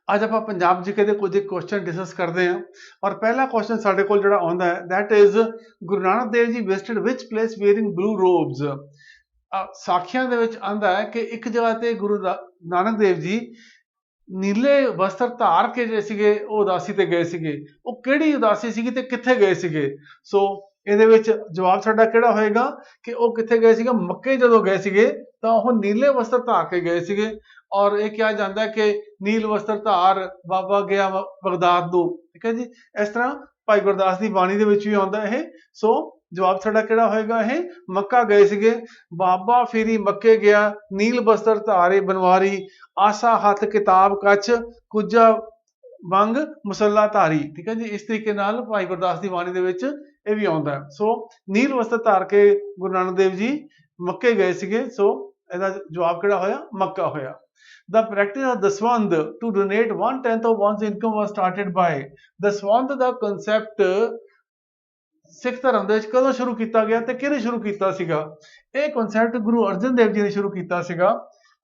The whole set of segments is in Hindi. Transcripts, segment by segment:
ਅੱਜ ਆਪਾਂ ਪੰਜਾਬ ਜੀਕੇ ਦੇ ਕੁਝ ਕੁਐਸਚਨ ਡਿਸਕਸ ਕਰਦੇ ਹਾਂ ਔਰ ਪਹਿਲਾ ਕੁਐਸਚਨ ਸਾਡੇ ਕੋਲ ਜਿਹੜਾ ਆਉਂਦਾ ਹੈ that is Guru Nanak Dev ji visited which place wearing blue ਰੋਬਸ। ਸਾਖੀਆਂ ਦੇ ਵਿੱਚ ਆਂਦਾ ਹੈ ਕਿ ਇੱਕ ਜਗ੍ਹਾ ਤੇ ਗੁਰੂ ਨਾਨਕ ਦੇਵ ਜੀ ਨੀਲੇ ਵਸਤਰ ਧਾਰ ਕੇ ਜਿਹੜੇ ਸੀਗੇ ਉਹ ਉਦਾਸੀ ਤੇ ਗਏ ਸੀਗੇ। ਉਹ ਕਿਹੜੀ ਉਦਾਸੀ ਸੀਗੀ ਤੇ ਕਿੱਥੇ ਗਏ ਸੀਗੇ? ਸੋ ਇਹਦੇ ਵਿੱਚ ਜਵਾਬ ਸਾਡਾ ਕਿਹੜਾ ਹੋਏਗਾ ਕਿ ਉਹ ਕਿੱਥੇ ਗਏ ਸੀਗੇ? ਮੱਕੇ ਜਦੋਂ ਗਏ ਸੀਗੇ ਤਾਂ ਉਹ ਨੀਲੇ ਵਸਤਰ ਧਾਰ ਕੇ ਗਏ ਸੀਗੇ। ਔਰ ਇਹ ਕਿਹਾ ਜਾਂਦਾ ਕਿ ਨੀਲ ਵਸਤਰ ਧਾਰ ਬਾਬਾ ਗਿਆ ਬਗਦਾਦ ਨੂੰ, ਠੀਕ ਹੈ ਜੀ। ਇਸ ਤਰ੍ਹਾਂ ਭਾਈ ਗੁਰਦਾਸ ਦੀ ਬਾਣੀ ਦੇ ਵਿੱਚ ਵੀ ਆਉਂਦਾ ਇਹ। ਸੋ ਜਵਾਬ ਸਾਡਾ ਕਿਹੜਾ ਹੋਏਗਾ? ਇਹ ਮੱਕਾ ਗਏ ਸੀਗੇ। ਬਾਬਾ ਫੇਰੀ ਮੱਕੇ ਗਿਆ, ਨੀਲ ਬਸਤਰ ਧਾਰੇ ਬਨਵਾਰੀ, ਆਸਾ ਹੱਥ ਕਿਤਾਬ ਕੱਚ, ਕੁਜਾ ਵੰਗ ਮੁਸੱਲਾ ਧਾਰੀ, ਠੀਕ ਹੈ ਜੀ। ਇਸ ਤਰੀਕੇ ਨਾਲ ਭਾਈ ਗੁਰਦਾਸ ਦੀ ਬਾਣੀ ਦੇ ਵਿੱਚ ਇਹ ਵੀ ਆਉਂਦਾ ਹੈ। ਸੋ ਨੀਲ ਵਸਤਰ ਧਾਰ ਕੇ ਗੁਰੂ ਨਾਨਕ ਦੇਵ ਜੀ ਮੱਕੇ ਗਏ ਸੀਗੇ। ਸੋ ਇਹਦਾ ਜਵਾਬ ਕਿਹੜਾ ਹੋਇਆ? ਮੱਕਾ ਹੋਇਆ। The practice of ਦਸਵੰਧ to donate 1/10 of one's income was started by। ਦਸਵੰਧ ਦਾ concept ਸਿੱਖ ਧਰਮ ਦੇ ਵਿੱਚ ਕਦੋਂ ਸ਼ੁਰੂ ਕੀਤਾ ਗਿਆ ਤੇ ਕਿਹਨੇ ਸ਼ੁਰੂ ਕੀਤਾ ਸੀਗਾ? ਇਹ concept ਗੁਰੂ ਅਰਜਨ ਦੇਵ ਜੀ ਨੇ ਸ਼ੁਰੂ ਕੀਤਾ ਸੀਗਾ।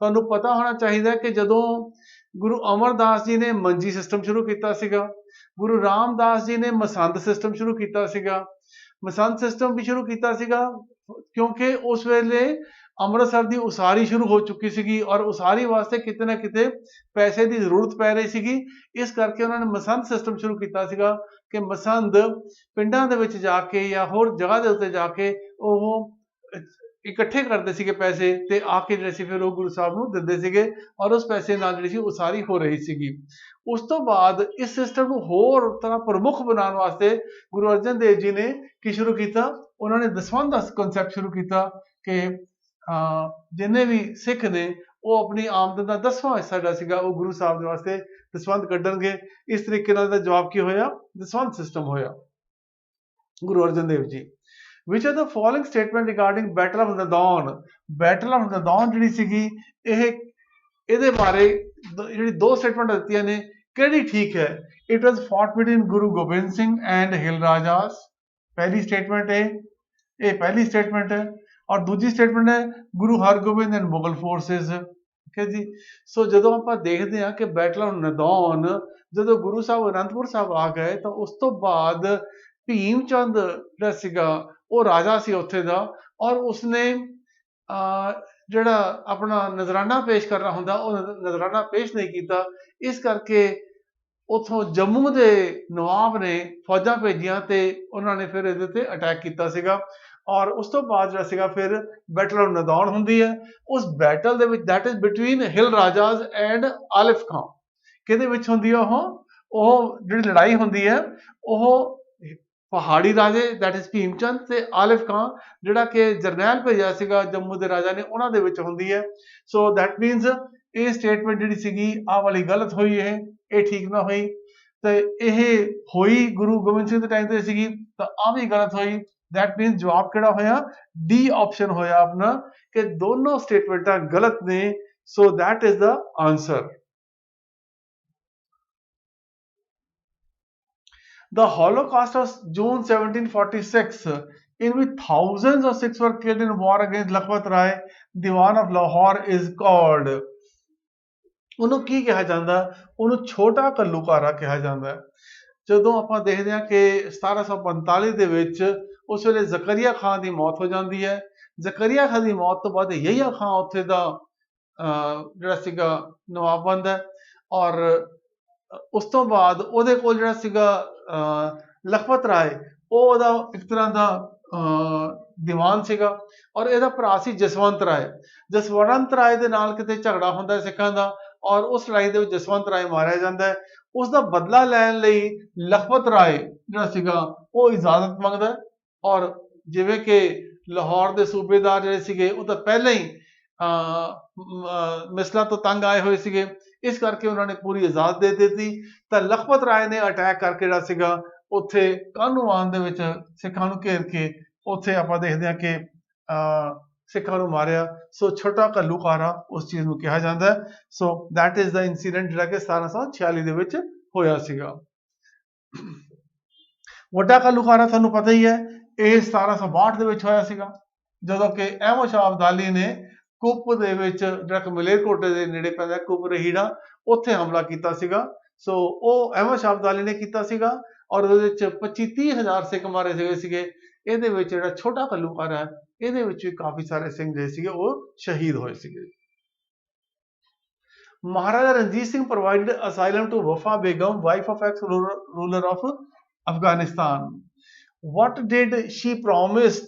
ਤੁਹਾਨੂੰ ਪਤਾ ਹੋਣਾ ਚਾਹੀਦਾ ਕਿ ਜਦੋਂ ਗੁਰੂ ਅਮਰਦਾਸ ਜੀ ਨੇ ਮੰਜੀ ਸਿਸਟਮ ਸ਼ੁਰੂ ਕੀਤਾ ਸੀਗਾ, ਗੁਰੂ ਰਾਮਦਾਸ ਜੀ ਨੇ ਮਸੰਦ ਸਿਸਟਮ ਸ਼ੁਰੂ ਕੀਤਾ ਸੀਗਾ। ਮਸੰਦ ਸਿਸਟਮ ਵੀ ਸ਼ੁਰੂ ਕੀਤਾ ਸੀਗਾ ਕਿਉਂਕਿ ਉਸ ਵੇਲੇ ਅੰਮ੍ਰਿਤਸਰ ਦੀ ਉਸਾਰੀ ਸ਼ੁਰੂ ਹੋ ਚੁੱਕੀ ਸੀਗੀ ਔਰ ਉਸਾਰੀ ਵਾਸਤੇ ਕਿਤੇ ਨਾ ਕਿਤੇ ਪੈਸੇ ਦੀ ਜ਼ਰੂਰਤ ਪੈ ਰਹੀ ਸੀਗੀ। ਇਸ ਕਰਕੇ ਉਹਨਾਂ ਨੇ ਮਸੰਦ ਸਿਸਟਮ ਸ਼ੁਰੂ ਕੀਤਾ ਸੀਗਾ ਕਿ ਮਸੰਦ ਪਿੰਡਾਂ ਦੇ ਵਿੱਚ ਜਾ ਕੇ ਜਾਂ ਹੋਰ ਜਗ੍ਹਾ ਦੇ ਉੱਤੇ ਜਾ ਕੇ ਉਹ ਇਕੱਠੇ ਕਰਦੇ ਸੀਗੇ ਪੈਸੇ ਤੇ ਆ ਕੇ ਜਿਹੜੇ ਸੀ ਫਿਰ ਉਹ ਗੁਰੂ ਸਾਹਿਬ ਨੂੰ ਦਿੰਦੇ ਸੀਗੇ ਔਰ ਉਸ ਪੈਸੇ ਨਾਲ ਜਿਹੜੀ ਸੀ ਉਸਾਰੀ ਹੋ ਰਹੀ ਸੀਗੀ। ਉਸ ਤੋਂ ਬਾਅਦ ਇਸ ਸਿਸਟਮ ਨੂੰ ਹੋਰ ਤਰ੍ਹਾਂ ਪ੍ਰਮੁੱਖ ਬਣਾਉਣ ਵਾਸਤੇ ਗੁਰੂ ਅਰਜਨ ਦੇਵ ਜੀ ਨੇ ਕੀ ਸ਼ੁਰੂ ਕੀਤਾ? ਉਹਨਾਂ ਨੇ ਦਸਵੰਧ ਦਾ ਕਨਸੈਪਟ ਸ਼ੁਰੂ ਕੀਤਾ ਕਿ ਜਿੰਨੇ ਵੀ ਸਿੱਖ ਨੇ ਉਹ ਆਪਣੀ ਆਮਦਨ ਦਾ 10ਵਾਂ ਹਿੱਸਾ ਜਿਹੜਾ ਸੀਗਾ ਉਹ ਗੁਰੂ ਸਾਹਿਬ ਦੇ ਵਾਸਤੇ ਦਸਵੰਧ ਕੱਢਣਗੇ। ਇਸ ਤਰੀਕੇ ਨਾਲ ਦਾ ਜਵਾਬ ਕੀ ਹੋਇਆ? ਦਸਵੰਧ ਸਿਸਟਮ ਹੋਇਆ। Guru Arjan Dev ji which are the following statement regarding battle of Nadon? battle of Nadon ਜਿਹੜੀ ਸੀਗੀ ਇਹਦੇ ਬਾਰੇ ਜਿਹੜੀ ਦੋ ਸਟੇਟਮੈਂਟ ਦਿੱਤੀਆਂ ਨੇ ਕਿਹੜੀ ਠੀਕ ਹੈ? it was fought between Guru Gobind Singh and Hill Rajas। ਪਹਿਲੀ ਸਟੇਟਮੈਂਟ ਹੈ, ਇਹ ਪਹਿਲੀ ਸਟੇਟਮੈਂਟ ਹੈ। ਔਰ ਦੂਜੀ ਸਟੇਟਮੈਂਟ ਹੈ ਗੁਰੂ ਹਰਗੋਬਿੰਦ ਐਂਡ ਮੁਗਲ ਫੋਰਸਿਸ, ਠੀਕ ਹੈ ਜੀ। ਸੋ ਜਦੋਂ ਆਪਾਂ ਦੇਖਦੇ ਹਾਂ ਕਿ ਬੈਟਲ ਆਫ ਨਦੌਨ ਜਦੋਂ ਗੁਰੂ ਸਾਹਿਬ ਅਨੰਦਪੁਰ ਸਾਹਿਬ ਆ ਗਏ ਤਾਂ ਉਸ ਤੋਂ ਬਾਅਦ ਭੀਮ ਚੰਦ ਜਿਹੜਾ ਸੀਗਾ ਉਹ ਰਾਜਾ ਸੀ ਉੱਥੇ ਦਾ ਔਰ ਉਸਨੇ ਜਿਹੜਾ ਆਪਣਾ ਨਜ਼ਰਾਨਾ ਪੇਸ਼ ਕਰਨਾ ਹੁੰਦਾ ਉਹ ਨਜ਼ਰਾਨਾ ਪੇਸ਼ ਨਹੀਂ ਕੀਤਾ। ਇਸ ਕਰਕੇ ਉਥੋਂ ਜੰਮੂ ਦੇ ਨਵਾਬ ਨੇ ਫੌਜਾਂ ਭੇਜੀਆਂ ਤੇ ਉਹਨਾਂ ਨੇ ਫਿਰ ਇਹਦੇ ਤੇ ਅਟੈਕ ਕੀਤਾ ਸੀਗਾ ਔਰ ਉਸ ਤੋਂ ਬਾਅਦ ਜਿਹੜਾ ਸੀਗਾ ਫਿਰ ਬੈਟਲ ਆਫ ਨਦੌਨ ਹੁੰਦੀ ਹੈ। ਉਸ ਬੈਟਲ ਦੇ ਵਿੱਚ that is between hill Rajas and Alif Khan. ਕਿਹਦੇ ਵਿੱਚ ਹੁੰਦੀ ਹੈ ਉਹ ਜਿਹੜੀ ਲੜਾਈ ਹੁੰਦੀ ਹੈ ਉਹ ਪਹਾੜੀ ਰਾਜੇ ਦੈਟ ਇਜ਼ ਭੀਮ ਚੰਦ ਤੇ ਆਲਿਫ ਖਾਂ ਜਿਹੜਾ ਕਿ ਜਰਨੈਲ ਭੇਜਿਆ ਸੀਗਾ ਜੰਮੂ ਦੇ ਰਾਜਾ ਨੇ ਉਹਨਾਂ ਦੇ ਵਿੱਚ ਹੁੰਦੀ ਹੈ। ਸੋ ਦੈਟ ਮੀਨਸ ਇਹ ਸਟੇਟਮੈਂਟ ਜਿਹੜੀ ਸੀਗੀ ਆਹ ਵਾਲੀ ਗਲਤ ਹੋਈ, ਇਹ ਠੀਕ ਨਾ ਹੋਈ ਤੇ ਇਹ ਹੋਈ ਗੁਰੂ ਗੋਬਿੰਦ ਸਿੰਘ ਦੇ ਟਾਈਮ ਤੇ ਸੀਗੀ ਤਾਂ ਆਹ ਵੀ ਗਲਤ ਹੋਈ। ਦੈਟ ਮੀਨਸ ਜਵਾਬ ਕਿਹੜਾ ਹੋਇਆ? ਡੀ ਆਪਸ਼ਨ ਹੋਇਆ ਆਪਣਾ ਕਿ ਦੋਨੋਂ ਸਟੇਟਮੈਂਟਾਂ ਗਲਤ ਨੇ। So that is the answer. The Holocaust of June 1746 in which thousands of Sikhs were killed in war against Lakhpat Rai, Diwan of Lahore is called। ਉਹਨੂੰ ਕੀ ਕਿਹਾ ਜਾਂਦਾ? ਉਹਨੂੰ ਛੋਟਾ ਘੱਲੂਘਾਰਾ ਕਿਹਾ ਜਾਂਦਾ। ਜਦੋਂ ਆਪਾਂ ਦੇਖਦੇ ਹਾਂ ਕਿ 1745 ਦੇ ਵਿੱਚ ਉਸ ਵੇਲੇ ਜ਼ਕਰੀਆ ਖਾਂ ਦੀ ਮੌਤ ਹੋ ਜਾਂਦੀ ਹੈ। ਜ਼ਕਰੀਆ ਖਾਂ ਦੀ ਮੌਤ ਤੋਂ ਬਾਅਦ ਯਹੀਆ ਖਾਂ ਉੱਥੇ ਦਾ ਜਿਹੜਾ ਸੀਗਾ ਨਵਾਬ ਬਣਦਾ ਔਰ ਉਸ ਤੋਂ ਬਾਅਦ ਉਹਦੇ ਕੋਲ ਜਿਹੜਾ ਸੀਗਾ ਲਖਪਤ ਰਾਏ ਉਹ ਉਹਦਾ ਇੱਕ ਤਰ੍ਹਾਂ ਦਾ ਦੀਵਾਨ ਸੀਗਾ ਔਰ ਇਹਦਾ ਭਰਾ ਸੀ ਜਸਵੰਤ ਰਾਏ। ਜਸਵੰਤ ਰਾਏ ਦੇ ਨਾਲ ਕਿਤੇ ਝਗੜਾ ਹੁੰਦਾ ਹੈ ਸਿੱਖਾਂ ਦਾ ਔਰ ਉਸ ਲੜਾਈ ਦੇ ਵਿੱਚ ਜਸਵੰਤ ਰਾਏ ਮਾਰਿਆ ਜਾਂਦਾ ਹੈ। ਉਸ ਦਾ ਬਦਲਾ ਲੈਣ ਲਈ ਲਖਪਤ ਰਾਏ ਜਿਹੜਾ ਸੀਗਾ ਉਹ ਇਜਾਜ਼ਤ ਮੰਗਦਾ ਔਰ ਜਿਵੇਂ ਕਿ ਲਾਹੌਰ ਦੇ ਸੂਬੇਦਾਰ ਜਿਹੜੇ ਸੀਗੇ ਉਹ ਤਾਂ ਪਹਿਲਾਂ ਹੀ ਮਿਸਲਾਂ ਤੋਂ ਤੰਗ ਆਏ ਹੋਏ ਸੀਗੇ। ਇਸ ਕਰਕੇ ਉਹਨਾਂ ਨੇ ਪੂਰੀ ਇਜਾਜ਼ਤ ਦੇ ਦਿੱਤੀ ਤਾਂ ਲਖਪਤ ਰਾਏ ਨੇ ਅਟੈਕ ਕਰਕੇ ਜਿਹੜਾ ਸੀਗਾ ਉੱਥੇ ਕਾਹਨੂੰਵਾਨ ਦੇ ਵਿੱਚ ਸਿੱਖਾਂ ਨੂੰ ਘੇਰ ਕੇ ਉੱਥੇ ਆਪਾਂ ਦੇਖਦੇ ਹਾਂ ਕਿ ਸਿੱਖਾਂ ਨੂੰ ਮਾਰਿਆ। ਸੋ ਛੋਟਾ ਘੱਲੂਘਾਰਾ ਉਸ ਚੀਜ਼ ਨੂੰ ਕਿਹਾ ਜਾਂਦਾ। So that is the incident ਜਿਹੜਾ ਕਿ 1746 ਦੇ ਵਿੱਚ ਹੋਇਆ ਸੀਗਾ। ਵੱਡਾ ਘੱਲੂਘਾਰਾ ਤੁਹਾਨੂੰ ਪਤਾ ਹੀ ਹੈ, ਇਹ 1762 ਦੇ ਵਿੱਚ ਹੋਇਆ ਸੀਗਾ ਜਦੋਂ ਕਿ ਅਹਿਮਦ ਸ਼ਾਹ ਅਬਦਾਲੀ ਨੇ ਕੁੱਪ ਦੇ ਵਿੱਚ ਜਿਹੜਾ ਮਲੇਰਕੋਟਲੇ ਦੇ ਨੇੜੇ ਪੈਂਦਾ ਕੁੱਪ ਰਹੀੜਾ, ਉੱਥੇ ਹਮਲਾ ਕੀਤਾ ਸੀਗਾ। ਸੋ ਉਹ ਅਹਿਮਦ ਸ਼ਾਹ ਅਬਦਾਲੀ ਨੇ ਕੀਤਾ ਸੀਗਾ ਔਰ ਉਹਦੇ ਵਿੱਚ 25-30 ਹਜ਼ਾਰ ਸਿੱਖ ਮਾਰੇ ਗਏ ਸੀਗੇ। ਇਹਦੇ ਵਿੱਚ ਜਿਹੜਾ ਛੋਟਾ ਘੱਲੂਘਾਰਾ ਹੈ, ਇਹਦੇ ਵਿੱਚ ਵੀ ਕਾਫੀ ਸਾਰੇ ਸਿੰਘ ਜਿਹੜੇ ਸੀਗੇ ਉਹ ਸ਼ਹੀਦ ਹੋਏ ਸੀਗੇ। Maharaja Ranjit Singh provided asylum to Wafa Begum, wife of ex-ruler of Afghanistan. What did she promise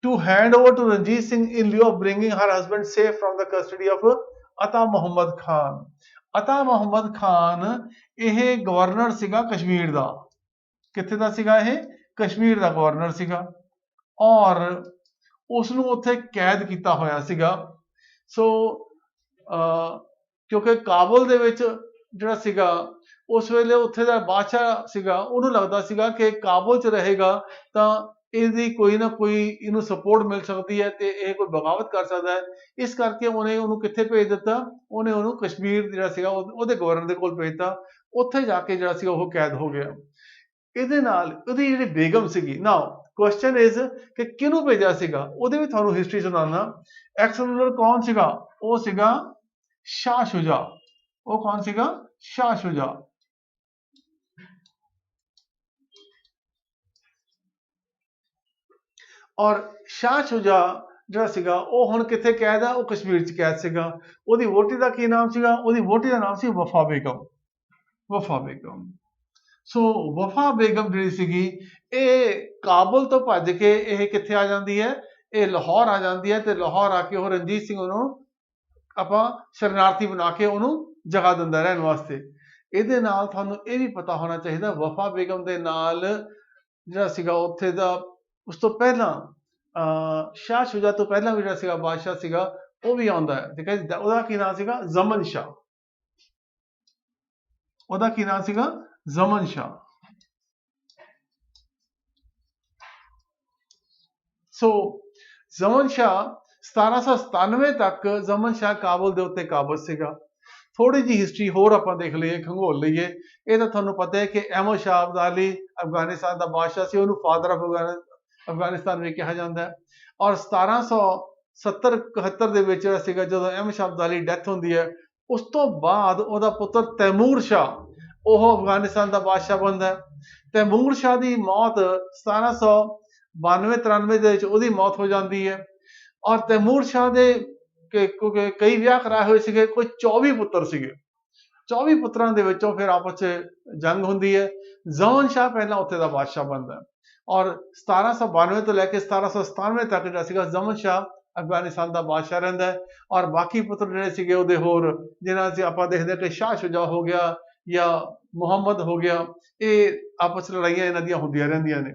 to hand over to Ranjit Singh in lieu of bringing her husband safe from the custody of Ata Muhammad Khan? Ata Muhammad Khan ਇਹ ਗਵਰਨਰ ਸੀਗਾ ਕਸ਼ਮੀਰ ਦਾ। ਕਿੱਥੇ ਦਾ ਸੀਗਾ ਇਹ? ਕਸ਼ਮੀਰ ਦਾ ਗਵਰਨਰ ਸੀਗਾ ਔਰ ਉਸ ਨੂੰ ਉੱਥੇ ਕੈਦ ਕੀਤਾ ਹੋਇਆ ਸੀਗਾ। ਸੋ ਕਿਉਂਕਿ ਕਾਬੁਲ ਦੇ ਵਿੱਚ ਜਿਹੜਾ ਸੀਗਾ ਉਸ ਵੇਲੇ ਉੱਥੇ ਦਾ ਬਾਦਸ਼ਾਹ ਸੀਗਾ, ਉਹਨੂੰ ਲੱਗਦਾ ਸੀਗਾ ਕਿ ਕਾਬੁਲ 'ਚ ਰਹੇਗਾ ਤਾਂ ਇਹਦੀ ਕੋਈ ਨਾ ਕੋਈ ਇਹਨੂੰ ਸਪੋਰਟ ਮਿਲ ਸਕਦੀ ਹੈ ਤੇ ਇਹ ਕੋਈ ਬਗਾਵਤ ਕਰ ਸਕਦਾ ਹੈ। ਇਸ ਕਰਕੇ ਉਹਨੇ ਉਹਨੂੰ ਕਿੱਥੇ ਭੇਜ ਦਿੱਤਾ? ਉਹਨੇ ਉਹਨੂੰ ਕਸ਼ਮੀਰ ਜਿਹੜਾ ਸੀਗਾ ਉਹਦੇ ਗਵਰਨਰ ਦੇ ਕੋਲ ਭੇਜਤਾ। ਉੱਥੇ ਜਾ ਕੇ ਜਿਹੜਾ ਸੀਗਾ ਉਹ ਕੈਦ ਹੋ ਗਿਆ। ਇਹਦੇ ਨਾਲ ਉਹਦੀ ਜਿਹੜੀ ਬੇਗਮ ਸੀਗੀ, ਨਾਓ ਕੁਐਸਚਨ ਇਜ਼ ਕਿ ਕਿਹਨੂੰ ਭੇਜਿਆ ਸੀਗਾ? ਉਹਦੇ ਵੀ ਤੁਹਾਨੂੰ ਹਿਸਟਰੀ ਸੁਣਾਉਣਾ। ਐਕਸ ਰੂਲਰ ਕੌਣ ਸੀਗਾ? ਉਹ ਸੀਗਾ ਸ਼ਾਹ ਸ਼ੁਜਾ। ਉਹ ਕੌਣ ਸੀਗਾ? ਸ਼ਾਹ ਸ਼ੁਜਾ। ਔਰ ਸ਼ਾਹ ਸ਼ੁਜਾ ਜਿਹੜਾ ਸੀਗਾ ਉਹ ਹੁਣ ਕਿੱਥੇ ਕੈਦ ਆ? ਉਹ ਕਸ਼ਮੀਰ 'ਚ ਕੈਦ ਸੀਗਾ। ਉਹਦੀ ਵੋਟੀ ਦਾ ਕੀ ਨਾਮ ਸੀਗਾ? ਉਹਦੀ ਵੋਟੀ ਦਾ ਨਾਮ ਸੀ ਵਫਾ ਬੇਗਮ। ਵਫਾ ਬੇਗਮ। ਸੋ ਵਫਾ ਬੇਗਮ ਜਿਹੜੀ ਸੀਗੀ ਇਹ ਕਾਬੁਲ ਤੋਂ ਭੱਜ ਕੇ ਇਹ ਕਿੱਥੇ ਆ ਜਾਂਦੀ ਹੈ? ਇਹ ਲਾਹੌਰ ਆ ਜਾਂਦੀ ਹੈ ਤੇ ਲਾਹੌਰ ਆ ਕੇ ਉਹ ਰਣਜੀਤ ਸਿੰਘ ਨੂੰ ਆਪਾਂ ਸ਼ਰਨਾਰਥੀ ਬਣਾ ਕੇ ਉਹਨੂੰ ਜਗ੍ਹਾ ਦਿੰਦਾ ਰਹਿਣ ਵਾਸਤੇ। ਇਹਦੇ ਨਾਲ ਤੁਹਾਨੂੰ ਇਹ ਵੀ ਪਤਾ ਹੋਣਾ ਚਾਹੀਦਾ ਵਫਾ ਬੇਗਮ ਦੇ ਨਾਲ ਜਿਹੜਾ ਸੀਗਾ ਉੱਥੇ ਦਾ ਉਸ ਤੋਂ ਪਹਿਲਾਂ ਸ਼ਾਹ ਸ਼ੁਜਾ ਤੋਂ ਪਹਿਲਾਂ ਵੀ ਜਿਹੜਾ ਸੀਗਾ ਬਾਦਸ਼ਾਹ ਸੀਗਾ ਉਹ ਵੀ ਆਉਂਦਾ ਹੈ। ਠੀਕ ਹੈ ਜੀ। ਉਹਦਾ ਕੀ ਨਾਮ ਸੀਗਾ? ਜ਼ਮਨ ਸ਼ਾਹ। ਉਹਦਾ ਕੀ ਨਾਮ ਸੀਗਾ? ਜ਼ਮਨ ਸ਼ਾਹ। ਸੋ ਜ਼ਮਨ ਸ਼ਾਹ 1797 ਤੱਕ ਜ਼ਮਨ ਸ਼ਾਹ ਕਾਬੁਲ ਦੇ ਉੱਤੇ ਕਾਬਜ਼ ਸੀਗਾ। ਥੋੜੀ ਜਿਹੀ ਹਿਸਟਰੀ ਹੋਰ ਆਪਾਂ ਦੇਖ ਲਈਏ, ਖੰਗੋਲ ਲਈਏ। ਇਹ ਤਾਂ ਤੁਹਾਨੂੰ ਪਤਾ ਹੈ ਕਿ ਅਹਿਮਦ ਸ਼ਾਹ ਅਬਦਾਲੀ ਅਫਗਾਨਿਸਤਾਨ ਦਾ ਬਾਦਸ਼ਾਹ ਸੀ, ਉਹਨੂੰ ਫਾਦਰ ਆਫ ਅਫਗਾਨਿਸਤਾਨ ਵੀ ਕਿਹਾ ਜਾਂਦਾ ਹੈ। ਔਰ 1770-71 ਦੇ ਵਿੱਚ ਜਿਹੜਾ ਸੀਗਾ ਜਦੋਂ ਅਹਿਮਦ ਸ਼ਾਹ ਅਬਦਾਲੀ ਡੈਥ ਹੁੰਦੀ ਹੈ, ਉਸ ਤੋਂ ਬਾਅਦ ਉਹਦਾ ਪੁੱਤਰ ਤੈਮੂਰ ਸ਼ਾਹ ਉਹ ਅਫਗਾਨਿਸਤਾਨ ਦਾ ਬਾਦਸ਼ਾਹ ਬਣਦਾ ਹੈ। ਤੈਮੂਰ ਸ਼ਾਹ ਦੀ ਮੌਤ 1792-93 ਦੇ ਵਿੱਚ ਉਹਦੀ ਮੌਤ ਹੋ ਜਾਂਦੀ ਹੈ। ਔਰ ਤੈਮੂਰ ਸ਼ਾਹ ਦੇ ਕਈ ਵਿਆਹ ਕਰਾਏ ਹੋਏ ਸੀਗੇ, ਕੋਈ 24 ਪੁੱਤਰ ਸੀਗੇ। 24 ਪੁੱਤਰਾਂ ਦੇ ਵਿੱਚੋਂ ਫਿਰ ਆਪਸ 'ਚ ਜੰਗ ਹੁੰਦੀ ਹੈ। ਜ਼ਮਨ ਸ਼ਾਹ ਪਹਿਲਾਂ ਉੱਥੇ ਦਾ ਬਾਦਸ਼ਾਹ ਬਣਦਾ ਹੈ ਔਰ 1792 ਤੋਂ ਲੈ ਕੇ 1797 ਤੱਕ ਜਿਹੜਾ ਸੀਗਾ ਜ਼ਮਨ ਸ਼ਾਹ ਅਫਗਾਨਿਸਤਾਨ ਦਾ ਬਾਦਸ਼ਾਹ ਰਹਿੰਦਾ ਹੈ। ਔਰ ਬਾਕੀ ਪੁੱਤਰ ਜਿਹੜੇ ਸੀਗੇ ਉਹਦੇ ਹੋਰ ਜਿਹਨਾਂ 'ਚ ਆਪਾਂ ਦੇਖਦੇ ਕਿ ਸ਼ਾਹ ਸ਼ੁਜਾ ਹੋ ਗਿਆ ਜਾਂ ਮੁਹੰਮਦ ਹੋ ਗਿਆ, ਇਹ ਆਪਸ 'ਚ ਲੜਾਈਆਂ ਇਹਨਾਂ ਦੀਆਂ ਹੁੰਦੀਆਂ ਰਹਿੰਦੀਆਂ ਨੇ।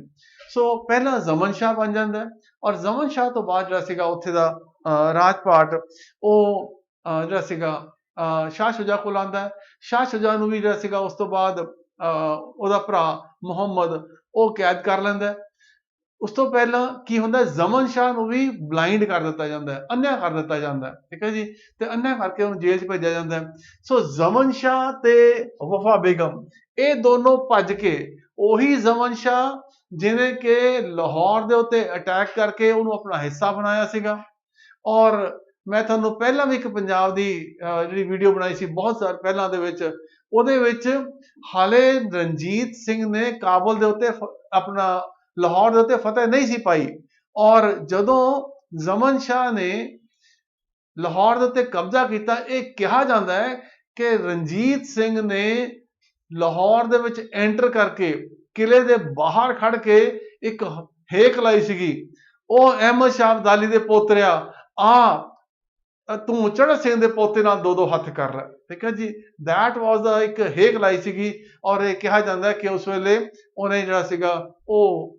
ਸੋ ਪਹਿਲਾਂ ਜ਼ਮਨ ਸ਼ਾਹ ਬਣ ਜਾਂਦਾ ਹੈ ਔਰ ਜ਼ਮਨ ਸ਼ਾਹ ਤੋਂ ਬਾਅਦ ਜਿਹੜਾ ਸੀਗਾ ਉੱਥੇ ਦਾ ਰਾਜਪਾਟ ਉਹ ਜਿਹੜਾ ਸੀਗਾ ਸ਼ਾਹ ਸ਼ੁਜਾ ਕੋਲ ਆਉਂਦਾ ਹੈ। ਸ਼ਾਹ ਸ਼ੁਜਾ ਨੂੰ ਵੀ ਜਿਹੜਾ ਸੀਗਾ ਉਸ ਤੋਂ ਬਾਅਦ ਉਹਦਾ ਭਰਾ ਮੁਹੰਮਦ ਉਹ ਕੈਦ ਕਰ ਲੈਂਦਾ। ਉਸ ਤੋਂ ਪਹਿਲਾਂ ਕੀ ਹੁੰਦਾ? ਜ਼ਮਨ ਸ਼ਾਹ ਨੂੰ ਵੀ ਬਲਾਈਂਡ ਕਰ ਦਿੱਤਾ ਜਾਂਦਾ ਹੈ, ਅੰਨ੍ਹਾ ਕਰ ਦਿੱਤਾ ਜਾਂਦਾ ਹੈ। ਠੀਕ ਹੈ ਜੀ। ਤੇ ਅੰਨ੍ਹਾ ਕਰਕੇ ਉਹਨੂੰ ਜੇਲ੍ਹ 'ਚ ਭੇਜਿਆ ਜਾਂਦਾ ਹੈ। ਸੋ ਜ਼ਮਨ ਸ਼ਾਹ ਤੇ ਵਫਾ ਬੇਗਮ ਇਹ ਦੋਨੋਂ ਭੱਜ ਕੇ ਉਹੀ ਜ਼ਮਨ ਸ਼ਾਹ ਜਿਹਨੇ ਕਿ ਲਾਹੌਰ ਦੇ ਉੱਤੇ ਅਟੈਕ ਕਰਕੇ ਉਹਨੂੰ ਆਪਣਾ ਹਿੱਸਾ ਬਣਾਇਆ ਸੀਗਾ। ਔਰ ਮੈਂ ਤੁਹਾਨੂੰ ਪਹਿਲਾਂ ਵੀ ਇੱਕ ਪੰਜਾਬ ਦੀ ਜਿਹੜੀ ਵੀਡੀਓ ਬਣਾਈ ਸੀ ਬਹੁਤ ਸਾਲ ਪਹਿਲਾਂ ਦੇ ਵਿੱਚ, ਉਹਦੇ ਵਿੱਚ ਹਾਲੇ ਰਣਜੀਤ ਸਿੰਘ ਨੇ ਕਾਬੁਲ ਦੇ ਉੱਤੇ ਆਪਣਾ ਲਾਹੌਰ ਦੇ ਉੱਤੇ ਫਤਿਹ ਨਹੀਂ ਸੀ ਪਾਈ ਔਰ ਜਦੋਂ ਜ਼ਮਨ ਸ਼ਾਹ ਨੇ ਲਾਹੌਰ ਦੇ ਉੱਤੇ ਕਬਜ਼ਾ ਕੀਤਾ, ਇਹ ਕਿਹਾ ਜਾਂਦਾ ਹੈ ਕਿ ਰਣਜੀਤ ਸਿੰਘ ਨੇ ਲਾਹੌਰ ਦੇ ਵਿੱਚ ਐਂਟਰ ਕਰਕੇ ਕਿਲੇ ਦੇ ਬਾਹਰ ਖੜ ਕੇ ਇੱਕ ਹੇਕ ਲਾਈ ਸੀਗੀ, ਉਹ ਅਹਿਮਦ ਸ਼ਾਹ ਅਬਦਾਲੀ ਦੇ ਪੋਤਰਿਆ ਤੂੰ ਚੜ੍ਹਤ ਸਿੰਘ ਦੇ ਪੋਤੇ ਨਾਲ ਦੋ ਦੋ ਹੱਥ ਕਰ ਲੈ। ਠੀਕ ਹੈ ਜੀ। ਦੈਟ ਵਾਜ਼ ਦਾ ਇੱਕ ਹੇਕ ਲਾਈ ਸੀਗੀ ਔਰ ਇਹ ਕਿਹਾ ਜਾਂਦਾ ਕਿ ਉਸ ਵੇਲੇ ਉਹਨੇ ਜਿਹੜਾ ਸੀਗਾ ਉਹ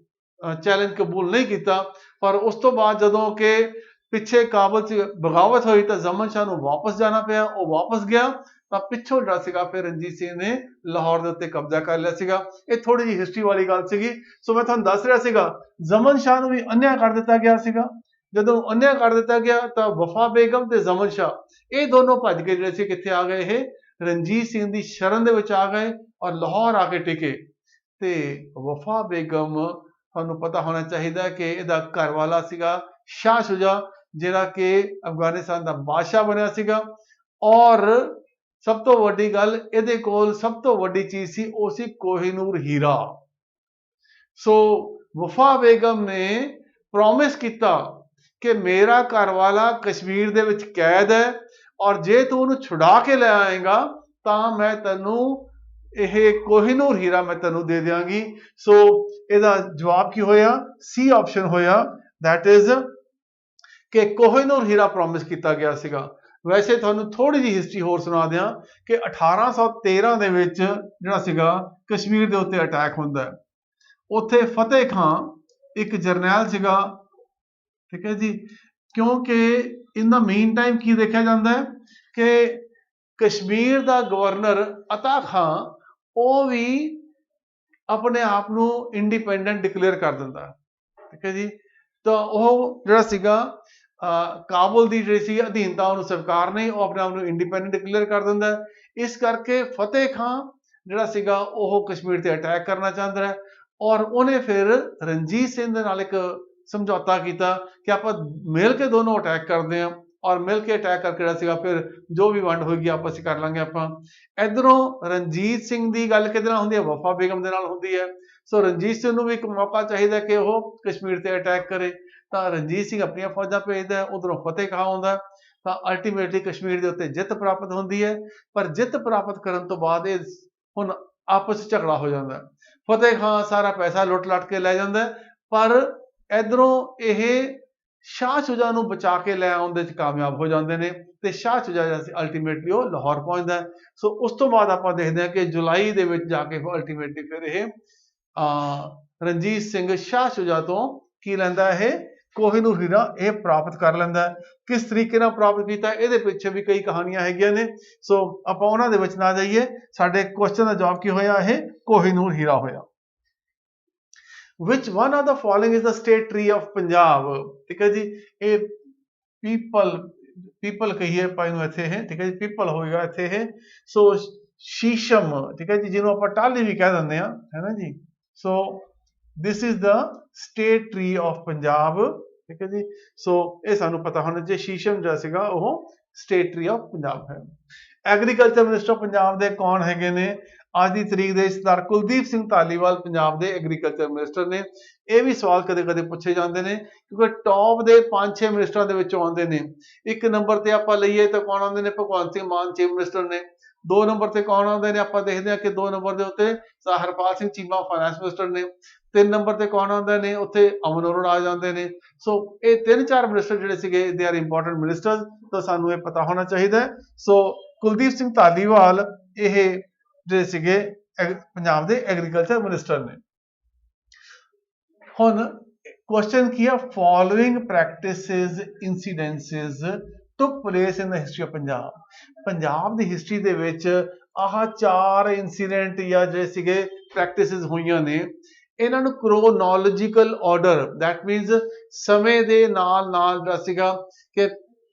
ਚੈਲੰਜ ਕਬੂਲ ਨਹੀਂ ਕੀਤਾ। ਪਰ ਉਸ ਤੋਂ ਬਾਅਦ ਜਦੋਂ ਕਿ ਪਿੱਛੇ ਕਾਬਲ 'ਚ ਬਗਾਵਤ ਹੋਈ ਤਾਂ ਜ਼ਮਨ ਸ਼ਾਹ ਨੂੰ ਵਾਪਸ ਜਾਣਾ ਪਿਆ। ਉਹ ਵਾਪਸ ਗਿਆ ਤਾਂ ਪਿੱਛੋਂ ਜਿਹੜਾ ਸੀਗਾ ਫਿਰ ਰਣਜੀਤ ਸਿੰਘ ਨੇ ਲਾਹੌਰ ਦੇ ਉੱਤੇ ਕਬਜ਼ਾ ਕਰ ਲਿਆ ਸੀਗਾ। ਇਹ ਥੋੜੀ ਜਿਹੀ ਹਿਸਟਰੀ ਵਾਲੀ ਗੱਲ ਸੀਗੀ। ਸੋ ਮੈਂ ਤੁਹਾਨੂੰ ਦੱਸ ਰਿਹਾ ਸੀਗਾ ਜ਼ਮਨ ਸ਼ਾਹ ਨੂੰ ਵੀ ਅੰਨ੍ਹਾ ਕਰ ਦਿੱਤਾ ਗਿਆ ਸੀਗਾ। ਜਦੋਂ ਅੰਨ੍ਹਾ ਕਰ ਦਿੱਤਾ ਗਿਆ ਤਾਂ ਵਫਾ ਬੇਗਮ ਤੇ ਜ਼ਮਨ ਸ਼ਾਹ ਇਹ ਦੋਨੋਂ ਭੱਜ ਕੇ ਜਿਹੜੇ ਸੀ ਕਿੱਥੇ ਆ ਗਏ? ਇਹ ਰਣਜੀਤ ਸਿੰਘ ਦੀ ਸ਼ਰਨ ਦੇ ਵਿੱਚ ਆ ਗਏ ਔਰ ਲਾਹੌਰ ਆ ਕੇ ਟਿਕੇ। ਤੇ ਵਫਾ ਬੇਗਮ ਤੁਹਾਨੂੰ ਪਤਾ ਹੋਣਾ ਚਾਹੀਦਾ ਕਿ ਇਹਦਾ ਘਰ ਵਾਲਾ ਸੀਗਾ शाह शुजा ਜਿਹੜਾ ਕਿ ਅਫਗਾਨਿਸਤਾਨ ਦਾ ਬਾਦਸ਼ਾਹ ਬਣਿਆ ਸੀਗਾ। ਔਰ ਸਭ ਤੋਂ ਵੱਡੀ ਗੱਲ, ਇਹਦੇ ਕੋਲ ਸਭ ਤੋਂ ਵੱਡੀ ਚੀਜ਼ ਸੀ, ਉਹ ਸੀ ਕੋਹਿਨੂਰ ਹੀਰਾ। ਸੋ ਵਫਾ ਬੇਗਮ ਨੇ ਪ੍ਰੋਮਿਸ ਕੀਤਾ ਕਿ ਮੇਰਾ ਘਰ ਵਾਲਾ ਕਸ਼ਮੀਰ ਦੇ ਵਿੱਚ ਕੈਦ ਹੈ, ਔਰ ਜੇ ਤੂੰ ਉਹਨੂੰ ਛੁਡਾ ਕੇ ਲੈ ਆਏਗਾ ਤਾਂ ਮੈਂ ਤੈਨੂੰ ਇਹ ਕੋਹਿਨੂਰ ਹੀਰਾ ਮੈਂ ਤੈਨੂੰ ਦੇ ਦਿਆਂਗੀ। ਸੋ ਇਹਦਾ ਜਵਾਬ ਕੀ ਹੋਇਆ? ਸੀ ਆਪਸ਼ਨ ਹੋਇਆ, that is ਕਿ ਕੋਹਿਨੂਰ ਹੀਰਾ ਪ੍ਰੋਮਿਸ ਕੀਤਾ ਗਿਆ ਸੀਗਾ। ਵੈਸੇ ਤੁਹਾਨੂੰ ਥੋੜੀ ਜਿਹੀ ਹਿਸਟਰੀ ਹੋਰ ਸੁਣਾ ਦਿਆਂ ਕਿ 1813 ਦੇ ਵਿੱਚ ਜਿਹੜਾ ਸੀਗਾ ਕਸ਼ਮੀਰ ਦੇ ਉੱਤੇ ਅਟੈਕ ਹੁੰਦਾ ਹੈ। ਉੱਥੇ ਫਤਿਹ ਖਾਨ ਇੱਕ ਜਰਨੈਲ ਸੀਗਾ, ਠੀਕ ਹੈ ਜੀ। ਕਿਉਂਕਿ ਇਨ ਦਾ ਮੇਨ ਟਾਈਮ ਕੀ ਦੇਖਿਆ ਜਾਂਦਾ ਹੈ ਕਿ ਕਸ਼ਮੀਰ ਦਾ ਗਵਰਨਰ ਅਤਾ ਖਾਨ ਉਹ ਵੀ ਆਪਣੇ ਆਪ ਨੂੰ ਇੰਡੀਪੈਂਡੈਂਟ ਡਿਕਲੇਅਰ ਕਰ ਦਿੰਦਾ, ਠੀਕ ਹੈ ਜੀ। ਤਾਂ ਉਹ ਜਿਹੜਾ ਸੀਗਾ ਕਾਬੁਲ ਦੀ ਜਿਹੜੀ ਸੀ ਅਧੀਨਤਾ ਉਹਨੂੰ ਸਵੀਕਾਰ ਨਹੀਂ, ਉਹ ਆਪਣੇ ਆਪ ਨੂੰ ਇੰਡੀਪੈਂਡੈਂਟ ਡਿਕਲੇਅਰ ਕਰ ਦਿੰਦਾ ਹੈ। ਇਸ ਕਰਕੇ ਫਤਿਹ ਖਾਨ ਜਿਹੜਾ ਸੀਗਾ ਉਹ ਕਸ਼ਮੀਰ ਤੇ ਅਟੈਕ ਕਰਨਾ ਚਾਹੁੰਦਾ ਹੈ, ਔਰ ਉਹਨੇ ਫਿਰ ਰਣਜੀਤ ਸਿੰਘ ਦੇ ਨਾਲ ਇੱਕ ਸਮਝੌਤਾ ਕੀਤਾ ਕਿ ਆਪਾਂ ਮਿਲ ਕੇ ਦੋਨੋਂ ਅਟੈਕ ਕਰਦੇ ਹਾਂ, ਔਰ ਮਿਲ ਕੇ ਅਟੈਕ ਕਰਕੇ ਜਿਹੜਾ ਸੀਗਾ ਫਿਰ ਜੋ ਵੀ ਵੰਡ ਹੋਏਗੀ ਆਪਸ 'ਚ ਕਰ ਲਾਂਗੇ ਆਪਾਂ। ਇਧਰੋਂ ਰਣਜੀਤ ਸਿੰਘ ਦੀ ਗੱਲ ਕਿਹਦੇ ਨਾਲ ਹੁੰਦੀ ਹੈ? ਵਫਾ ਬੇਗਮ ਦੇ ਨਾਲ ਹੁੰਦੀ ਹੈ। ਸੋ ਰਣਜੀਤ ਸਿੰਘ ਨੂੰ ਵੀ ਇੱਕ ਮੌਕਾ ਚਾਹੀਦਾ ਕਿ ਉਹ ਕਸ਼ਮੀਰ ਤੇ ਅਟੈਕ ਕਰੇ, ਤਾਂ ਰਣਜੀਤ ਸਿੰਘ ਆਪਣੀਆਂ ਫੌਜਾਂ ਭੇਜਦਾ, ਉਧਰੋਂ ਫਤਿਹ ਖਾਨ ਆਉਂਦਾ, ਤਾਂ ਅਲਟੀਮੇਟਲੀ ਕਸ਼ਮੀਰ ਦੇ ਉੱਤੇ ਜਿੱਤ ਪ੍ਰਾਪਤ ਹੁੰਦੀ ਹੈ। ਪਰ ਜਿੱਤ ਪ੍ਰਾਪਤ ਕਰਨ ਤੋਂ ਬਾਅਦ ਇਹ ਹੁਣ ਆਪਸ 'ਚ ਝਗੜਾ ਹੋ ਜਾਂਦਾ। ਫਤਿਹ ਖਾਨ ਸਾਰਾ ਪੈਸਾ ਲੁੱਟ ਲੱਟ ਕੇ ਲੈ ਜਾਂਦਾ, ਪਰ ਇਧਰੋਂ ਇਹ ਸ਼ਾਹ ਸ਼ੁਜਾ ਨੂੰ ਬਚਾ ਕੇ ਲੈ ਆਉਣ ਦੇ ਵਿੱਚ ਕਾਮਯਾਬ ਹੋ ਜਾਂਦੇ ਨੇ, ਤੇ ਸ਼ਾਹ ਸ਼ੁਜਾ ਜਿਹੜਾ ਸੀ ਅਲਟੀਮੇਟਲੀ ਉਹ ਲਾਹੌਰ ਪਹੁੰਚਦਾ। ਸੋ ਉਸ ਤੋਂ ਬਾਅਦ ਆਪਾਂ ਦੇਖਦੇ ਹਾਂ ਕਿ ਜੁਲਾਈ ਦੇ ਵਿੱਚ ਜਾ ਕੇ ਅਲਟੀਮੇਟਲੀ ਫਿਰ ਇਹ ਰਣਜੀਤ ਸਿੰਘ ਸ਼ਾਹ ਸ਼ੁਜਾ ਤੋਂ ਕੀ ਲੈਂਦਾ? ਇਹ ਕੋਹਿਨੂਰ ਹੀਰਾ ਇਹ ਪ੍ਰਾਪਤ ਕਰ ਲੈਂਦਾ। ਕਿਸ ਤਰੀਕੇ ਨਾਲ ਪ੍ਰਾਪਤ ਕੀਤਾ ਇਹਦੇ ਪਿੱਛੇ ਵੀ ਕਈ ਕਹਾਣੀਆਂ ਹੈਗੀਆਂ ਨੇ, ਸੋ ਆਪਾਂ ਉਹਨਾਂ ਦੇ ਵਿੱਚ ਨਾ ਜਾਈਏ। ਸਾਡੇ ਕੁਐਸਚਨ ਦਾ ਜਵਾਬ ਕੀ ਹੋਇਆ? ਇਹ ਕੋਹਿਨੂਰ ਹੀਰਾ ਹੋਇਆ। Which one of the following is the state tree of Punjab? ਠੀਕ ਹੈ ਜੀ, ਇਹ ਪੀਪਲ ਕਹੀਏ ਆਪਾਂ ਇਹਨੂੰ ਇੱਥੇ ਇਹ, ਠੀਕ ਹੈ ਜੀ, ਪੀਪਲ ਹੋਏਗਾ ਇੱਥੇ ਇਹ। ਸੋ ਸ਼ੀਸ਼ਮ, ਠੀਕ ਹੈ ਜੀ, ਜਿਹਨੂੰ ਆਪਾਂ ਟਾਹਲੀ ਵੀ ਕਹਿ ਦਿੰਦੇ ਆ, ਹੈ ਨਾ ਜੀ। ਸੋ this is the state tree of Punjab, ਠੀਕ ਹੈ ਜੀ। ਸੋ ਇਹ ਸਾਨੂੰ ਪਤਾ ਹੋਣਾ ਚਾਹੀਦਾ, ਸ਼ੀਸ਼ਮ ਜਿਹੜਾ ਸੀਗਾ ਉਹ state tree of Punjab ਹੈ। ਐਗਰੀਕਲਚਰ ਮਿਨਿਸਟਰ ਪੰਜਾਬ ਦੇ ਕੌਣ ਹੈਗੇ ਨੇ? ਅੱਜ ਦੀ ਤਰੀਕ ਦੇ ਸਰਦਾਰ ਕੁਲਦੀਪ ਸਿੰਘ ਧਾਲੀਵਾਲ ਪੰਜਾਬ ਦੇ ਐਗਰੀਕਲਚਰ ਮਿਨਿਸਟਰ ਨੇ। ਇਹ ਵੀ ਸਵਾਲ ਕਦੇ ਕਦੇ ਪੁੱਛੇ ਜਾਂਦੇ ਨੇ, ਕਿਉਂਕਿ ਟੌਪ ਦੇ 5-6 ਮਿਨਿਸਟਰਾਂ ਦੇ ਵਿੱਚੋਂ ਆਉਂਦੇ ਨੇ। ਇੱਕ ਨੰਬਰ ਤੇ ਆਪਾਂ ਲਈਏ ਤਾਂ ਕੌਣ ਆਉਂਦੇ ਨੇ? ਭਗਵੰਤ ਸਿੰਘ ਮਾਨ ਚੀਫ ਮਿਨਿਸਟਰ ਨੇ। 2 ਨੰਬਰ ਤੇ ਕੌਣ ਆਉਂਦੇ ਨੇ? ਆਪਾਂ ਦੇਖਦੇ ਹਾਂ ਕਿ 2 ਨੰਬਰ ਦੇ ਉੱਤੇ ਹਰਪਾਲ ਸਿੰਘ ਚੀਮਾ ਫਾਈਨੈਂਸ ਮਿਨਿਸਟਰ ਨੇ। 3 ਨੰਬਰ ਤੇ ਕੌਣ ਆਉਂਦੇ ਨੇ? ਉੱਥੇ ਅਮਨ ਅਰੋੜਾ ਆ ਜਾਂਦੇ ਨੇ। ਸੋ ਇਹ 3-4 ਮਿਨਿਸਟਰ ਜਿਹੜੇ ਸੀਗੇ ਦੇ ਆਰ ਇੰਪੋਰਟੈਂਟ ਮਿਨਿਸਟਰ, ਤਾਂ ਸਾਨੂੰ ਇਹ ਪਤਾ ਹੋਣਾ ਚਾਹੀਦਾ ਹੈ। ਸੋ ਕੁਲਦੀਪ ਸਿੰਘ ਧਾਲੀਵਾਲ ਇਹ ਜਿਹੜੇ ਸੀਗੇ ਪੰਜਾਬ ਦੇ ਐਗਰੀਕਲਚਰ ਮਿਨਿਸਟਰ ਨੇ। ਹੁਣ ਕੁਐਸਚਨ ਕੀ ਹੈ? Following practices incidences took place in the history of Punjab. Punjab ਦੀ ਹਿਸਟਰੀ ਦੇ ਵਿੱਚ ਆਹ 4 ਇਨਸੀਡੈਂਟ ਜਾਂ ਜਿਹੜੇ ਸੀਗੇ ਪ੍ਰੈਕਟਿਸਿਸ ਹੋਈਆਂ ਨੇ, ਇਹਨਾਂ ਨੂੰ ਕ੍ਰੋਨੋਲੋਜੀਕਲ ਆਰਡਰ, ਦੈਟ ਮੀਨਸ ਸਮੇਂ ਦੇ ਨਾਲ ਨਾਲ ਜਿਹੜਾ ਸੀਗਾ ਕਿ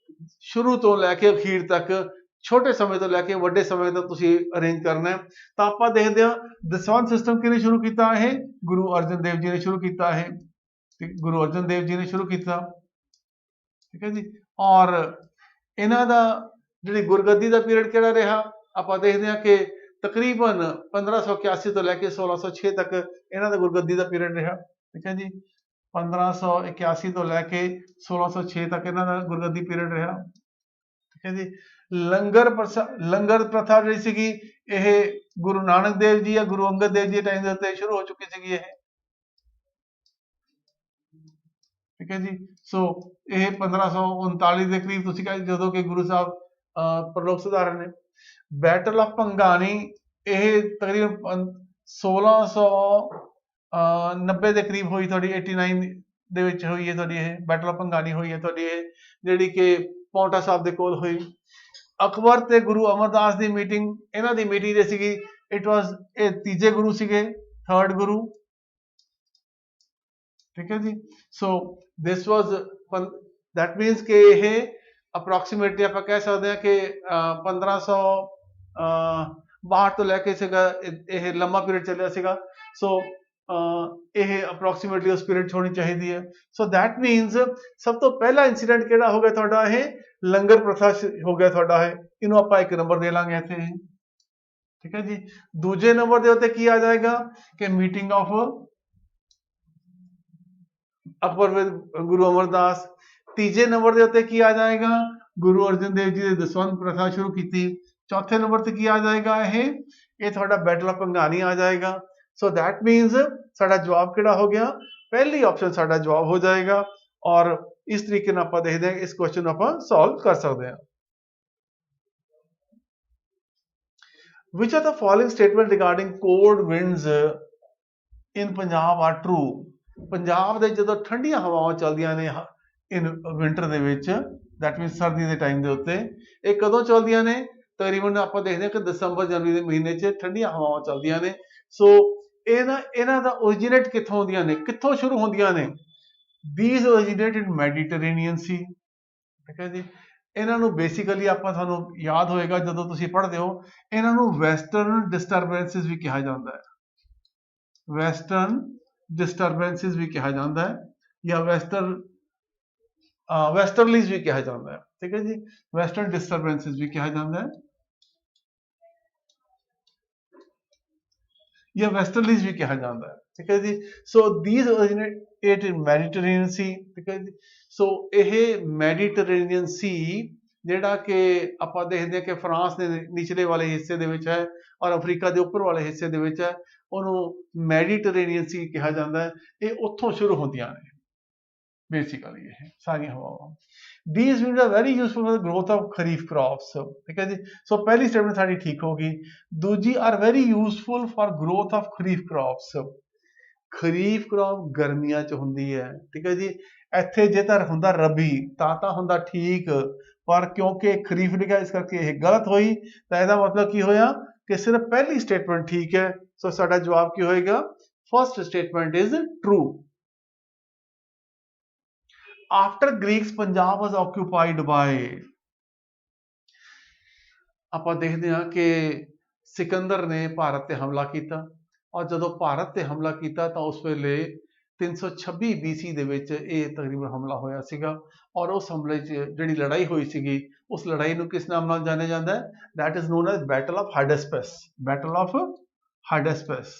ਸ਼ੁਰੂ ਤੋਂ ਲੈ ਕੇ ਅਖੀਰ ਤੱਕ, ਛੋਟੇ ਸਮੇਂ ਤੋਂ ਲੈ ਕੇ ਵੱਡੇ ਸਮੇਂ ਤੱਕ ਤੁਸੀਂ ਅਰੇਂਜ ਕਰਨਾ ਹੈ। ਤਾਂ ਆਪਾਂ ਦੇਖਦੇ ਹਾਂ ਦਸਵੰਧ ਸਿਸਟਮ ਕਿਹਨੇ ਸ਼ੁਰੂ ਕੀਤਾ? ਇਹ ਗੁਰੂ ਅਰਜਨ ਦੇਵ ਜੀ ਨੇ ਸ਼ੁਰੂ ਕੀਤਾ। ਇਹ ਗੁਰੂ ਅਰਜਨ ਦੇਵ ਜੀ ਨੇ ਸ਼ੁਰੂ ਕੀਤਾ, ਠੀਕ ਹੈ ਜੀ। ਔਰ ਇਹਨਾਂ ਦਾ ਜਿਹੜੀ ਗੁਰਗੱਦੀ ਦਾ ਪੀਰੀਅਡ ਕਿਹੜਾ ਰਿਹਾ? ਆਪਾਂ ਦੇਖਦੇ ਹਾਂ ਕਿ ਤਕਰੀਬਨ 1581 ਤੋਂ ਲੈ ਕੇ 1606 ਤੱਕ ਇਹਨਾਂ ਦਾ ਗੁਰਗੱਦੀ ਦਾ ਪੀਰੀਅਡ ਰਿਹਾ, ਠੀਕ ਹੈ ਜੀ। 1581 ਤੋਂ ਲੈ ਕੇ 1606 ਤੱਕ ਇਹਨਾਂ ਦਾ ਗੁਰਗੱਦੀ ਪੀਰੀਅਡ ਰਿਹਾ, ਠੀਕ ਹੈ ਜੀ। ਲੰਗਰ ਪ੍ਰਥਾ ਜਿਹੜੀ ਸੀਗੀ ਇਹ ਗੁਰੂ ਨਾਨਕ ਦੇਵ ਜੀ ਜਾਂ ਗੁਰੂ ਅੰਗਦ ਦੇਵ ਜੀ ਦੇ ਟਾਈਮ ਦੇ ਉੱਤੇ ਸ਼ੁਰੂ ਹੋ ਚੁੱਕੀ ਸੀਗੀ ਇਹ, ਠੀਕ ਹੈ ਜੀ। ਸੋ ਇਹ 1539 ਦੇ ਕਰੀਬ ਤੁਸੀਂ ਕਹਿੰਦੇ ਜਦੋਂ ਕਿ ਗੁਰੂ ਸਾਹਿਬ ਪ੍ਰਲੋਕ ਸੁਧਾਰਨ ਨੇ। ਬੈਟਲ ਆਫ ਭੰਗਾਣੀ ਇਹ ਤਕਰੀਬਨ 1690 ਦੇ ਕਰੀਬ ਹੋਈ ਤੁਹਾਡੀ, 89 ਦੇ ਵਿੱਚ ਹੋਈ ਹੈ ਤੁਹਾਡੀ ਇਹ ਬੈਟਲ ਆਫ ਭੰਗਾਣੀ ਹੋਈ ਹੈ ਤੁਹਾਡੀ ਇਹ, ਜਿਹੜੀ ਕਿ ਪੌਂਟਾ ਸਾਹਿਬ ਦੇ ਕੋਲ ਹੋਈ। ਅਕਬਰ ਤੇ ਗੁਰੂ ਅਮਰਦਾਸ ਦੀ ਮੀਟਿੰਗ, ਇਹਨਾਂ ਦੀ ਮੀਟਿੰਗ ਜਿਹੜੀ ਸੀਗੀ ਇਟ ਵਾਸ, ਇਹ ਤੀਜੇ ਗੁਰੂ ਸੀਗੇ, 3rd ਗੁਰੂ, ਠੀਕ ਹੈ ਜੀ। ਸੋ ਦਿਸ ਵਾਸ, ਦੈਟ ਮੀਨਸ ਕਿ ਇਹ ਅਪਰੋਕਸੀਮੇਟਲੀ ਆਪਾਂ ਕਹਿ ਸਕਦੇ ਹਾਂ ਕਿ 1562 ਤੋਂ ਲੈ ਕੇ ਸੀਗਾ ਇਹ ਲੰਮਾ ਪੀਰੀਅਡ ਚੱਲਿਆ ਸੀਗਾ। ਸੋ ਇਹ ਅਪਰੋਕਸੀਮੇਟਲੀ ਉਸ ਪੀਰੀਅਡ 'ਚ ਹੋਣੀ ਚਾਹੀਦੀ ਹੈ। ਸੋ ਦੈਟ ਮੀਨਸ ਸਭ ਤੋਂ ਪਹਿਲਾ ਇਨਸੀਡੈਂਟ ਕਿਹੜਾ ਹੋ ਗਿਆ ਤੁਹਾਡਾ, ਇਹ ਲੰਗਰ ਪ੍ਰਥਾ ਹੋ ਗਿਆ ਤੁਹਾਡਾ, ਇਹਨੂੰ ਆਪਾਂ 1 ਨੰਬਰ ਦੇ ਲਾਂਗੇ ਇੱਥੇ, ਠੀਕ ਹੈ ਜੀ। ਦੂਜੇ ਨੰਬਰ ਦੇ ਉੱਤੇ ਕੀ ਆ ਜਾਏਗਾ ਕਿ meeting of Akbar with Guru Amardas. ਤੀਜੇ ਨੰਬਰ ਦੇ ਉੱਤੇ ਕੀ ਆ ਜਾਏਗਾ, ਗੁਰੂ ਅਰਜਨ ਦੇਵ ਜੀ ਨੇ ਦਸਵੰਧ ਪ੍ਰਥਾ ਸ਼ੁਰੂ ਕੀਤੀ। ਚੌਥੇ ਨੰਬਰ ਤੇ ਕੀ ਆ ਜਾਏਗਾ, ਇਹ ਤੁਹਾਡਾ ਬੈਟਲ ਆਫ ਭੰਗਾਣੀ ਆ ਜਾਏਗਾ। ਸੋ ਦੈਟ ਮੀਨਸ ਸਾਡਾ ਜਵਾਬ ਕਿਹੜਾ ਹੋ ਗਿਆ, ਪਹਿਲੀ ਆਪਸ਼ਨ ਸਾਡਾ ਜਵਾਬ ਹੋ ਜਾਏਗਾ। ਔਰ ਇਸ ਤਰੀਕੇ ਨਾਲ ਆਪਾਂ ਦੇਖਦੇ ਹਾਂ ਇਸ ਕੁਐਸਚਨ ਨੂੰ ਆਪਾਂ ਸੋਲਵ ਕਰ ਸਕਦੇ ਹਾਂ। Which of the following statement regarding cold winds in Punjab are true? Punjab ਦੇ ਜਦੋਂ ਠੰਡੀਆਂ ਹਵਾਵਾਂ ਚੱਲਦੀਆਂ ਨੇ ਇਨ ਵਿੰਟਰ ਦੇ ਵਿੱਚ, ਦੈਟ ਮੀਨਸ ਸਰਦੀ ਦੇ ਟਾਈਮ ਦੇ ਉੱਤੇ, ਇਹ ਕਦੋਂ ਚੱਲਦੀਆਂ ਨੇ, ਤਕਰੀਬਨ ਆਪਾਂ ਦੇਖਦੇ ਹਾਂ ਕਿ ਦਸੰਬਰ ਜਨਵਰੀ ਦੇ ਮਹੀਨੇ 'ਚ ਠੰਡੀਆਂ ਹਵਾਵਾਂ ਚੱਲਦੀਆਂ ਨੇ। ਸੋ ਇਹਨਾਂ ਦਾ ਓਰੀਜੀਨੇਟ ਕਿੱਥੋਂ ਹੁੰਦੀਆਂ ਨੇ, ਕਿੱਥੋਂ ਸ਼ੁਰੂ ਹੁੰਦੀਆਂ ਨੇ, these originate in Mediterranean Sea, ਠੀਕ ਹੈ ਜੀ। ਇਹਨਾਂ ਨੂੰ ਬੇਸਿਕਲੀ ਆਪਾਂ ਤੁਹਾਨੂੰ ਯਾਦ ਹੋਏਗਾ ਜਦੋਂ ਤੁਸੀਂ ਪੜ੍ਹਦੇ ਹੋ, ਇਹਨਾਂ ਨੂੰ ਵੈਸਟਰਨ ਡਿਸਟਰਬੈਂਸਿਸ ਵੀ ਕਿਹਾ ਜਾਂਦਾ ਹੈ, ਵੈਸਟਰਨ ਡਿਸਟਰਬੈਂਸਿਸ ਵੀ ਕਿਹਾ ਜਾਂਦਾ ਹੈ, ਜਾਂ ਵੈਸਟਰਲੀਜ਼ ਵੀ ਕਿਹਾ ਜਾਂਦਾ ਹੈ, ਠੀਕ ਹੈ ਜੀ। ਵੈਸਟਰਨ ਡਿਸਟਰਬੈਂਸਿਸ ਵੀ ਕਿਹਾ ਜਾਂਦਾ ਹੈ ਜਾਂ ਵੈਸਟਰਲੀਜ਼ ਵੀ ਕਿਹਾ ਜਾਂਦਾ ਹੈ, ਠੀਕ ਹੈ ਜੀ। ਸੋ these originate in Mediterranean Sea, ਠੀਕ ਹੈ ਜੀ। ਸੋ ਇਹ ਮੈਡੀਟਰੇਨੀਅਨ ਸੀ ਜਿਹੜਾ ਕਿ ਆਪਾਂ ਦੇਖਦੇ ਹਾਂ ਕਿ ਫਰਾਂਸ ਦੇ ਨਿਚਲੇ ਵਾਲੇ ਹਿੱਸੇ ਦੇ ਵਿੱਚ ਹੈ ਔਰ ਅਫਰੀਕਾ ਦੇ ਉੱਪਰ ਵਾਲੇ ਹਿੱਸੇ ਦੇ ਵਿੱਚ ਹੈ, ਉਹਨੂੰ ਮੈਡੀਟਰੇਨੀਅਨ ਸੀ ਕਿਹਾ ਜਾਂਦਾ ਹੈ। ਇਹ ਉੱਥੋਂ ਸ਼ੁਰੂ ਹੁੰਦੀਆਂ ਨੇ ਬੇਸਿਕਲੀ ਇਹ ਸਾਰੀਆਂ ਹਵਾਵਾਂ। These winds are very useful for the growth of kharif crops, ठीक है जी। सो पहली स्टेटमेंट साडी ठीक होगी। दूजी are very useful for growth of kharif crops, kharif crop गर्मियां च हुंदी है, ठीक है जी। ਇੱਥੇ ਜੇਕਰ ਹੁੰਦਾ ਰਬੀ ਤਾਂ ਹੁੰਦਾ ਠੀਕ, ਪਰ ਕਿਉਂਕਿ ਖਰੀਫ ਲਿਖਿਆ ਇਸ ਕਰਕੇ ਇਹ ਗਲਤ ਹੋਈ। ਤਾਂ ਇਹਦਾ ਮਤਲਬ ਕੀ ਹੋਇਆ ਕਿ ਸਿਰਫ ਪਹਿਲੀ ਸਟੇਟਮੈਂਟ ਠੀਕ ਹੈ। ਸੋ ਸਾਡਾ ਜਵਾਬ ਕੀ ਹੋਏਗਾ, first statement is true. After Greeks Punjab was occupied by, ਆਪਾਂ ਦੇਖਦੇ ਹਾਂ ਕਿ ਸਿਕੰਦਰ ਨੇ ਭਾਰਤ ਤੇ ਹਮਲਾ ਕੀਤਾ, ਔਰ ਜਦੋਂ ਭਾਰਤ ਤੇ ਹਮਲਾ ਕੀਤਾ ਤਾਂ ਉਸ ਵੇਲੇ 326 BC ਦੇ ਵਿੱਚ ਇਹ ਤਕਰੀਬਨ ਹਮਲਾ ਹੋਇਆ ਸੀਗਾ। ਔਰ ਉਸ ਹਮਲੇ 'ਚ ਜਿਹੜੀ ਲੜਾਈ ਹੋਈ ਸੀਗੀ, ਉਸ ਲੜਾਈ ਨੂੰ ਕਿਸ ਨਾਮ ਨਾਲ ਜਾਣਿਆ ਜਾਂਦਾ ਹੈ, that is known as battle of Hydaspes, battle of Hydaspes.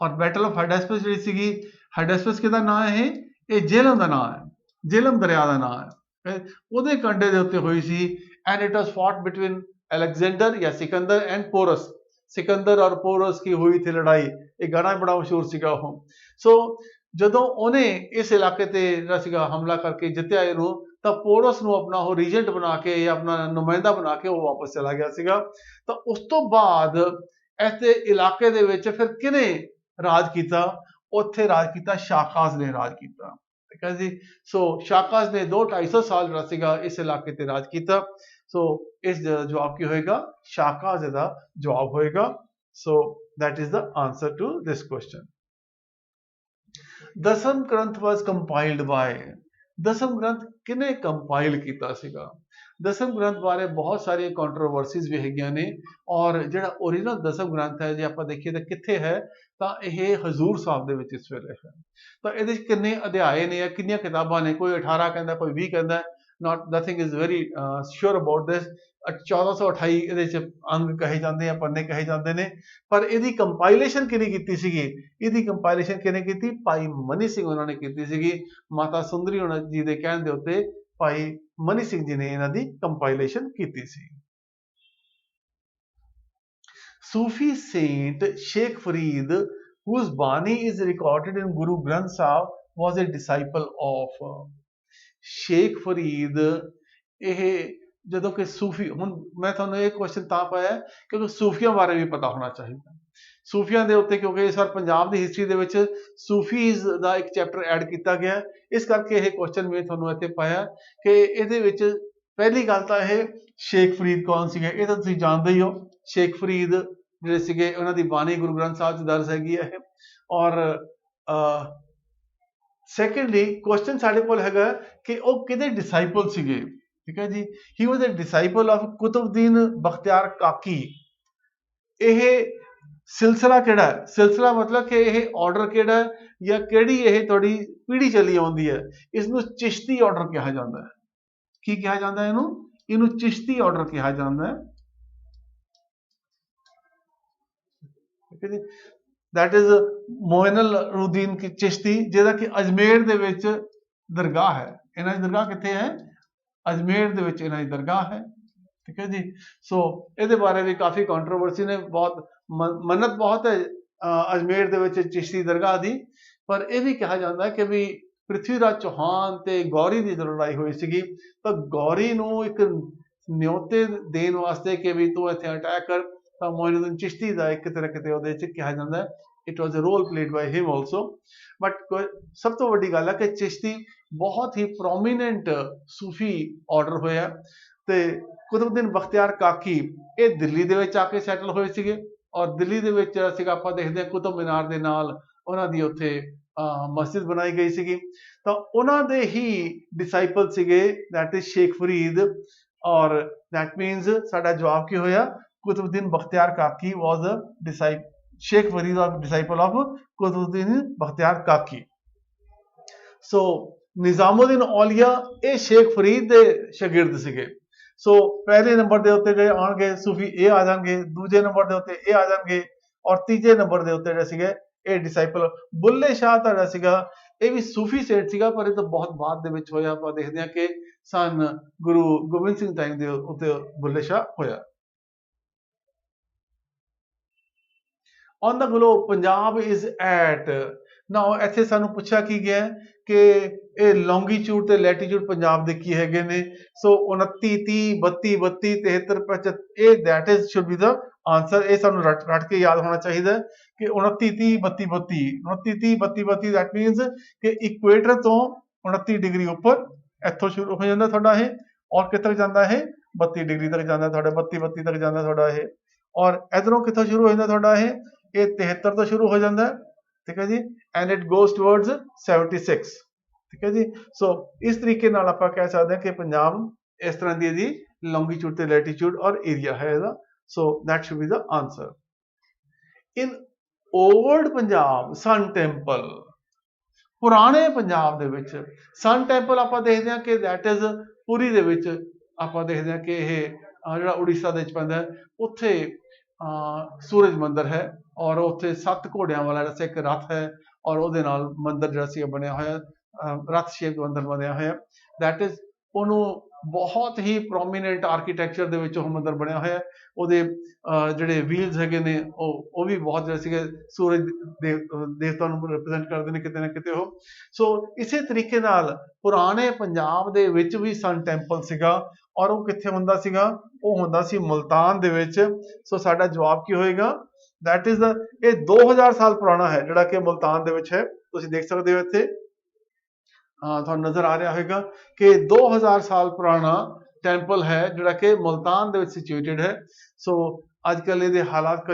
ਔਰ ਬੈਟਲ ਆਫ ਹਾਈਡੈਸਪਸ ਜਿਹੜੀ ਸੀਗੀ, ਹਾਈਡੈਸਪਸ ਕਿਹਦਾ ਨਾਂ ਹੈ, ਇਹ ਜੇਹਲਮ ਦਾ ਨਾਂ ਹੈ, ਜੇਹਲਮ ਦਰਿਆ ਦਾ ਨਾਂ ਹੈ, ਉਹਦੇ ਕੰਢੇ ਦੇ ਉੱਤੇ ਹੋਈ ਸੀ। And it was fought between Alexander ਜਾਂ ਸਿਕੰਦਰ ਐਂਡ ਪੋਰਸ, ਸਿਕੰਦਰ ਔਰ ਪੋਰਸ ਕੀ ਹੋਈ ਥੀ ਲੜਾਈ, ਇਹ ਗਾਣਾ ਬੜਾ ਮਸ਼ਹੂਰ ਸੀਗਾ ਉਹ। ਸੋ ਜਦੋਂ ਉਹਨੇ ਇਸ ਇਲਾਕੇ ਤੇ ਜਿਹੜਾ ਸੀਗਾ ਹਮਲਾ ਕਰਕੇ ਜਿੱਤਿਆ ਇਹਨੂੰ, ਤਾਂ ਪੋਰਸ ਨੂੰ ਆਪਣਾ ਉਹ ਰੀਜੈਂਟ ਬਣਾ ਕੇ ਜਾਂ ਆਪਣਾ ਨੁਮਾਇੰਦਾ ਬਣਾ ਕੇ ਉਹ ਵਾਪਸ ਚਲਾ ਗਿਆ ਸੀਗਾ। ਤਾਂ ਉਸ ਤੋਂ ਬਾਅਦ ਇਸਦੇ ਇਲਾਕੇ ਦੇ ਵਿੱਚ ਫਿਰ ਕਿਹਨੇ ਰਾਜ ਕੀਤਾ, ਉੱਥੇ ਰਾਜ ਕੀਤਾ ਸ਼ਾਕਾਜ਼ ਨੇ ਰਾਜ ਕੀਤਾ, ਠੀਕ ਹੈ ਜੀ। ਸੋ ਸ਼ਾਕਾਜ਼ ਨੇ 200-250 ਸਾਲ ਜਿਹੜਾ ਸੀਗਾ ਇਸ ਇਲਾਕੇ ਤੇ ਰਾਜ ਕੀਤਾ। ਸੋ ਇਸ ਜਵਾਬ ਕੀ ਹੋਏਗਾ, ਸ਼ਾਕਾਜ਼ ਦਾ ਜਵਾਬ ਹੋਏਗਾ। ਸੋ that is the answer to this question. Dasam Granth was compiled by, Dasam Granth ਕਿਹਨੇ ਕੰਪਾਈਲ ਕੀਤਾ ਸੀਗਾ। ਦਸਮ ਗ੍ਰੰਥ ਬਾਰੇ ਬਹੁਤ ਸਾਰੀਆਂ ਕੰਟਰੋਵਰਸੀਜ਼ ਵੀ ਹੈਗੀਆਂ ਨੇ, ਔਰ ਜਿਹੜਾ ਓਰੀਜਨਲ ਦਸਮ ਗ੍ਰੰਥ ਹੈ ਜੇ ਆਪਾਂ ਦੇਖੀਏ ਤਾਂ ਕਿੱਥੇ ਹੈ, ਤਾਂ ਇਹ ਹਜ਼ੂਰ ਸਾਹਿਬ ਦੇ ਵਿੱਚ ਇਸ ਵੇਲੇ ਹੈ। ਤਾਂ ਇਹਦੇ 'ਚ ਕਿੰਨੇ ਅਧਿਆਏ ਨੇ ਜਾਂ ਕਿੰਨੀਆਂ ਕਿਤਾਬਾਂ ਨੇ, ਕੋਈ 18 ਕਹਿੰਦਾ, ਕੋਈ 20 ਕਹਿੰਦਾ, nothing is very sure about this। 1428 ਇਹਦੇ 'ਚ ਅੰਗ ਕਹੇ ਜਾਂਦੇ ਆ, ਪੰਨੇ ਕਹੇ ਜਾਂਦੇ ਨੇ, ਪਰ ਇਹਦੀ ਕੰਪਾਈਲੇਸ਼ਨ ਕਿਹਨੇ ਕੀਤੀ ਸੀਗੀ, ਇਹਦੀ ਕੰਪਾਈਲੇਸ਼ਨ ਕਿਹਨੇ ਕੀਤੀ, ਭਾਈ ਮਨੀ ਸਿੰਘ ਉਹਨਾਂ ਨੇ ਕੀਤੀ ਸੀਗੀ। ਮਾਤਾ ਸੁੰਦਰੀ ਉਹਨਾਂ ਜੀ ਦੇ ਕਹਿਣ ਦੇ ਉੱਤੇ ਭਾਈ ਮਨੀ ਸਿੰਘ ਜੀ ਨੇ ਇਹਨਾਂ ਦੀ ਕੰਪਾਈਲੇਸ਼ਨ ਕੀਤੀ ਸੀ। ਸੂਫੀ ਸੇਂਟ ਸ਼ੇਖ ਫਰੀਦ whose ਬਾਣੀ is recorded in Guru Granth Sahib was a disciple of, Sheikh Farid ਇਹ ਜਦੋਂ ਕਿ ਸੂਫੀ, ਹੁਣ ਮੈਂ ਤੁਹਾਨੂੰ ਇਹ ਕੁਐਸਚਨ ਤਾਂ ਪਾਇਆ ਕਿਉਂਕਿ ਸੂਫੀਆਂ ਬਾਰੇ ਵੀ ਪਤਾ ਹੋਣਾ ਚਾਹੀਦਾ, ਸੂਫੀਆਂ ਦੇ ਉੱਤੇ, ਕਿਉਂਕਿ ਇਸ ਵਾਰ ਪੰਜਾਬ ਦੀ ਹਿਸਟਰੀ ਦੇ ਵਿੱਚ ਸੂਫੀਜ਼ ਦਾ ਇੱਕ ਚੈਪਟਰ ਐਡ ਕੀਤਾ ਗਿਆ, ਇਸ ਕਰਕੇ ਇਹ ਕੁਐਸਚਨ ਮੈਂ ਤੁਹਾਨੂੰ ਇੱਥੇ ਪਾਇਆ ਕਿ ਇਹਦੇ ਵਿੱਚ ਪਹਿਲੀ ਗੱਲ ਤਾਂ ਇਹ ਸ਼ੇਖ ਫਰੀਦ ਕੌਣ ਸੀਗੇ, ਇਹ ਤਾਂ ਤੁਸੀਂ ਜਾਣਦੇ ਹੀ ਹੋ। ਸ਼ੇਖ ਫਰੀਦ ਜਿਹੜੇ ਸੀਗੇ ਉਹਨਾਂ ਦੀ ਬਾਣੀ ਗੁਰੂ ਗ੍ਰੰਥ ਸਾਹਿਬ 'ਚ ਦਰਜ ਹੈਗੀ ਹੈ। ਔਰ ਸੈਕੰਡਲੀ ਕੁਐਸਚਨ ਸਾਡੇ ਕੋਲ ਹੈਗਾ ਕਿ ਉਹ ਕਿਹਦੇ ਡਿਸਾਈਪਲ ਸੀਗੇ, ਠੀਕ ਹੈ ਜੀ। ਹੀ ਵਾਜ਼ ਅ ਡਿਸਾਈਪਲ ਆਫ ਕੁਤਬਦੀਨ ਬਖਤਿਆਰ ਕਾਕੀ। ਇਹ सिलसिला किहड़ा है? सिलसिला मतलब कि यह ऑर्डर किहड़ा है या किहड़ी यह तुहाडी पीढ़ी चली आउंदी है, इसनूं चिश्ती ऑर्डर कहा जाता है। की कहा जाता है इहनूं? इहनूं चिश्ती ऑर्डर कहा जाता है। ठीक है जी। दैट इज मोइनुल रुद्दीन की चिश्ती, जिहदा कि अजमेर दे विच दरगाह है। इन्हां दी दरगाह कित्थे है? अजमेर दे विच इन्हां दी दरगाह है। ठीक है जी। सो ਇਹਦੇ ਬਾਰੇ ਵੀ ਕਾਫੀ ਕੰਟਰੋਵਰਸੀ ਨੇ, ਬਹੁਤ ਮੰਨਤ ਬਹੁਤ ਹੈ ਅਜਮੇਰ ਦੇ ਵਿੱਚ ਚਿਸ਼ਤੀ ਦਰਗਾਹ ਦੀ। ਪਰ ਇਹ ਵੀ ਕਿਹਾ ਜਾਂਦਾ ਹੈ ਕਿ ਵੀ ਪ੍ਰਿਥਵੀਰਾਜ ਚੌਹਾਨ ਤੇ ਗੌਰੀ ਦੀ ਜਦੋਂ ਲੜਾਈ ਹੋਈ ਸੀਗੀ, ਤਾਂ ਗੌਰੀ ਨੂੰ ਇੱਕ ਨਿਉਤੇ ਦੇਣ ਵਾਸਤੇ ਕਿ ਵੀ ਤੂੰ ਇੱਥੇ ਅਟੈਕ ਕਰ, ਤਾਂ ਮੋਇਨੂਦੀਨ ਚਿਸ਼ਤੀ ਦਾ ਇੱਕ ਤਰ੍ਹਾਂ ਕਿਤੇ ਉਹਦੇ 'ਚ ਕਿਹਾ ਜਾਂਦਾ ਹੈ it was a role played by him also. But ਸਭ ਤੋਂ ਵੱਡੀ ਗੱਲ ਹੈ ਕਿ ਚਿਸ਼ਤੀ ਬਹੁਤ ਹੀ ਪ੍ਰੋਮੀਨੈਂਟ ਸੂਫੀ ਆਰਡਰ ਹੋਇਆ। ਤੇ ਕੁਤਬੁੱਦੀਨ ਬਖਤਿਆਰ ਕਾਕੀ ਇਹ ਦਿੱਲੀ ਦੇ ਵਿੱਚ ਆ ਕੇ ਸੈਟਲ ਹੋਏ ਸੀਗੇ, ਔਰ ਦਿੱਲੀ ਦੇ ਵਿੱਚ ਸੀਗਾ ਆਪਾਂ ਦੇਖਦੇ ਹਾਂ ਕੁਤਬ ਮੀਨਾਰ ਦੇ ਨਾਲ ਉਹਨਾਂ ਦੀ ਉੱਥੇ ਮਸਜਿਦ ਬਣਾਈ ਗਈ ਸੀਗੀ। ਤਾਂ ਉਹਨਾਂ ਦੇ ਹੀ ਡਿਸਾਈਪਲ ਸੀਗੇ, ਦੈਟ ਇਜ਼ ਸ਼ੇਖ ਫਰੀਦ, ਔਰ ਦੈਟ ਮੀਨਸ ਸਾਡਾ ਜਵਾਬ ਕੀ ਹੋਇਆ? ਕੁਤਬੁੱਦੀਨ ਬਖਤਿਆਰ ਕਾਕੀ ਵਾਜ਼ ਅ disciple, Sheikh Farid was disciple of ਕੁਤਬੁੱਦੀਨ Bakhtiar ਕਾਕੀ। ਸੋ ਨਿਜ਼ਾਮੁਦੀਨ ਔਲੀਆ ਇਹ ਸ਼ੇਖ ਫਰੀਦ ਦੇ ਸ਼ਾਗਿਰਦ ਸੀਗੇ। ਸੋ ਪਹਿਲੇ ਨੰਬਰ ਦੇ ਉੱਤੇ ਜਿਹੜੇ ਆਉਣਗੇ ਸੂਫੀ ਇਹ ਆ ਜਾਣਗੇ, ਦੂਜੇ ਨੰਬਰ ਦੇ ਉੱਤੇ ਇਹ ਆ ਜਾਣਗੇ, ਔਰ ਤੀਜੇ ਨੰਬਰ ਦੇ ਉੱਤੇ ਜਿਹੜੇ ਸੀਗੇ ਇਹ ਡਿਸਾਈਪਲ। ਬੁੱਲੇ ਸ਼ਾਹ ਤੁਹਾਡਾ ਸੀਗਾ, ਇਹ ਵੀ ਸੂਫੀ ਸੇਠ ਸੀਗਾ, ਪਰ ਇਹ ਤਾਂ ਬਹੁਤ ਬਾਅਦ ਦੇ ਵਿੱਚ ਹੋਇਆ। ਆਪਾਂ ਦੇਖਦੇ ਹਾਂ ਕਿ ਸਨ ਗੁਰੂ ਗੋਬਿੰਦ ਸਿੰਘ ਟਾਈਮ ਦੇ ਉੱਤੇ ਬੁੱਲੇ ਸ਼ਾਹ ਹੋਇਆ। On the globe Punjab is at, now ਇੱਥੇ ਸਾਨੂੰ ਪੁੱਛਿਆ ਕੀ ਗਿਆ ਕਿ ਇਹ ਲੌਂਗੀਚਿਊਡ ਤੇ ਲੈਟੀਚਿਊਡ ਪੰਜਾਬ ਦੇ ਕੀ ਹੈਗੇ ਨੇ। ਸੋ 29 30 32 32 73 75, ਇਹ that is should be the answer. ਇਹ ਸਾਨੂੰ ਰੱਟ ਕੇ ਯਾਦ ਹੋਣਾ ਚਾਹੀਦਾ ਕਿ 29 30 32 32 29 30 32 32 ਦੈਟ ਮੀਨਸ ਕਿ ਇਕੁਏਟਰ ਤੋਂ 29 ਡਿਗਰੀ ਉੱਪਰ ਇੱਥੋਂ ਸ਼ੁਰੂ ਹੋ ਜਾਂਦਾ ਤੁਹਾਡਾ ਇਹ, ਔਰ ਕਿੱਥੇ ਜਾਂਦਾ ਇਹ? 32 ਡਿਗਰੀ ਤੱਕ ਜਾਂਦਾ ਤੁਹਾਡਾ, 32 32 ਤੱਕ ਜਾਂਦਾ ਤੁਹਾਡਾ ਇਹ। ਔਰ ਇਧਰੋਂ ਕਿੱਥੋਂ ਸ਼ੁਰੂ ਹੋ ਜਾਂਦਾ ਤੁਹਾਡਾ ਇਹ? ਇਹ 73 ਤੋਂ ਸ਼ੁਰੂ ਹੋ ਜਾਂਦਾ ਹੈ। ਠੀਕ ਹੈ ਜੀ, ਐਂਡ ਇਟ ਗੋਜ਼ ਟੁਵਰਡਸ 76। ਠੀਕ ਹੈ ਜੀ। ਸੋ ਇਸ ਤਰੀਕੇ ਨਾਲ ਆਪਾਂ ਕਹਿ ਸਕਦੇ ਹਾਂ ਕਿ ਪੰਜਾਬ ਇਸ ਤਰ੍ਹਾਂ ਦੀ ਇਹਦੀ ਲੌਂਗੀਚਿਊਡ ਤੇ ਲੈਟੀਚਿਊਡ ਔਰ ਏਰੀਆ ਹੈ ਇਹਦਾ। So that should be the answer. In old Punjab sun temple, ਪੁਰਾਣੇ ਪੰਜਾਬ ਦੇ ਵਿੱਚ ਸਨ ਟੈਂਪਲ ਆਪਾਂ ਦੇਖਦੇ ਹਾਂ ਕਿ ਦੈਟ ਇਜ਼ ਪੁਰੀ ਦੇ ਵਿੱਚ। ਆਪਾਂ ਦੇਖਦੇ ਹਾਂ ਕਿ ਇਹ ਜਿਹੜਾ ਉੜੀਸਾ ਦੇ ਵਿੱਚ ਪੈਂਦਾ, ਉੱਥੇ ਸੂਰਜ ਮੰਦਿਰ ਹੈ, ਔਰ ਉੱਥੇ 7 ਘੋੜਿਆਂ ਵਾਲਾ ਜਿਹੜਾ ਇੱਕ ਰੱਥ ਹੈ, ਔਰ ਉਹਦੇ ਨਾਲ ਮੰਦਿਰ ਜਿਹੜਾ ਸੀ ਬਣਿਆ ਹੋਇਆ, ਰੱਥ ਸ਼ੇਪ ਮੰਦਿਰ ਬਣਿਆ ਹੋਇਆ। ਦੈਟ ਇਜ਼ ਉਹਨੂੰ ਬਹੁਤ ਹੀ ਪ੍ਰੋਮੀਨੈਂਟ ਆਰਕੀਟੈਕਚਰ ਦੇ ਵਿੱਚ ਉਹ ਮੰਦਿਰ ਬਣਿਆ ਹੋਇਆ। ਉਹਦੇ ਜਿਹੜੇ ਵੀਲਸ ਹੈਗੇ ਨੇ ਉਹ ਵੀ ਬਹੁਤ ਜਿਹੜੇ ਸੀਗੇ ਸੂਰਜ ਦੇਵਤਾ ਨੂੰ ਰਿਪਰੈਜ਼ੈਂਟ ਕਰਦੇ ਨੇ ਕਿਤੇ ਨਾ ਕਿਤੇ ਉਹ। ਸੋ ਇਸੇ ਤਰੀਕੇ ਨਾਲ ਪੁਰਾਣੇ ਪੰਜਾਬ ਦੇ ਵਿੱਚ ਵੀ ਸਨ ਟੈਂਪਲ ਸੀਗਾ, ਔਰ ਉਹ ਕਿੱਥੇ ਹੁੰਦਾ ਸੀਗਾ? ਉਹ ਹੁੰਦਾ ਸੀ ਮੁਲਤਾਨ ਦੇ ਵਿੱਚ। ਸੋ ਸਾਡਾ ਜਵਾਬ ਕੀ ਹੋਏਗਾ? ਦੈਟ ਇਜ਼ ਇਹ 2000 ਸਾਲ ਪੁਰਾਣਾ ਹੈ ਜਿਹੜਾ ਕਿ ਮੁਲਤਾਨ ਦੇ ਵਿੱਚ ਹੈ। ਤੁਸੀਂ ਦੇਖ ਸਕਦੇ ਹੋ ਇੱਥੇ ਤੁਹਾਨੂੰ ਨਜ਼ਰ ਆ ਰਿਹਾ ਹੋਵੇਗਾ ਕਿ 2000 ਸਾਲ ਪੁਰਾਣਾ ਟੈਂਪਲ ਹੈ ਜਿਹੜਾ ਕਿ ਮੁਲਤਾਨ ਦੇ ਵਿੱਚ ਸਿਚੁਏਟਡ ਹੈ। ਸੋ ਅੱਜ ਕੱਲ੍ਹ ਇਹਦੇ ਹਾਲਾਤ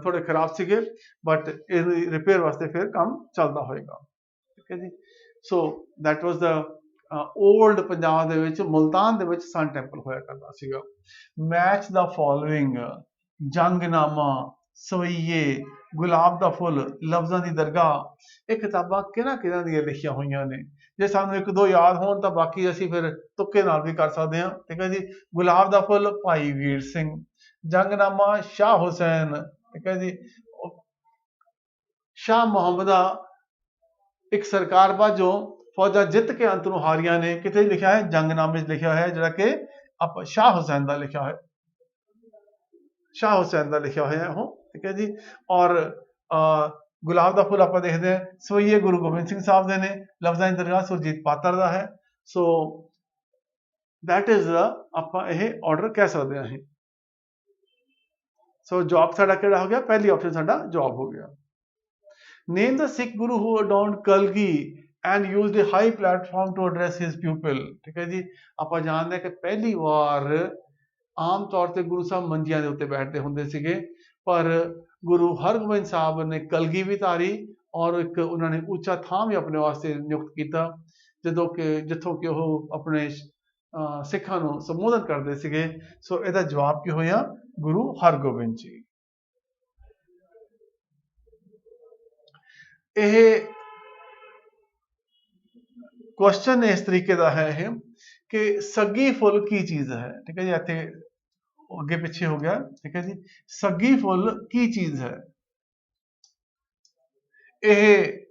ਥੋੜੇ ਖਰਾਬ ਸੀਗੇ, ਬਟ ਇਹਦੀ ਰਿਪੇਅਰ ਵਾਸਤੇ ਫਿਰ ਕੰਮ ਚੱਲਦਾ ਹੋਏਗਾ। ਠੀਕ ਹੈ ਜੀ। So that was the old Punjab ਦੇ ਵਿੱਚ ਮੁਲਤਾਨ ਦੇ ਵਿੱਚ ਸਨ ਟੈਂਪਲ ਹੋਇਆ ਕਰਦਾ ਸੀਗਾ। ਮੈਚ ਦਾ ਫੋਲੋਇੰਗ, ਜੰਗਨਾਮਾ, ਸਵਈਏ, ਗੁਲਾਬ ਦਾ ਫੁੱਲ, ਲਫ਼ਜ਼ਾਂ ਦੀ ਦਰਗਾਹ, ਇਹ ਕਿਤਾਬਾਂ ਕਿਹਨਾਂ ਦੀਆਂ ਲਿਖੀਆਂ ਹੋਈਆਂ ਨੇ? ਜੇ ਸਾਨੂੰ ਇੱਕ ਦੋ ਯਾਦ ਹੋਣ ਤਾਂ ਬਾਕੀ ਅਸੀਂ ਫਿਰ ਤੁੱਕੇ ਨਾਲ ਵੀ ਕਰ ਸਕਦੇ ਹਾਂ। ਠੀਕ ਹੈ ਜੀ। ਗੁਲਾਬ ਦਾ ਫੁੱਲ ਭਾਈ ਵੀਰ ਸਿੰਘ, ਜੰਗਨਾਮਾ ਸ਼ਾਹ ਹੁਸੈਨ, ਠੀਕ ਹੈ ਜੀ। ਸ਼ਾਹ ਮੁਹੰਮਦਾ ਇੱਕ ਸਰਕਾਰ ਬਾਝੋਂ ਫੌਜਾਂ ਜਿੱਤ ਕੇ ਅੰਤ ਨੂੰ ਹਾਰੀਆਂ ਨੇ, ਕਿਤੇ ਲਿਖਿਆ ਹੈ? ਜੰਗਨਾਮੇ 'ਚ ਲਿਖਿਆ ਹੋਇਆ, ਜਿਹੜਾ ਕਿ ਆਪਾਂ ਸ਼ਾਹ ਹੁਸੈਨ ਦਾ ਲਿਖਿਆ ਹੋਇਆ, ਸ਼ਾਹ ਹੁਸੈਨ ਦਾ ਲਿਖਿਆ ਹੋਇਆ ਉਹ। ਠੀਕ ਹੈ ਜੀ। ਔਰ ਗੁਲਾਬ ਦਾ ਫੁੱਲ ਆਪਾਂ ਦੇਖਦੇ ਹਾਂ ਸਵਈਏ ਗੁਰੂ ਗੋਬਿੰਦ ਸਿੰਘ ਸਾਹਿਬ ਦੇ ਨੇ, ਲਫ਼ਜ਼ਾਂ ਦੀ ਦਰਗਾਹ ਸੁਰਜੀਤ ਪਾਤਰ ਦਾ ਹੈ। ਸੋ ਦੈਟ ਇਜ਼ ਆਪਾਂ ਇਹ ਆਰਡਰ ਕਹਿ ਸਕਦੇ ਹਾਂ ਇਹ। ਸੋ ਜਵਾਬ ਸਾਡਾ ਕਿਹੜਾ ਹੋ ਗਿਆ? ਪਹਿਲੀ ਆਪਸ਼ਨ ਸਾਡਾ ਜਵਾਬ ਹੋ ਗਿਆ। ਨੇਮ ਦ ਸਿੱਖ ਗੁਰੂ who adorned kalgi and used a high platform to address his people. ਠੀਕ ਹੈ ਜੀ। ਆਪਾਂ ਜਾਣਦੇ ਹਾਂ ਕਿ ਪਹਿਲੀ ਵਾਰ ਆਮ ਤੌਰ ਤੇ ਗੁਰੂ ਸਾਹਿਬ ਮੰਜੀਆਂ ਦੇ ਉੱਤੇ ਬੈਠਦੇ ਹੁੰਦੇ ਸੀਗੇ, ਪਰ ਗੁਰੂ ਹਰਗੋਬਿੰਦ ਸਾਹਿਬ ਨੇ ਕਲਗੀ ਵੀ ਧਾਰੀ, ਔਰ ਇੱਕ ਉਹਨਾਂ ਨੇ ਉੱਚਾ ਥਾਂ ਵੀ ਆਪਣੇ ਵਾਸਤੇ ਨਿਯੁਕਤ ਕੀਤਾ, ਜਿੱਥੋਂ ਕਿ ਉਹ ਆਪਣੇ ਸਿੱਖਾਂ ਨੂੰ ਸੰਬੋਧਨ ਕਰਦੇ ਸੀਗੇ। ਸੋ ਇਹਦਾ ਜਵਾਬ ਕੀ ਹੋਇਆ? ਗੁਰੂ ਹਰਗੋਬਿੰਦ ਜੀ। ਇਹ ਕੁਐਸਚਨ ਇਸ ਤਰੀਕੇ ਦਾ ਹੈ ਇਹ ਕਿ ਸੱਗੀ ਫੁੱਲ ਕੀ ਚੀਜ਼ ਹੈ। ਠੀਕ ਹੈ ਜੀ, ਇੱਥੇ ਅੱਗੇ ਪਿੱਛੇ ਹੋ ਗਿਆ। ਠੀਕ ਹੈ ਜੀ, ਸੱਗੀ ਫੁੱਲ ਕੀ ਚੀਜ਼ ਹੈ? ਇਹ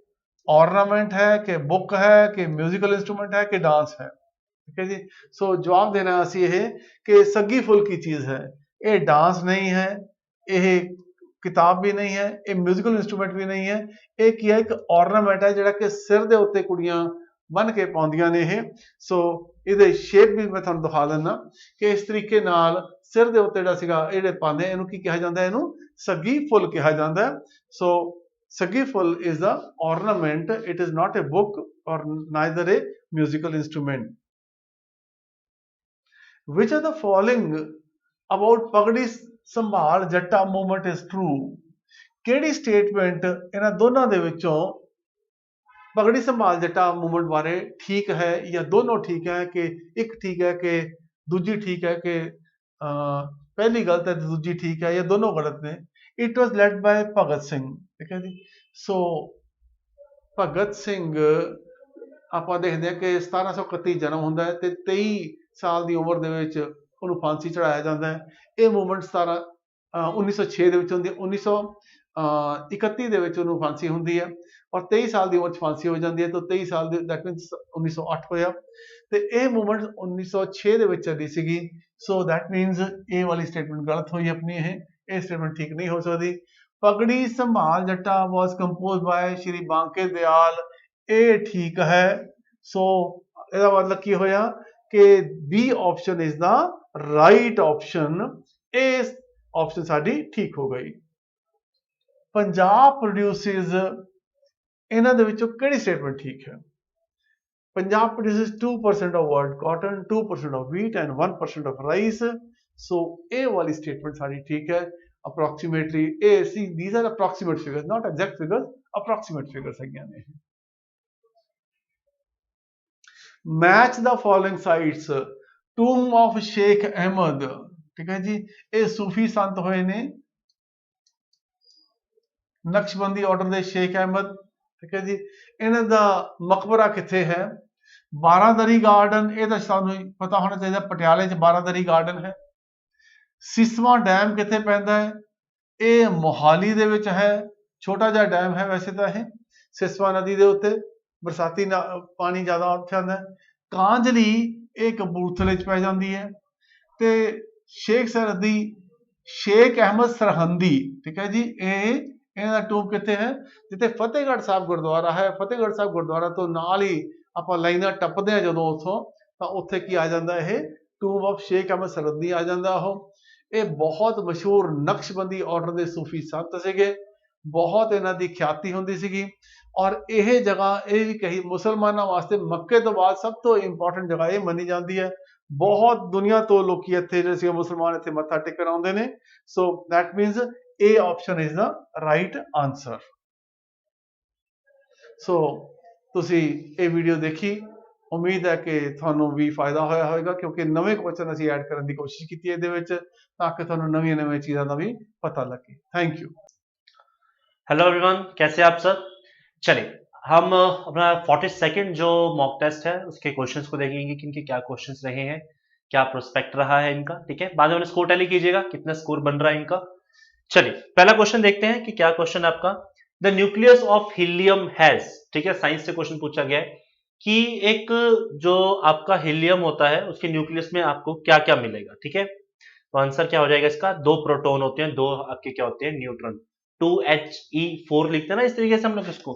ऑर्नामेंट है कि बुक है कि म्यूजिकल इंस्ट्रूमेंट है कि डांस है। ठीक है जी, सो जवाब देना असी ये कि सग्गी फुल की चीज है। ये डांस नहीं है, ये किताब भी नहीं है, ये म्यूजिकल इंस्ट्रूमेंट भी नहीं है। ये की है एक ऑर्नामेंट है जिहड़ा कि सिर दे उत्ते कुड़ियां बन के पाउंदियां ने ये। सो ਇਹਦੇ शेप भी मैं ਤੁਹਾਨੂੰ दिखा दिना कि इस तरीके नाल सिर दे उत्ते ਜਿਹੜਾ ਸੀਗਾ ਇਹਦੇ ਪਾਉਂਦੇ ਇਹਨੂੰ ਕੀ ਕਿਹਾ ਜਾਂਦਾ, ਇਹਨੂੰ ਸੱਗੀ ਫੁੱਲ ਕਿਹਾ ਜਾਂਦਾ। ਸੋ Sagi full is the ornament. It is not a book or neither a musical instrument. Which of the following about Pagdi Sambhal Jatta movement is true? ਕਿਹੜੀ ਸਟੇਟਮੈਂਟ ਇਹਨਾਂ ਦੋਨਾਂ ਦੇ ਵਿੱਚੋਂ ਪਗੜੀ ਸੰਭਾਲ ਜੱਟਾ ਮੂਵਮੈਂਟ ਬਾਰੇ ਠੀਕ ਹੈ ਜਾਂ ਦੋਨੋਂ ਠੀਕ ਹੈ ਕਿ ਇੱਕ ਠੀਕ ਹੈ ਕਿ ਦੂਜੀ ਠੀਕ ਹੈ ਕਿ ਪਹਿਲੀ ਗਲਤ ਹੈ ਤੇ ਦੂਜੀ ਠੀਕ ਹੈ ਜਾਂ ਦੋਨੋਂ ਗਲਤ ਨੇ। It was lead ਬਾय Bhagat Singh. ਠੀਕ ਹੈ ਜੀ, ਸੋ ਭਗਤ ਸਿੰਘ ਆਪਾਂ ਦੇਖਦੇ ਹਾਂ ਕਿ 1731 ਜਨਮ ਹੁੰਦਾ ਹੈ ਤੇ 23 ਸਾਲ ਦੀ ਉਮਰ ਦੇ ਵਿੱਚ ਉਹਨੂੰ ਫਾਂਸੀ ਚੜਾਇਆ ਜਾਂਦਾ ਹੈ। ਇਹ ਮੂਵਮੈਂਟ 1906 ਦੇ ਵਿੱਚ ਹੁੰਦੀ ਹੈ, 1931 ਦੇ ਵਿੱਚ ਉਹਨੂੰ ਫਾਂਸੀ ਹੁੰਦੀ ਹੈ ਔਰ 23 ਸਾਲ ਦੀ ਉਮਰ 'ਚ ਫਾਂਸੀ ਹੋ ਜਾਂਦੀ ਹੈ। ਤਾਂ 23 ਸਾਲ ਦੇ ਦੈਟ ਮੀਨਸ 1908 ਹੋਇਆ ਤੇ ਇਹ ਮੂਵਮੈਂਟ 1906 ਦੇ ਵਿੱਚ ਚੱਲੀ ਸੀਗੀ। ਸੋ ਦੈਟ ਮੀਨਸ ਇਹ ਵਾਲੀ ਸਟੇਟਮੈਂਟ ਗਲਤ ਹੋਈ ਆਪਣੀ। ਇਹ ਸਟੇਟਮੈਂਟ ਠੀਕ ਨਹੀਂ ਹੋ ਸਕਦੀ। ਪਗੜੀ ਸੰਭਾਲ ਜੱਟਾ ਵਾਸ ਕੰਪੋਜ਼ ਬਾय ਸ਼੍ਰੀ ਬਾਂਕੇ ਦਿਆਲ, ਇਹ ਠੀਕ ਹੈ। ਸੋ ਇਹਦਾ ਮਤਲਬ ਕੀ ਹੋਇਆ ਕਿ B option is the right option. ਇਹ ਆਪਸ਼ਨ ਸਾਡੀ ਠੀਕ ਹੋ ਗਈ। ਪੰਜਾਬ ਪ੍ਰੋਡਿਊਸਿਸ, ਇਹਨਾਂ ਦੇ ਵਿੱਚੋਂ ਕਿਹੜੀ ਸਟੇਟਮੈਂਟ ਠੀਕ ਹੈ? Punjab ਪ੍ਰੋਡਿਊਸਿਸ 2% of world cotton, 2% of wheat and 1% of rice. ਸੋ ਇਹ ਵਾਲੀ ਸਟੇਟਮੈਂਟ ਸਾਡੀ ਠੀਕ ਹੈ। approximately these are approximate figures, not exact figures, approximate figures ਹੈਗੀਆਂ ਨੇ। match the following sites. tomb of Sheikh Ahmed, ਠੀਕ ਹੈ ਜੀ, ਇਹ ਸੂਫੀ ਸੰਤ ਹੋਏ ਨੇ ਨਕਸ਼ਬੰਦੀ ਆਰਡਰ ਦੇ ਸ਼ੇਖ ਅਹਿਮਦ। ਠੀਕ ਹੈ ਜੀ, ਇਹਨਾਂ ਦਾ ਮਕਬਰਾ ਕਿੱਥੇ ਹੈ? ਬਾਰਾਦਰੀ ਗਾਰਡਨ, ਇਹ ਤਾਂ ਸਾਨੂੰ ਪਤਾ ਹੋਣਾ ਚਾਹੀਦਾ, ਪਟਿਆਲੇ 'ਚ ਬਾਰਾਦਰੀ ਗਾਰਡਨ ਹੈ। ਸਿਸਵਾਂ ਡੈਮ ਕਿੱਥੇ ਪੈਂਦਾ ਹੈ? ਇਹ ਮੋਹਾਲੀ ਦੇ ਵਿੱਚ ਹੈ। ਛੋਟਾ ਜਿਹਾ ਡੈਮ ਹੈ ਵੈਸੇ ਤਾਂ ਇਹ ਸਿਸਵਾ ਨਦੀ ਦੇ ਉੱਤੇ, ਬਰਸਾਤੀ ਪਾਣੀ ਜ਼ਿਆਦਾ ਉੱਥੇ ਆਉਂਦਾ ਹੈ। ਕਾਂਜਲੀ ਇਹ ਕਪੂਰਥਲੇ 'ਚ ਪੈ ਜਾਂਦੀ ਹੈ। ਤੇ ਸ਼ੇਖ ਸਰਹੱਦੀ, ਸ਼ੇਖ ਅਹਿਮਦ ਸਰਹੰਦੀ, ਠੀਕ ਹੈ ਜੀ, ਇਹਨਾਂ ਦਾ ਟੂਮ ਕਿੱਥੇ ਹੈ? ਜਿੱਥੇ ਫਤਿਹਗੜ੍ਹ ਸਾਹਿਬ ਗੁਰਦੁਆਰਾ ਹੈ। ਫਤਿਹਗੜ੍ਹ ਸਾਹਿਬ ਗੁਰਦੁਆਰਾ ਤੋਂ ਨਾਲ ਹੀ ਆਪਾਂ ਲਾਈਨਾਂ ਟੱਪਦੇ ਹਾਂ ਜਦੋਂ ਉੱਥੋਂ, ਤਾਂ ਉੱਥੇ ਕੀ ਆ ਜਾਂਦਾ, ਇਹ ਟੂਮ ਆਫ ਸ਼ੇਖ ਅਹਿਮਦ ਸਰਹੰਦੀ ਆ ਜਾਂਦਾ। ਉਹ ਇਹ ਬਹੁਤ ਮਸ਼ਹੂਰ ਨਕਸ਼ਬੰਦੀ ਆਰਡਰ ਦੇ ਸੂਫੀ ਸੰਤ ਸੀਗੇ, ਬਹੁਤ ਇਹਨਾਂ ਦੀ ਖਿਆਤੀ ਹੁੰਦੀ ਸੀਗੀ। ਔਰ ਇਹ ਜਗ੍ਹਾ ਇਹ ਵੀ ਕਹੀ ਮੁਸਲਮਾਨਾਂ ਵਾਸਤੇ ਮੱਕੇ ਤੋਂ ਬਾਅਦ ਸਭ ਤੋਂ ਇੰਪੋਰਟੈਂਟ ਜਗ੍ਹਾ ਇਹ ਮੰਨੀ ਜਾਂਦੀ ਹੈ। ਬਹੁਤ ਦੁਨੀਆ ਤੋਂ ਲੋਕੀ ਇੱਥੇ ਜਿਹੜੇ ਸੀ ਮੁਸਲਮਾਨ ਇੱਥੇ ਮੱਥਾ ਟੇਕਣ ਆਉਂਦੇ ਨੇ। So that means A option is the right answer. ਸੋ ਤੁਸੀਂ ਇਹ ਵੀਡੀਓ ਦੇਖੀ, ਉਮੀਦ ਹੈ ਕਿ ਤੁਹਾਨੂੰ ਵੀ ਫਾਇਦਾ ਹੋਇਆ ਹੋਵੇਗਾ ਕਿਉਂਕਿ ਨਵੇਂ ਕੁਐਸਚਨ ਅਸੀਂ ਐਡ ਕਰਨ ਦੀ ਕੋਸ਼ਿਸ਼ ਕੀਤੀ ਹੈ ਇਹਦੇ ਵਿੱਚ ਤਾਂ ਕਿ ਤੁਹਾਨੂੰ ਨਵੀਆਂ ਚੀਜ਼ਾਂ ਦਾ ਵੀ ਪਤਾ ਲੱਗੇ। Thank you. हेलो एवरीवन, कैसे आप सब? चलिए हम अपना 42nd जो मॉक टेस्ट है उसके क्वेश्चंस को देखेंगे कि इनके क्या क्वेश्चंस रहे हैं, क्या प्रोस्पेक्ट रहा है इनका। ठीक है, बाद में स्कोर टैली कीजिएगा कितना स्कोर बन रहा है इनका। चलिए पहला क्वेश्चन देखते हैं कि क्या क्वेश्चन आपका। The nucleus of helium has, ठीक है, साइंस से क्वेश्चन पूछा गया है कि एक जो आपका हीलियम होता है उसके न्यूक्लियस में आपको क्या क्या मिलेगा। ठीक है, तो आंसर क्या हो जाएगा इसका? 2 प्रोटॉन होते हैं, 2 आपके क्या होते हैं? न्यूट्रॉन। 2He4 लिखते हैं ना इस तरीके से हम लोग इसको।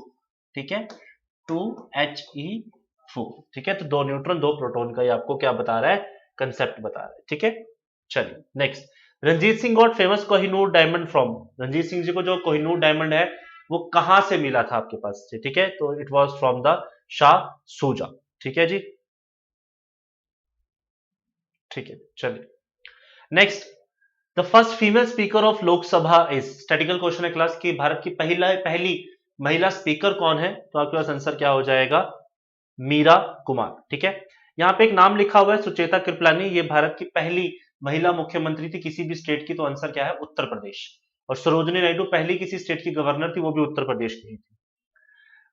ठीक है, 2He4। ठीक है, तो 2 न्यूट्रॉन 2 प्रोटॉन का ये आपको क्या बता रहा है? कंसेप्ट बता रहा है। ठीक है, चलिए next. Ranjit Singh got famous Kohinoor diamond from, Ranjit Singh ji को जो कोहिनूर डायमंड है वो कहां से मिला था आपके पास से? ठीक है, तो it was from the Shah सूजा। ठीक है जी, ठीक है, चलिए next. The first female speaker of Lok Sabha is, statistical question है क्लास की, भारत की पहली महिला स्पीकर कौन है? तो आपके पास आंसर क्या हो जाएगा? मीरा कुमार। ठीक है, यहां पे एक नाम लिखा हुआ है सुचेता कृपलानी, ये भारत की पहली महिला मुख्यमंत्री थी किसी भी स्टेट की, तो आंसर क्या है? उत्तर प्रदेश। और सरोजिनी नायडू पहली किसी स्टेट की गवर्नर थी, वो भी उत्तर प्रदेश की थी।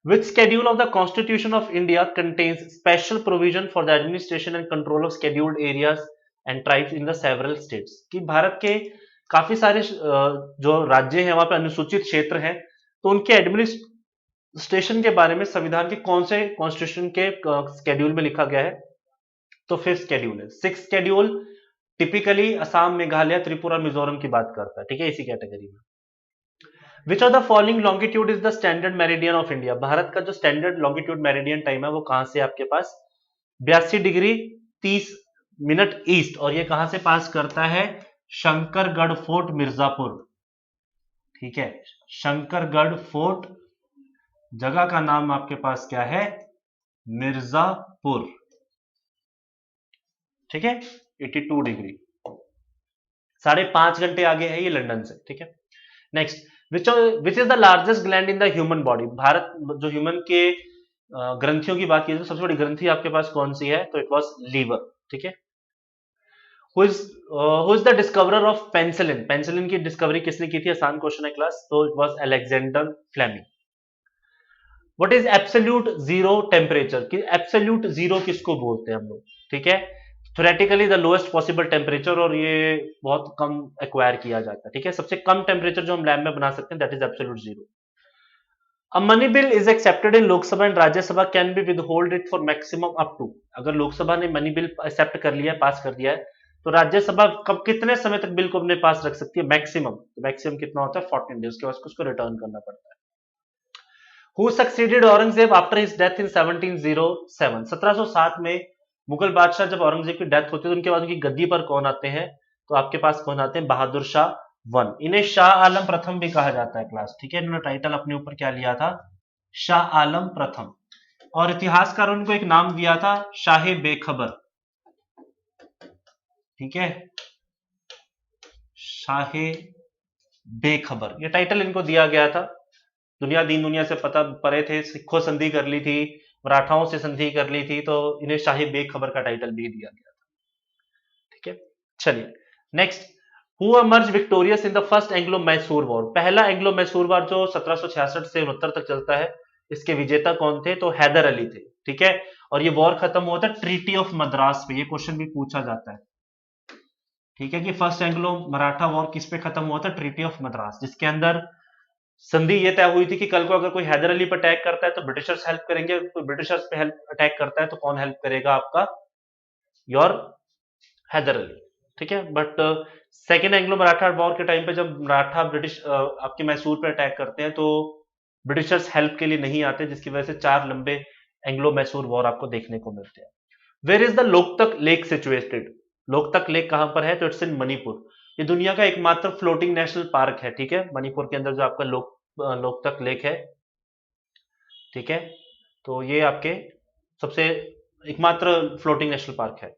Which schedule of the Constitution of India contains special provision for the administration and control of scheduled areas and tribes in the several states? कि भारत के काफी सारे जो राज्य हैं वहां पे अनुसूचित क्षेत्र हैं, तो उनके एडमिनिस्ट्रेशन के बारे में संविधान के कौन से कॉन्स्टिट्यूशन के स्केड्यूल में लिखा गया है? तो 5th स्केड्यूल है। 6th schedule typically Assam, Meghalaya, Tripura, Mizoram की बात करता है, ठीक है, इसी कैटेगरी में। विच of the following longitude is the standard meridian of India? Bharat का जो स्टैंडर्ड लॉन्गिट्यूड मेरिडियन टाइम है वो कहां से आपके पास? 82 डिग्री 30 मिनट ईस्ट, और ये कहां से पास करता है? शंकरगढ़ फोर्ट, मिर्जापुर, ठीक है। शंकरगढ़ फोर्ट, जगह का नाम आपके पास क्या है? मिर्जापुर, ठीक है। 82 डिग्री, 5.5 घंटे आगे है ये लंदन से, ठीक है। Next, which is the largest gland in the human body? Bharat जो ह्यूमन के ग्रंथियों की बात की तो सबसे बड़ी ग्रंथि आपके पास कौन सी है? तो इट वाज लीवर, ठीक है। Who is the discoverer of penicillin? Penicillin की डिस्कवरी किसने की थी? आसान क्वेश्चन है क्लास, तो it was Alexander Fleming. What is absolute zero temperature? कि एब्सोल्यूट जीरो किसको बोलते हैं हम लोग, ठीक है। Theoretically the lowest possible temperature, और ये बहुत कम एक्वायर किया जाता है, ठीक है। सबसे कम टेम्परेचर जो हम लैब में बना सकते हैं that is absolute zero. A money bill is accepted in Lok Sabha and Rajya Sabha can be withhold it for maximum up to. अगर लोकसभा ने मनी बिल एक्सेप्ट कर लिया है, पास कर दिया है, तो राज्यसभा कब कितने समय तक बिल को अपने पास रख सकती है? मैक्सिमम। तो मैक्सिमम कितना होता है? 14 डेज के बाद उसको रिटर्न करना पड़ता है। Who succeeded Aurangzeb after his death in 1707? 1707 में मुगल बादशाह जब औरंगजेब की डेथ होती है तो उनके बाद उनकी गद्दी पर कौन आते हैं? तो आपके पास कौन आते हैं? बहादुर शाह वन। इन्हें शाह आलम प्रथम भी कहा जाता है क्लास, ठीक है। इन्होंने टाइटल अपने ऊपर क्या लिया था? शाह आलम प्रथम। और इतिहासकारों ने उनको एक नाम दिया था, शाह बेखबर, ठीक है, शाह बेखबर, ये टाइटल इनको दिया गया था। दीन दुनिया से पता परे थे, सिखों संधि कर ली थी, मराठाओं से संधि कर ली थी, तो इन्हें शाही बेखबर का टाइटल भी दिया गया था, ठीक है। चलिए next, who emerge victorious in the first Anglo Mysore war? पहला एंग्लो मैसूर वॉर जो 1766 से 69 तक चलता है, इसके विजेता कौन थे? तो हैदर अली थे, ठीक है। और ये वॉर खत्म हुआ था ट्रीटी ऑफ मद्रास पे, ये क्वेश्चन भी पूछा जाता है, ठीक है, कि फर्स्ट एंग्लो मराठा वॉर किस पे खत्म हुआ था? ट्रीटी ऑफ मद्रास, जिसके अंदर संधि ये तय हुई थी कि कल को अगर कोई हैदर अली पर अटैक करता है तो ब्रिटिशर्स हेल्प करेंगे, कोई ब्रिटिशर्स पे हेल्प अटैक करता है तो कौन हेल्प करेगा? आपका योर हैदर अली, ठीक है। But second Anglo Maratha war के टाइम पे जब मराठा ब्रिटिश आपके मैसूर पे अटैक करते हैं तो ब्रिटिशर्स हेल्प के लिए नहीं आते, जिसकी वजह से 4 लंबे एंग्लो मैसूर वॉर आपको देखने को मिलते हैं। Where is the Loktak lake situated? Loktak lake कहां पर है? तो इट्स इन मणिपुर। ये दुनिया का एकमात्र फ्लोटिंग नेशनल पार्क है, ठीक है, मणिपुर के अंदर जो आपका लोकतक लेक है, ठीक है। तो ये आपके सबसे एकमात्र फ्लोटिंग नेशनल पार्क है।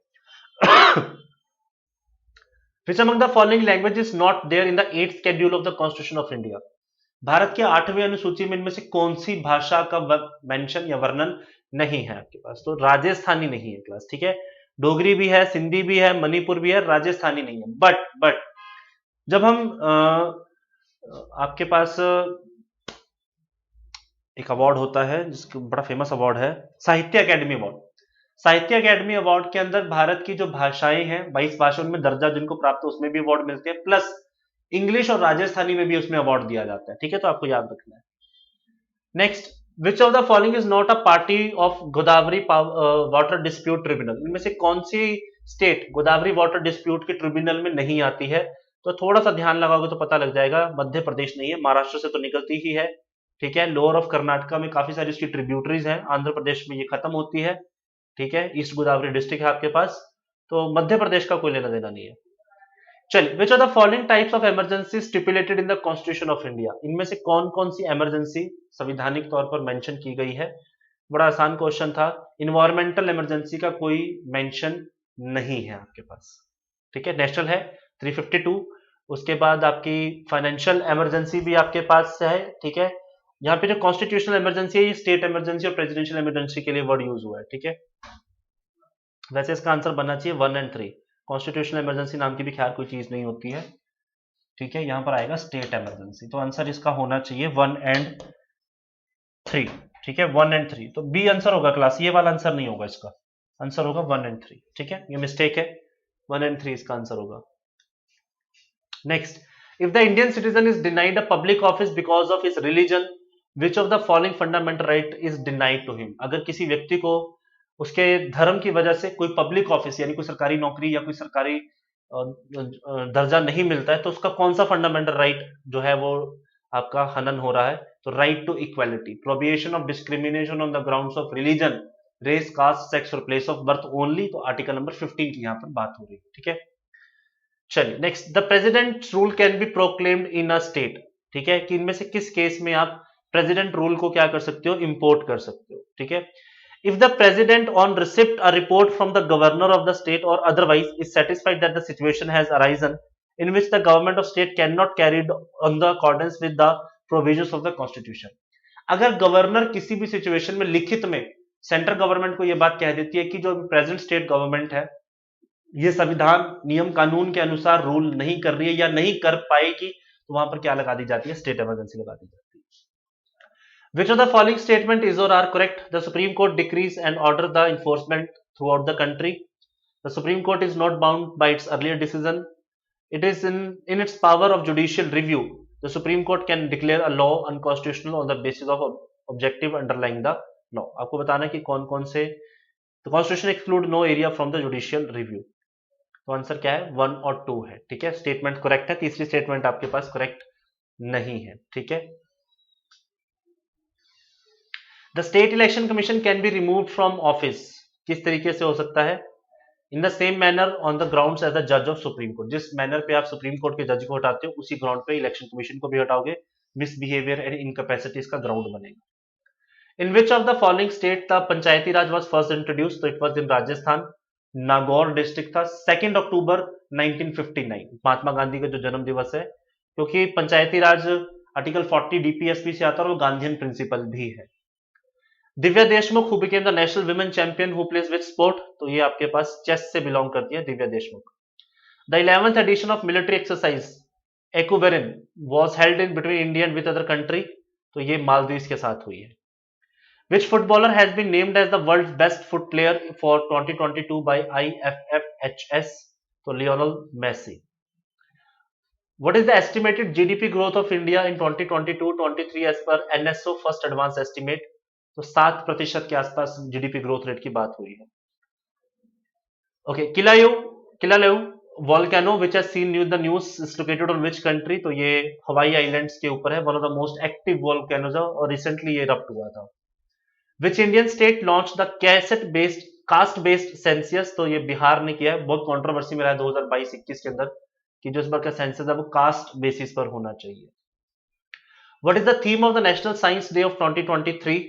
Which among the following language is not there in the 8th schedule of the Constitution of India? Bharat के 8वें अनुसूची में इनमें से कौन सी भाषा का मेंशन या वर्णन नहीं है आपके पास? तो राजस्थानी नहीं है क्लास, ठीक है। डोगरी भी है, सिंधी भी है, मणिपुर भी है, राजस्थानी नहीं है। बट जब हम आपके पास एक अवार्ड होता है जिसका बड़ा फेमस अवार्ड है, साहित्य अकेडमी अवार्ड। साहित्य अकेडमी अवार्ड के अंदर भारत की जो भाषाएं हैं 22 भाषाओं में दर्जा जिनको प्राप्त है उसमें भी अवार्ड मिलते हैं, प्लस इंग्लिश और राजस्थानी में भी उसमें अवार्ड दिया जाता है, ठीक है, तो आपको याद रखना है। Next, which of the following is not a party of Godavari water dispute tribunal? इनमें से कौन सी स्टेट गोदावरी वाटर डिस्प्यूट के ट्रिब्यूनल में नहीं आती है? तो थोड़ा सा ध्यान लगाओगे तो पता लग जाएगा, मध्य प्रदेश नहीं है, महाराष्ट्र से तो निकलती ही है, ठीक है। लोअर ऑफ कर्नाटका में काफी सारी इसकी ट्रिब्यूटरीज हैं, आंध्र प्रदेश में ये खत्म होती है, ठीक है। ईस्ट गोदावरी डिस्ट्रिक्ट है आपके पास, तो मध्य प्रदेश का कोई लेना देना नहीं है। चलिए, which are the following types of emergency stipulated in the constitution of India? इनमें से कौन कौन सी इमरजेंसी संवैधानिक तौर पर मेंशन की गई है? बड़ा आसान क्वेश्चन था। इन्वायरमेंटल इमरजेंसी का कोई मेंशन नहीं है आपके पास, ठीक है। नेशनल है 352, उसके बाद आपकी फाइनेंशियल इमरजेंसी भी आपके पास है, ठीक है। यहाँ पे जो कॉन्स्टिट्यूशनल इमरजेंसी है ये स्टेट इमरजेंसी और प्रेसिडेंशियल इमरजेंसी के लिए वर्ड यूज हुआ है, ठीक है। वैसे इसका आंसर बनना चाहिए 1 और 3। कॉन्स्टिट्यूशनल इमरजेंसी नाम की भी खैर कोई चीज नहीं होती है, ठीक है। यहां पर आएगा स्टेट इमरजेंसी, तो आंसर इसका होना चाहिए 1 और 3, ठीक है, 1 एंड 3, तो बी आंसर होगा क्लास, ये वाला आंसर नहीं होगा इसका, आंसर होगा 1 एंड 3, ठीक है, ये मिस्टेक है, 1 एंड 3 इसका आंसर होगा। Next, if the Indian citizen is denied a public office because of his religion, which of the following fundamental right is denied to him, अगर किसी व्यक्ति को उसके धर्म की वजह से कोई पब्लिक ऑफिस यानी कोई सरकारी नौकरी या कोई सरकारी दर्जा नहीं मिलता है, तो उसका कौन सा फंडामेंटल राइट जो है वो आपका हनन हो रहा है, तो right to equality, prohibition of discrimination on the grounds of religion, race, caste, sex और प्लेस ऑफ बर्थ ओनली, तो आर्टिकल नंबर 15 की यहां पर बात हो रही है, ठीक है। चलिए next, the president rule can be proclaimed in a state, ठीक है, कि इनमें से किस केस में आप प्रेसिडेंट रूल को क्या कर सकते हो, इंपोर्ट कर सकते हो, ठीक है। If the president on receipt a report from the governor of the state or otherwise is satisfied that the situation has arisen in which the government of state cannot carry on the accordance with the provisions of the constitution, अगर गवर्नर किसी भी सिचुएशन में लिखित में सेंट्रल गवर्नमेंट को यह बात कह देती है कि जो प्रेजेंट स्टेट गवर्नमेंट है ये संविधान नियम कानून के अनुसार रूल नहीं कर रही है या नहीं कर पाएगी, तो वहां पर क्या लगा दी जाती है, स्टेट इमरजेंसी लगा दी जाती है। Which of the following statement is or are correct? The Supreme Court decrees and order the enforcement throughout the country. The Supreme Court is not bound by its earlier decision. It is in its power of judicial review. The Supreme Court can declare a law unconstitutional on the basis of objective underlying the law. आपको बताना है कि कौन कौन से, तो Constitution exclude no area from the judicial review. तो आंसर क्या है, 1 और 2 है, ठीक है, स्टेटमेंट करेक्ट है, तीसरी स्टेटमेंट आपके पास करेक्ट नहीं है, ठीक है। The state election commission can be removed from office, किस तरीके से हो सकता है, in the same manner on the grounds as the जज ऑफ सुप्रीम कोर्ट, जिस मैनर पे आप सुप्रीम कोर्ट के जज को हटाते हो उसी ग्राउंड पे इलेक्शन कमीशन को भी हटाओगे, मिसबिहेवियर एंड इनकैपेसिटीज का ग्राउंड बनेगा। In which of the following state the Panchayati Raj was first introduce, तो it was in Rajasthan, Nagaur district था, 2 अक्टूबर 1959, महात्मा गांधी का जो जन्म दिवस है, क्योंकि पंचायती राज आर्टिकल 40 डीपीएसपी से आता है और वो गांधीयन प्रिंसिपल भी है। Divya Deshmukh who became the national women champion who plays which sport, तो ये आपके पास चेस से बिलोंग करती है Divya Deshmukh. The 11th edition of military exercise Ekuverin was held in between India and with other country, तो ये मालदीव के साथ हुई है। Which footballer has been named as the world best foot player for 2022 by IFFHS, तो Lionel Messi. What is the estimated GDP growth of India in 2022-23 as per NSO first advance estimate, तो 7% के आसपास जीडीपी ग्रोथ रेट की बात हुई है। Okay, Kilauea volcano which has seen the news is located on which country, तो ये हवाई आइलैंड्स के ऊपर है, one of the most active volcanoes और रिसेंटली ये इरप्ट हुआ था। Which Indian state launch the caste based census, तो ये बिहार ने किया है, बहुत कंट्रोवर्सी में रहा है 2022-21 के अंदर कि जो इस बार का सेंसस है वो कास्ट बेसिस पर होना चाहिए। What is the theme of the national science day of 2023,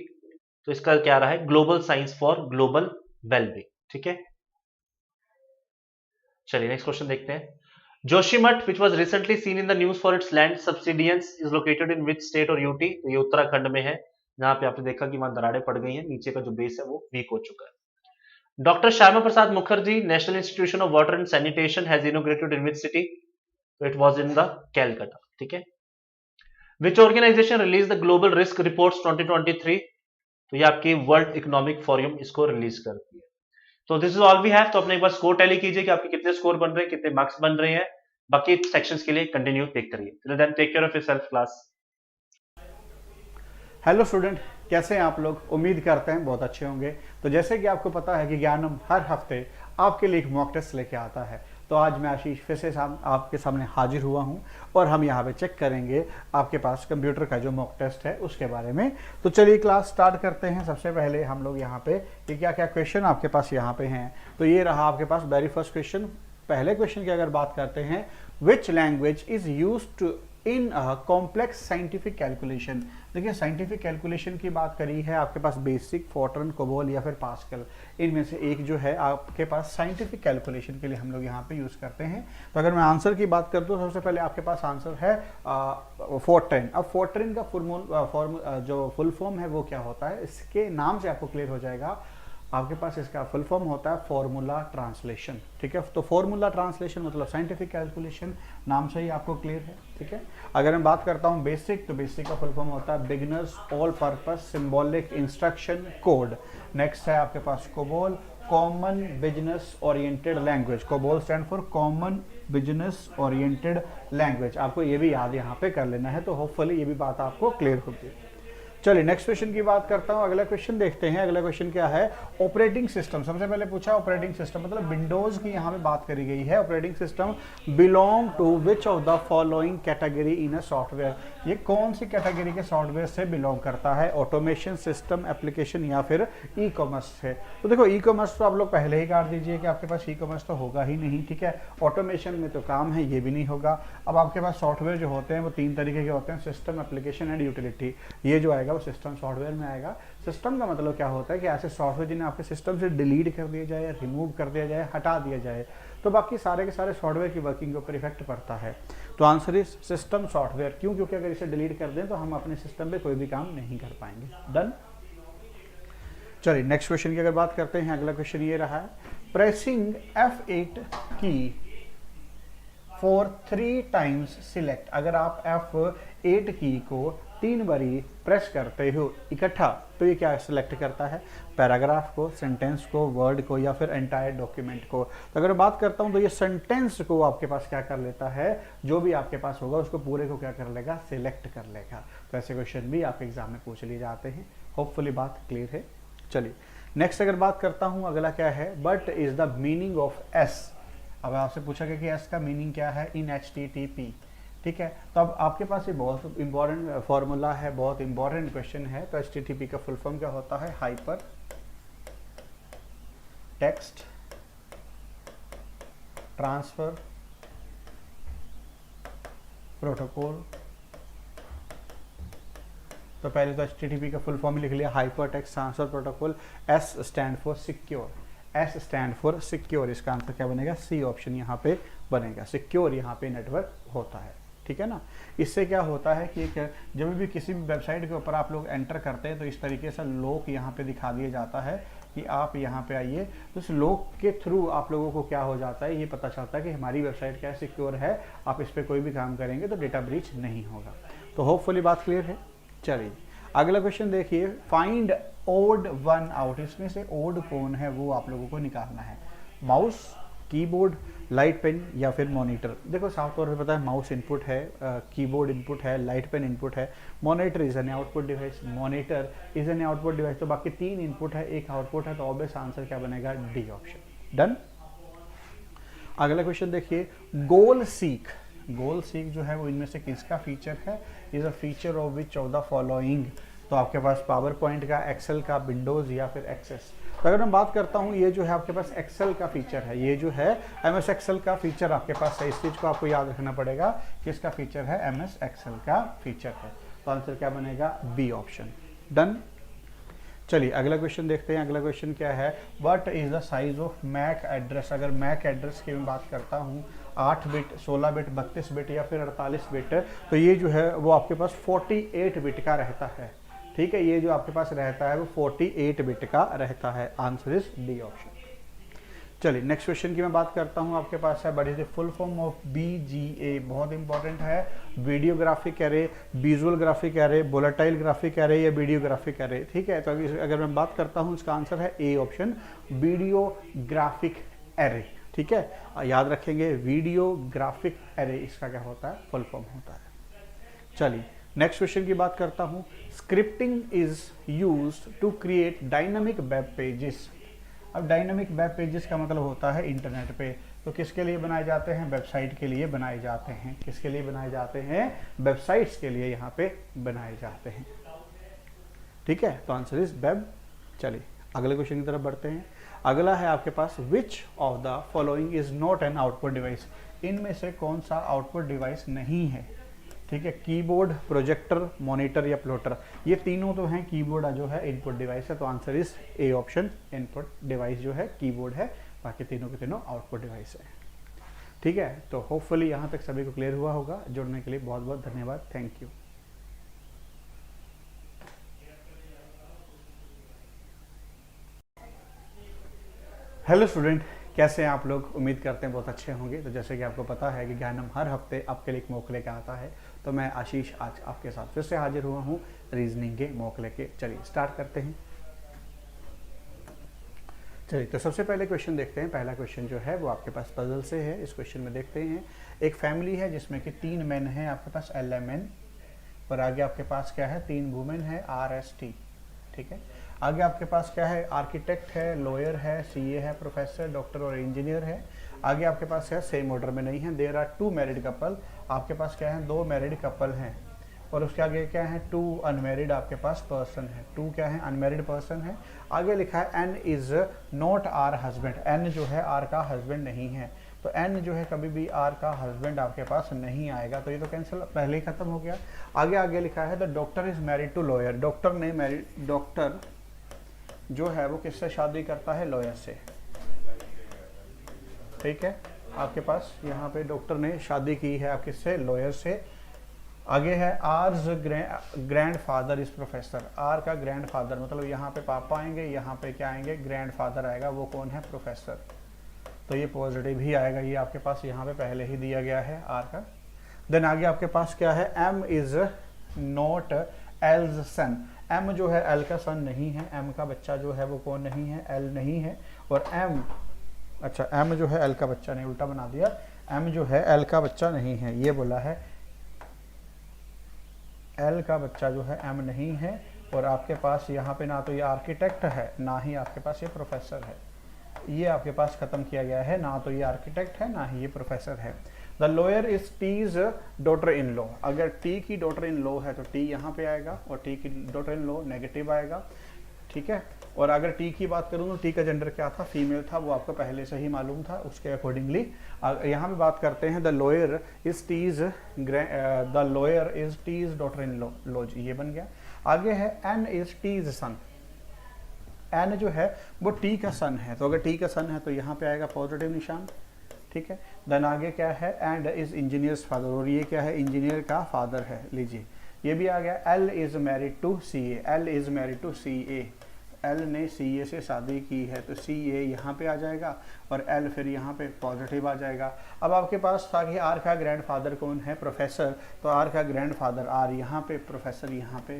तो इसका क्या रहा है, global science for global wellbeing, ठीक है। चलिए नेक्स्ट क्वेश्चन देखते हैं। Joshimath which was recently seen in the news for its land subsidence is located in which state और यूटी, तो ये उत्तराखंड में है, जहां पे आपने देखा कि वहां दरारें पड़ गई हैं, नीचे का जो बेस है वो वीक हो चुका है। Doctor Shyama Prasad Mukherjee national institution of water and sanitation has inaugurated in which city, तो it was in the Calcutta, ठीक है। Which organisation release the global risk reports 2023, तो ये आपकी वर्ल्ड इकोनॉमिक फोरम इसको रिलीज करती है। तो this is all we have, तो अपने एक बार स्कोर टैली कीजिए कि आपके कितने स्कोर बन रहे हैं, कितने मार्क्स बन रहे हैं, बाकी सेक्शंस के लिए कंटिन्यू देखते रहिए। Till then take care of yourself class. Hello student, कैसे हैं आप लोग? उम्मीद करते हैं बहुत अच्छे होंगे। तो जैसे कि आपको पता है कि ज्ञानम हर हफ्ते आपके लिए एक मॉक टेस्ट लेके आता है, तो आज मैं आशीष फिर से आपके सामने हाजिर हुआ हूं और हम यहाँ पे चेक करेंगे आपके पास कंप्यूटर का जो मॉक टेस्ट है उसके बारे में। तो चलिए क्लास स्टार्ट करते हैं। सबसे पहले हम लोग यहाँ पे ये क्या क्या क्वेश्चन आपके पास यहाँ पे हैं, तो ये रहा आपके पास वेरी फर्स्ट क्वेश्चन। पहले क्वेश्चन की अगर बात करते हैं, which language is used in complex scientific calculation. देखिए साइंटिफिक कैलकुलेशन की बात करी है, आपके पास बेसिक, फोर्ट्रन, कोबोल या फिर पास्कल, इनमें से एक जो है आपके पास साइंटिफिक कैलकुलेशन के लिए हम लोग यहाँ पे यूज़ करते हैं। तो अगर मैं आंसर की बात करता हूँ, सबसे पहले आपके पास आंसर है फोर्ट्रन। अब फोर्ट्रन का जो फुल फॉर्म है वो क्या होता है, इसके नाम से आपको क्लियर हो जाएगा। आपके पास इसका फुल फॉर्म होता है फॉर्मूला ट्रांसलेशन, ठीक है। तो फॉर्मूला ट्रांसलेशन मतलब साइंटिफिक कैलकुलेशन, नाम से ही आपको क्लियर है, ठीक है। अगर मैं बात करता हूँ बेसिक, तो बेसिक का फुल फॉर्म होता है beginners all purpose symbolic instruction code. Next है आपके पास COBOL, common business oriented language. COBOL stand for common business oriented language. आपको ये भी याद यहाँ पे कर लेना है, तो होपफुली ये भी बात आपको क्लियर होगी। चलिए नेक्स्ट क्वेश्चन की बात करता हूँ। अगला क्वेश्चन देखते हैं। अगला क्वेश्चन क्या है, ऑपरेटिंग सिस्टम। सबसे पहले पूछा ऑपरेटिंग सिस्टम मतलब विंडोज की यहाँ पे बात करी गई है। Operating system belong to which of the following category in a software, ये कौन सी कैटेगरी के सॉफ्टवेयर से बिलोंग करता है, ऑटोमेशन, सिस्टम, एप्लीकेशन या फिर ई कॉमर्स से। तो देखो ई कॉमर्स तो आप लोग पहले ही काट दीजिए कि आपके पास ई कॉमर्स तो होगा ही नहीं, ठीक है। ऑटोमेशन में तो काम है, ये भी नहीं होगा। अब आपके पास सॉफ्टवेयर जो होते हैं वो 3 तरीके के होते हैं, सिस्टम, एप्लीकेशन एंड यूटिलिटी। ये जो आएगा वो सिस्टम सॉफ्टवेयर में आएगा। सिस्टम का मतलब क्या होता है कि ऐसे सॉफ्टवेयर जिन्हें आपके सिस्टम से डिलीट कर दिया जाए, रिमूव कर दिया जाए, हटा दिया जाए, तो बाकी सारे के सारे सॉफ्टवेयर की वर्किंग के ऊपर इफेक्ट पड़ता है। तो आंसर इज सिस्टम सॉफ्टवेयर। क्यों? क्योंकि अगर इसे डिलीट कर दें तो हम अपने सिस्टम पे कोई भी काम नहीं कर पाएंगे। डन। चलिए नेक्स्ट क्वेश्चन की अगर बात करते हैं। अगला क्वेश्चन ये रहा है, प्रेसिंग F8 की फॉर 3 टाइम्स सिलेक्ट। अगर आप F8 की को 3 बारी प्रेस करते हो इकट्ठा, तो ये क्या सिलेक्ट करता है, पैराग्राफ को, सेंटेंस को, वर्ड को या फिर एंटायर डॉक्यूमेंट को। तो अगर बात करता हूं तो ये सेंटेंस को आपके पास क्या कर लेता है, जो भी आपके पास होगा उसको पूरे को क्या कर लेगा, सिलेक्ट कर लेगा। तो ऐसे क्वेश्चन भी आपके एग्जाम में पूछ लिए जाते हैं। होपफुली बात क्लियर है। चलिए नेक्स्ट अगर बात करता हूं, अगला क्या है, but is the meaning of S. अब आपसे पूछा गया कि एस का मीनिंग क्या है इन HTTP, ठीक है। तो अब आपके पास ये बहुत इंपॉर्टेंट फॉर्मूला है, बहुत इंपॉर्टेंट क्वेश्चन है। तो HTTP का फुल फॉर्म क्या होता है, हाइपर टेक्स्ट ट्रांसफर प्रोटोकॉल। तो पहले तो HTTP का फुल फॉर्म लिख लिया, hyper text transfer protocol. S stand for secure, S stand for secure. इसका आंसर क्या बनेगा, C ऑप्शन यहाँ पे बनेगा। सिक्योर यहाँ पे नेटवर्क होता है, ठीक है ना। इससे क्या होता है कि जब भी किसी भी वेबसाइट के ऊपर आप लोग एंटर करते हैं तो इस तरीके से लॉक यहाँ पे दिखा दिया जाता है कि आप यहाँ पे आइए। तो इस लॉक के थ्रू आप लोगों को क्या हो जाता है, ये पता चलता है कि हमारी वेबसाइट क्या सिक्योर है, आप इस पर कोई भी काम करेंगे तो डेटा ब्रीच नहीं होगा। तो होपफुली बात क्लियर है। चलिए अगला क्वेश्चन देखिए, फाइंड ओड वन आउट। इसमें से ओड कौन है वो आप लोगों को निकालना है। माउस, कीबोर्ड, लाइट पेन या फिर मॉनिटर। देखो साफ तौर पे पता है माउस इनपुट है, कीबोर्ड इनपुट है, लाइट पेन इनपुट है, monitor is an output device, monitor is an output device. तो बाकी 3 इनपुट है, 1 आउटपुट है। तो ऑब्वियस आंसर क्या बनेगा, डी ऑप्शन। डन। अगला क्वेश्चन देखिए, गोल सीक। गोल सीक जो है वो इनमें से किसका फीचर है, is a feature of which of the following. तो आपके पास पावर पॉइंट का, एक्सेल का, विंडोज या फिर एक्सेस। तो अगर मैं बात करता हूँ, ये जो है आपके पास एक्सेल का फीचर है, ये जो है MS एक्सेल का फीचर आपके पास है। इस चीज को आपको याद रखना पड़ेगा, किसका फीचर है, MS एक्सेल का फीचर है। तो आंसर क्या बनेगा, बी ऑप्शन। डन। चलिए अगला क्वेश्चन देखते हैं। अगला क्वेश्चन क्या है, what is the size of MAC address. अगर मैक एड्रेस की मैं बात करता हूँ, 8 बिट, 16 बिट, 32 बिट या फिर 48 बिट, तो ये जो है वो आपके पास 48 बिट का रहता है, ठीक है। ये जो आपके पास रहता है वो 48 बिट का रहता है। Answer is D option. चलिए नेक्स्ट क्वेश्चन की मैं बात करता हूँ। आपके पास है, but is the full form of BGA। बहुत इंपॉर्टेंट है, video graphic array, visual graphic array, volatile graphic array या वीडियो ग्राफिक एरे, ठीक है। तो अगर मैं बात करता हूँ, इसका आंसर है A option, video graphic array, ठीक है। याद रखेंगे, वीडियो ग्राफिक एरे इसका क्या होता है, फुल फॉर्म होता है। चलिए नेक्स्ट क्वेश्चन की बात करता हूँ, scripting is used to create dynamic web pages. अब डायनामिक वेब पेजेस का मतलब होता है इंटरनेट पे। तो किसके लिए बनाए जाते हैं, वेबसाइट के लिए बनाए जाते हैं। किसके लिए बनाए जाते हैं, वेबसाइट्स के लिए यहाँ पे बनाए जाते हैं, ठीक है। तो आंसर इज वेब। चलिए अगले क्वेश्चन की तरफ बढ़ते हैं। अगला है आपके पास, which of the following is not an output device. इनमें से कौन सा आउटपुट डिवाइस नहीं है, ठीक है। कीबोर्ड, प्रोजेक्टर, मॉनिटर या प्लॉटर, ये तीनों तो हैं। कीबोर्ड जो है इनपुट डिवाइस है, तो answer is A option, input device जो है कीबोर्ड है, बाकी तीनों के तीनों आउटपुट डिवाइस है, ठीक है। तो होपफुली यहाँ तक सभी को क्लियर हुआ होगा। जुड़ने के लिए बहुत बहुत धन्यवाद, थैंक यू। हेलो स्टूडेंट, कैसे हैं आप लोग? उम्मीद करते हैं बहुत अच्छे होंगे। तो जैसे कि आपको पता है कि ज्ञानम हर हफ्ते आपके लिए एक मॉक लेके आता है, तो मैं आशीष आज आपके साथ फिर से हाजिर हुआ हूँ रीजनिंग के मॉक लेके। चलिए स्टार्ट करते हैं। चलिए तो सबसे पहले क्वेश्चन देखते हैं। पहला क्वेश्चन जो है वो आपके पास पजल से है। इस क्वेश्चन में देखते हैं, एक फैमिली है जिसमें कि 3 मेन हैं आपके पास LMN, और आगे आपके पास क्या है 3 वुमेन है RST। ठीक है, आगे आपके पास क्या है आर्किटेक्ट है, लॉयर है, CA है, प्रोफेसर, डॉक्टर और इंजीनियर है। आगे आपके पास क्या सेम ऑर्डर में नहीं है। देयर आर 2 मैरिड कपल, आपके पास क्या है 2 मैरिड कपल हैं। और उसके आगे क्या है 2 अनमेरिड आपके पास पर्सन है। 2 क्या है अनमेरिड पर्सन है। आगे लिखा है N is not R husband, N जो है R का हस्बैंड नहीं है। तो N जो है कभी भी R का हस्बैंड आपके पास नहीं आएगा, तो ये तो कैंसिल पहले ही खत्म हो गया। आगे लिखा है the doctor is married to lawyer, doctor जो है वो किससे शादी करता है, लॉयर से। ठीक है, आपके पास यहाँ पे डॉक्टर ने शादी की है आप किससे, लॉयर से। आगे है R's grandfather is professor, R का ग्रैंडफादर मतलब यहाँ पे पापा आएंगे, यहाँ पे क्या आएंगे ग्रैंडफादर आएगा, वो कौन है प्रोफेसर। तो ये पॉजिटिव ही आएगा, ये आपके पास यहाँ पे पहले ही दिया गया है आर का। देन आगे आपके पास क्या है M is not L's son, M जो है L का सन नहीं है, M का बच्चा जो है वो कौन नहीं है, L नहीं है। और M जो है L का बच्चा नहीं, उल्टा बना दिया, M जो है L का बच्चा नहीं है, ये बोला है L का बच्चा जो है M नहीं है। और आपके पास यहाँ पे ना तो ये आर्किटेक्ट है ना ही आपके पास ये प्रोफेसर है, ये आपके पास खत्म किया गया है, ना तो ये आर्किटेक्ट है ना ही ये प्रोफेसर है। The lawyer is T's daughter in law, अगर टी की डॉटर इन लॉ है तो टी यहाँ पे आएगा, और टी की डॉटर इन लॉ नेगेटिव आएगा। ठीक है, और अगर टी की बात करूँ तो टी का जेंडर क्या था, फीमेल था, वो आपको पहले से ही मालूम था, उसके अकॉर्डिंगली यहाँ पे बात करते हैं the lawyer is T's daughter in law, ये बन गया। आगे है N is T's son, N जो है वो T का सन है, तो अगर T का सन है तो यहाँ पे आएगा पॉजिटिव निशान। ठीक है, देन आगे क्या है एंड इज इंजीनियर्स फादर, और ये क्या है इंजीनियर का फादर है, लीजिए ये भी आ गया। L is married to CA, L is married to CA, L ने CA से शादी की है, तो CA यहाँ पे आ जाएगा और L फिर यहाँ पे पॉजिटिव आ जाएगा। अब आपके पास था कि R का ग्रैंडफादर कौन है, प्रोफेसर, तो R का ग्रैंडफादर R यहाँ पे, प्रोफेसर यहाँ पे।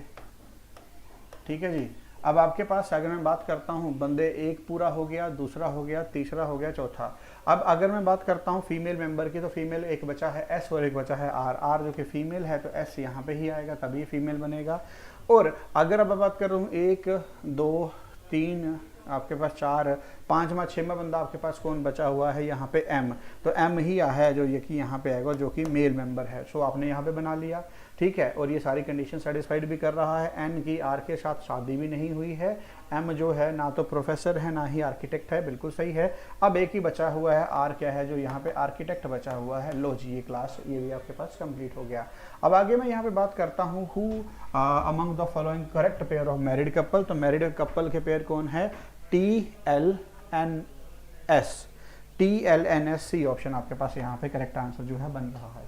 ठीक है जी, अब आपके पास अगर मैं बात करता हूँ बंदे, एक पूरा हो गया, दूसरा हो गया, तीसरा हो गया, चौथा। अब अगर मैं बात करता हूँ फीमेल मेंबर की, तो फीमेल एक बचा है S और एक बचा है R जो कि फीमेल है, तो S यहाँ पे ही आएगा तभी फीमेल बनेगा। और अगर अब मैं बात कर रहा हूँ 1 2 3 आपके पास 4 5वां 6वां बंदा आपके पास कौन बचा हुआ है, यहाँ पे M, तो M ही है जो ये कि यहाँ पे आएगा जो कि मेल मेंबर है। सो आपने यहाँ पे बना लिया। ठीक है, और ये सारी कंडीशन सेटिस्फाइड भी कर रहा है। N की R के साथ शादी भी नहीं हुई है, M जो है ना तो प्रोफेसर है ना ही आर्किटेक्ट है, बिल्कुल सही है। अब एक ही बचा हुआ है R क्या है, जो यहाँ पे आर्किटेक्ट बचा हुआ है। लो जी, ये क्लास ये भी आपके पास कंप्लीट हो गया। अब आगे मैं यहाँ पे बात करता हूँ who among the following correct pair of married couple, तो मैरिड कपल के पेयर कौन है, TLNS ऑप्शन आपके पास यहाँ पे करेक्ट आंसर जो है बन रहा है।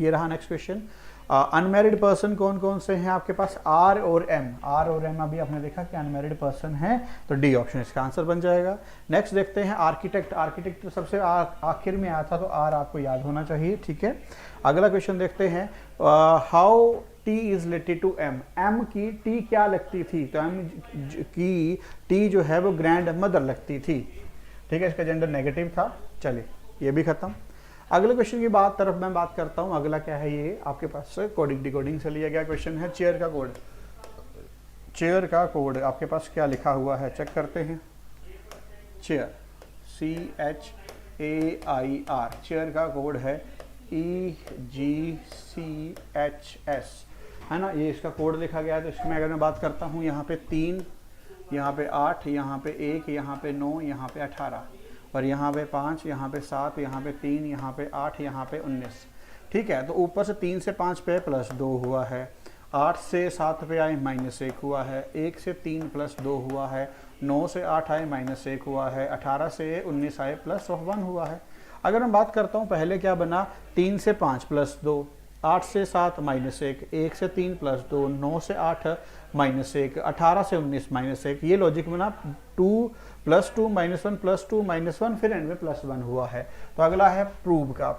ये रहा नेक्स्ट क्वेश्चन। अनमैरिड पर्सन कौन कौन से हैं आपके पास, R और M अभी आपने देखा कि अनमैरिड पर्सन है, तो D ऑप्शन इसका आंसर बन जाएगा। नेक्स्ट देखते हैं आर्किटेक्ट तो सबसे आखिर में आया था, तो R आपको याद होना चाहिए। ठीक है, अगला क्वेश्चन देखते हैं, how T is related to M की T क्या लगती थी, तो M की T जो है वो ग्रैंड मदर लगती थी। ठीक है, इसका जेंडर नेगेटिव था। चलिए ये भी खत्म। अगले क्वेश्चन की तरफ मैं बात करता हूँ। अगला क्या है, ये आपके पास कोडिंग डिकोडिंग से लिया गया क्वेश्चन है। चेयर का कोड आपके पास क्या लिखा हुआ है, चेक करते हैं। चेयर CHAIR, चेयर का कोड है EGCHS, है ना, ये इसका कोड लिखा गया है। तो इसमें अगर मैं बात करता हूँ, यहाँ पे 3, यहाँ पे 8, यहाँ पे 1, यहाँ पे 9, यहाँ पे 18, और यहाँ पे 5, यहाँ पे 7, यहाँ पे 3, यहाँ पे 8, यहाँ पे 19। ठीक है, तो ऊपर से 3 से 5 पे +2 हुआ है, 8 से 7 पे आए -1 हुआ है, 1 से 3 +2 हुआ है, 9 से 8 आए -1 हुआ है, 18 से 19 आए +1 हुआ है। अगर मैं बात करता हूँ पहले क्या बना, 3 से 5 +2, 8 से 7 -1, 1 से 3 +2, 9 से 8 -1, 18 से 19 -1। ये लॉजिक में ना 2 + 2 -1 + 2 -1 फिर एंड में +1 हुआ है। तो अगला है प्रूव का,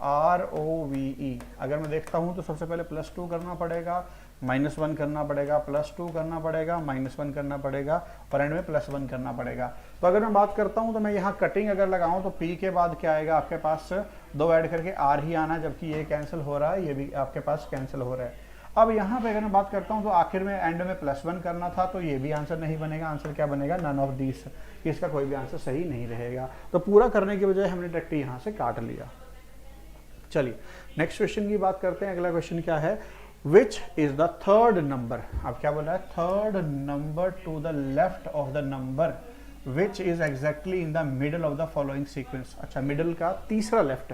PROVE। अगर मैं देखता हूँ तो सबसे पहले +2 करना पड़ेगा, -1 करना पड़ेगा, +2 करना पड़ेगा, -1 करना पड़ेगा और एंड में +1 करना पड़ेगा। तो अगर मैं बात करता हूँ तो मैं यहाँ कटिंग अगर लगाऊँ तो P के बाद क्या आएगा आपके पास, 2 ऐड करके R ही आना, जबकि ये कैंसिल हो रहा है, ये भी आपके पास कैंसिल हो रहा है। अब यहाँ पे अगर मैं बात करता हूँ तो आखिर में एंड में +1 करना था, तो ये भी आंसर नहीं बनेगा। आंसर क्या बनेगा, नन ऑफ दिस, इसका कोई भी आंसर सही नहीं रहेगा। तो पूरा करने की बजाय हमने डायरेक्टली यहाँ से काट लिया। चलिए नेक्स्ट क्वेश्चन की बात करते हैं। अगला क्वेश्चन क्या है, which is the third number. अब क्या बोला है, third number two the left of the number which is exactly in the middle of the following sequence. अच्छा, मिडल का तीसरा लेफ्ट,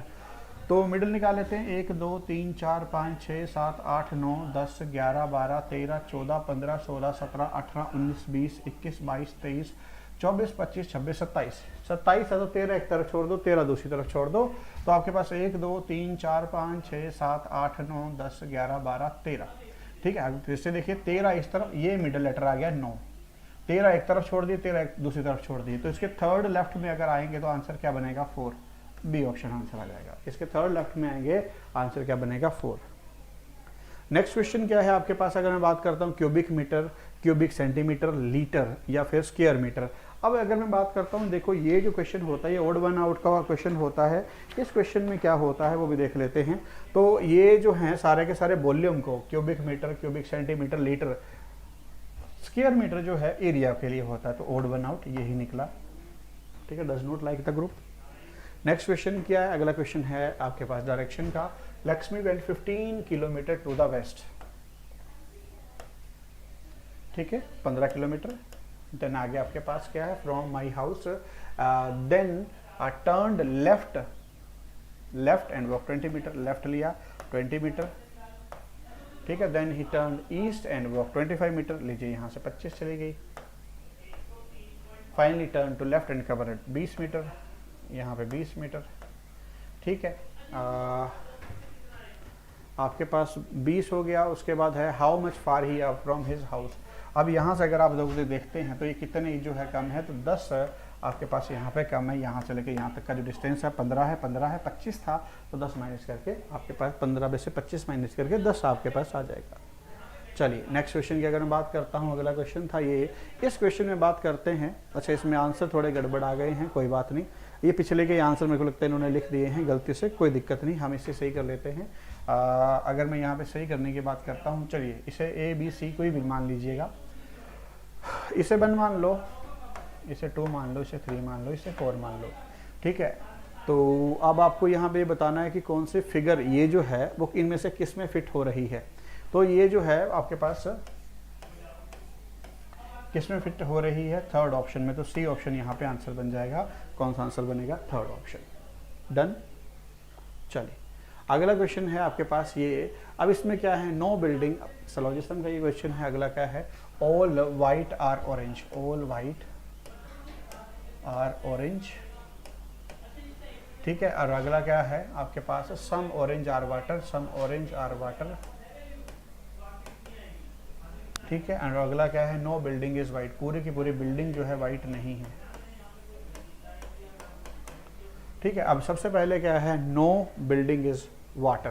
तो मिडल निकाल लेते हैं। 1 2 3 4 5 6 7 8 9 10 11 12 13 14 15 16 17 18 19 20 21 22 23 24 25 26 27 27 है तो 13 एक तरफ छोड़ दो, 13 दूसरी तरफ छोड़ दो, तो आपके पास 1 2 3 4 5 6 7 8 9 10 11 12 13। ठीक है, फिर से देखिए 13 इस तरफ, ये मिडल लेटर आ गया 9, 13 एक तरफ छोड़ दिए, 13 एक दूसरी तरफ छोड़ दिए, तो इसके थर्ड लेफ्ट में अगर आएंगे तो आंसर क्या बनेगा, 4। बी ऑप्शन आंसर आ जाएगा। इसके थर्ड लेफ्ट में आएंगे, आंसर क्या बनेगा, 4। नेक्स्ट क्वेश्चन क्या है आपके पास, अगर मैं बात करता हूँ cubic metre, cubic centimetre, litre या फिर स्क्वायर मीटर। अब अगर मैं बात करता हूँ, देखो ये जो क्वेश्चन होता है ये ओड वन आउट का क्वेश्चन होता है। इस क्वेश्चन में क्या होता है वो भी देख लेते हैं। तो ये जो है सारे के सारे वॉल्यूम को, cubic metre, cubic centimetre, litre, square metre जो है एरिया के लिए होता है, तो ओड वन आउट यही निकला। ठीक है, does not like the group. Next question क्या है, अगला क्वेश्चन है आपके पास डायरेक्शन का। Lakshmi went 15 kilometre to the west. ठीक है, 15 किलोमीटर। देन आगे आपके पास क्या है, from my house, then turned left, left and walk 20 metre, left लिया 20 मीटर। ठीक है, then he turned east and walk 25 metre, लीजिए यहाँ से 25 चली गई। Finally turn to left and cover 20 metre, यहाँ पे 20 मीटर। ठीक है, आपके पास 20 हो गया। उसके बाद है how much far he are from his house. अब यहाँ से अगर आप लोग देखते हैं तो ये कितने जो है कम है, तो 10 आपके पास यहाँ पे कम है। यहाँ से लेके यहाँ तक का जो डिस्टेंस है 15 है, 15 है, 25 था तो 10 माइनस करके आपके पास 15 में से 25 माइनस करके 10 आपके पास आ जाएगा। चलिए नेक्स्ट क्वेश्चन की अगर मैं बात करता हूँ, अगला क्वेश्चन था ये। इस क्वेश्चन में बात करते हैं, अच्छा इसमें आंसर थोड़े गड़बड़ आ गए हैं, कोई बात नहीं। ये पिछले के आंसर मेरे को लगता है इन्होंने लिख दिए हैं गलती से, कोई दिक्कत नहीं, हम इसे सही कर लेते हैं। अगर मैं यहाँ पे सही करने की बात करता हूँ, चलिए इसे A B C कोई भी मान लीजिएगा। इसे 1 मान लो, इसे 2 मान लो, इसे 3 मान लो, इसे 4 मान लो। ठीक है, तो अब आपको यहाँ पे बताना है कि कौन से फिगर ये जो है वो इनमें से किस में फिट हो रही है। तो ये जो है आपके पास किस में फिट हो रही है, थर्ड ऑप्शन में, तो सी ऑप्शन यहाँ पे आंसर बन जाएगा। कौन सा आंसर बनेगा, थर्ड ऑप्शन। डन। चलिए अगला क्वेश्चन है आपके पास ये। अब इसमें क्या है, नो बिल्डिंग, सिलोजिज्म का ये क्वेश्चन है। अगला क्या है, all white are orange, all white are orange. ठीक है, और अगला क्या है आपके पास, some orange are water, some orange are water. ठीक है, और अगला क्या है, नो बिल्डिंग इज वाइट, पूरी की पूरी बिल्डिंग जो है वाइट नहीं है। ठीक है, अब सबसे पहले क्या है, नो बिल्डिंग इज वाटर,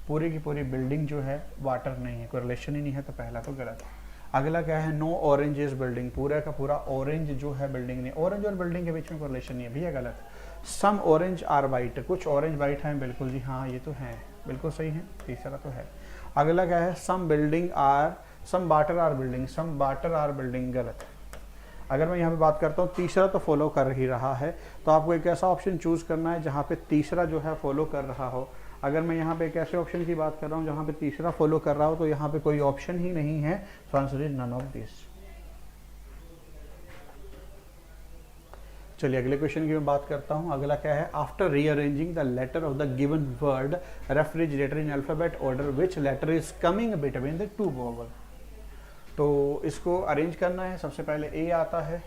पूरी की पूरी बिल्डिंग जो है वाटर नहीं है, कोई रिलेशन ही नहीं है, तो पहला तो गलत है। अगला क्या है, नो ऑरेंज इज बिल्डिंग, पूरा का पूरा ऑरेंज जो है बिल्डिंग नहीं, ऑरेंज और बिल्डिंग के बीच में कोई रिलेशन नहीं है, भैया गलत। सम ऑरेंज आर वाइट, कुछ ऑरेंज वाइट हैं, बिल्कुल जी हाँ ये तो है, बिल्कुल सही है, तीसरा तो है। अगला क्या है, some building are, some water are building, some water are building, गलत। अगर मैं यहाँ पे बात करता हूँ, तीसरा तो फॉलो कर ही रहा है, तो आपको एक ऐसा ऑप्शन चूज करना है जहाँ पे तीसरा जो है फॉलो कर रहा हो। अगर मैं यहाँ पे एक ऐसे ऑप्शन की बात कर रहा हूँ जहाँ पे तीसरा फॉलो कर रहा हो, तो यहाँ पे कोई ऑप्शन ही नहीं है, तो answer is none of this. चलिए अगले क्वेश्चन की मैं बात करता हूँ। अगला क्या है, after rearranging the letter of the given word refrigerator in alphabet order which letter is coming between the two vowel. तो इसको अरेंज करना है, सबसे पहले ए आता है,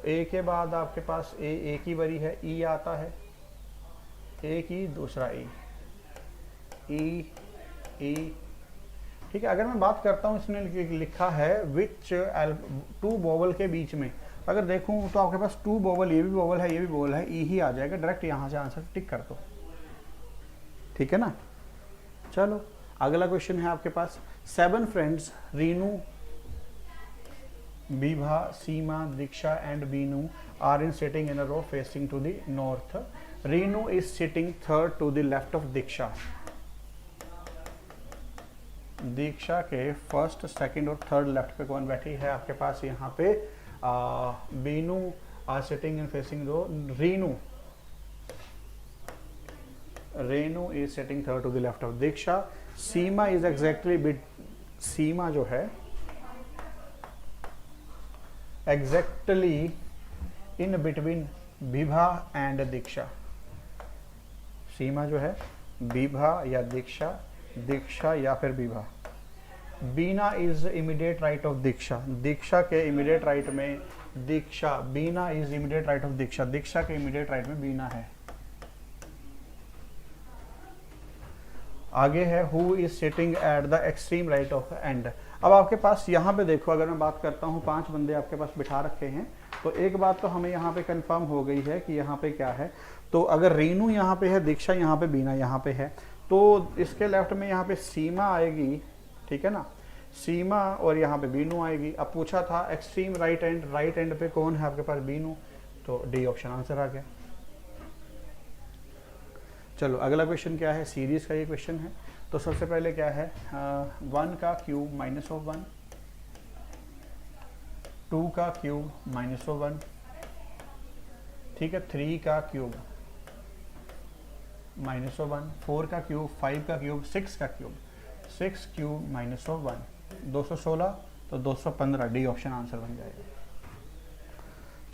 ए के बाद आपके पास ए की बरी है, ई आता है, एक ई दूसरा ई, ई ई। ठीक है, अगर मैं बात करता हूँ, इसने लिखा है विच टू वोवल के बीच में, अगर देखूँ तो आपके पास टू वोवल, ये भी वोवल है, ये भी वोवल है, ई ही आ जाएगा, डायरेक्ट यहाँ से आंसर टिक कर दो। ठीक है ना। चलो अगला क्वेश्चन है आपके पास, 7 friends Renu, Vibha, Seema, Diksha and Binu are in sitting in a row facing to the north. Renu is sitting third to the left of Diksha. Diksha के फर्स्ट, सेकंड और थर्ड लेफ्ट पे कौन बैठी है आपके पास यहाँ पे? Binu are sitting in facing row, Renu, Renu is sitting third to the left of Diksha. Seema is exactly bit, Seema जो है exactly in between Vibha and Diksha. Seema जो है विभा या दीक्षा, दीक्षा या फिर Vibha. Bina is immediate right of Diksha, Diksha के इमीडिएट राइट में Diksha, Bina is immediate right of Diksha, Diksha के इमीडिएट राइट में बीना है। आगे है who is sitting at the extreme right of end. अब आपके पास यहाँ पे देखो, अगर मैं बात करता हूँ 5 बंदे आपके पास बिठा रखे हैं, तो एक बात तो हमें यहाँ पे कंफर्म हो गई है कि यहाँ पे क्या है, तो अगर रीनू यहाँ पे है, दीक्षा यहाँ पे, बीना यहाँ पे है, तो इसके लेफ्ट में यहाँ पे सीमा आएगी। ठीक है ना, सीमा, और यहाँ पे बीनू आएगी। अब पूछा था एक्सट्रीम राइट एंड पे कौन है आपके पास? बीनू, तो डी ऑप्शन आंसर आ गया। चलो अगला क्वेश्चन क्या है, सीरीज का ये क्वेश्चन है। तो सबसे पहले क्या है, 1 का क्यूब -1, 2 का क्यूब -1, ठीक है, 3 का क्यूब -1, 4 का क्यूब, 5 का क्यूब, 6 का क्यूब, 6 क्यूब -1, 216, तो 215, डी ऑप्शन आंसर बन जाएगा।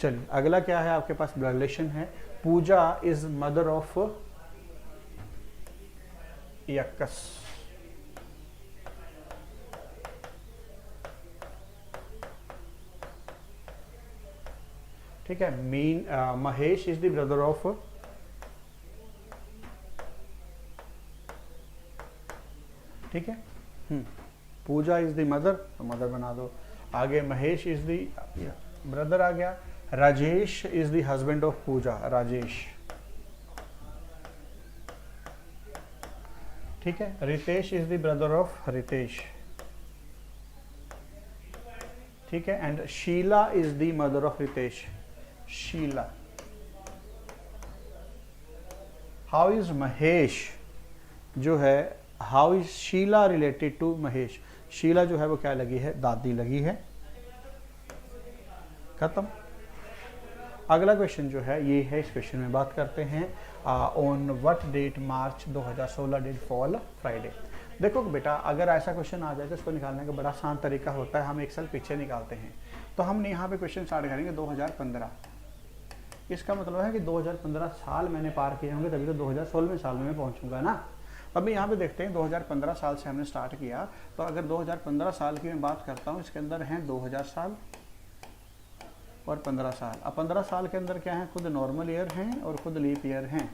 चलिए अगला क्या है आपके पास, ब्लड रिलेशन है। पूजा इज मदर ऑफ यक्कस। ठीक है, Mahesh is the brother of, ठीक है, पूजा इज द मदर, तो मदर बना दो। आगे महेश इज द ब्रदर आ गया। Rajesh is the husband of Puja, Rajesh. ठीक है, Ritesh is the brother of Ritesh. ठीक है, and Sheela is the mother of Ritesh, Sheela. How is Mahesh जो है, how is Sheela related to Mahesh? Sheila जो है वो क्या लगी है? दादी लगी है। खत्म। अगला क्वेश्चन जो है ये है, इस क्वेश्चन में बात करते हैं on what date March 2016 did fall Friday. देखो बेटा, अगर ऐसा क्वेश्चन आ जाए तो इसको निकालने का बड़ा आसान तरीका होता है, हम एक साल पीछे निकालते हैं। तो हम यहाँ पे क्वेश्चन स्टार्ट करेंगे 2015। इसका मतलब है कि 2015 साल मैंने पार किए होंगे, तभी तो 2016वें साल में मैं पहुँचूंगा ना। अभी यहाँ पे देखते हैं 2015 साल से हमने स्टार्ट किया, तो अगर 2015 साल की मैं बात करता हूँ, इसके अंदर हैं 2000 साल और 15 साल। अब 15 साल के अंदर क्या है, खुद नॉर्मल ईयर हैं और खुद लीप ईयर हैं।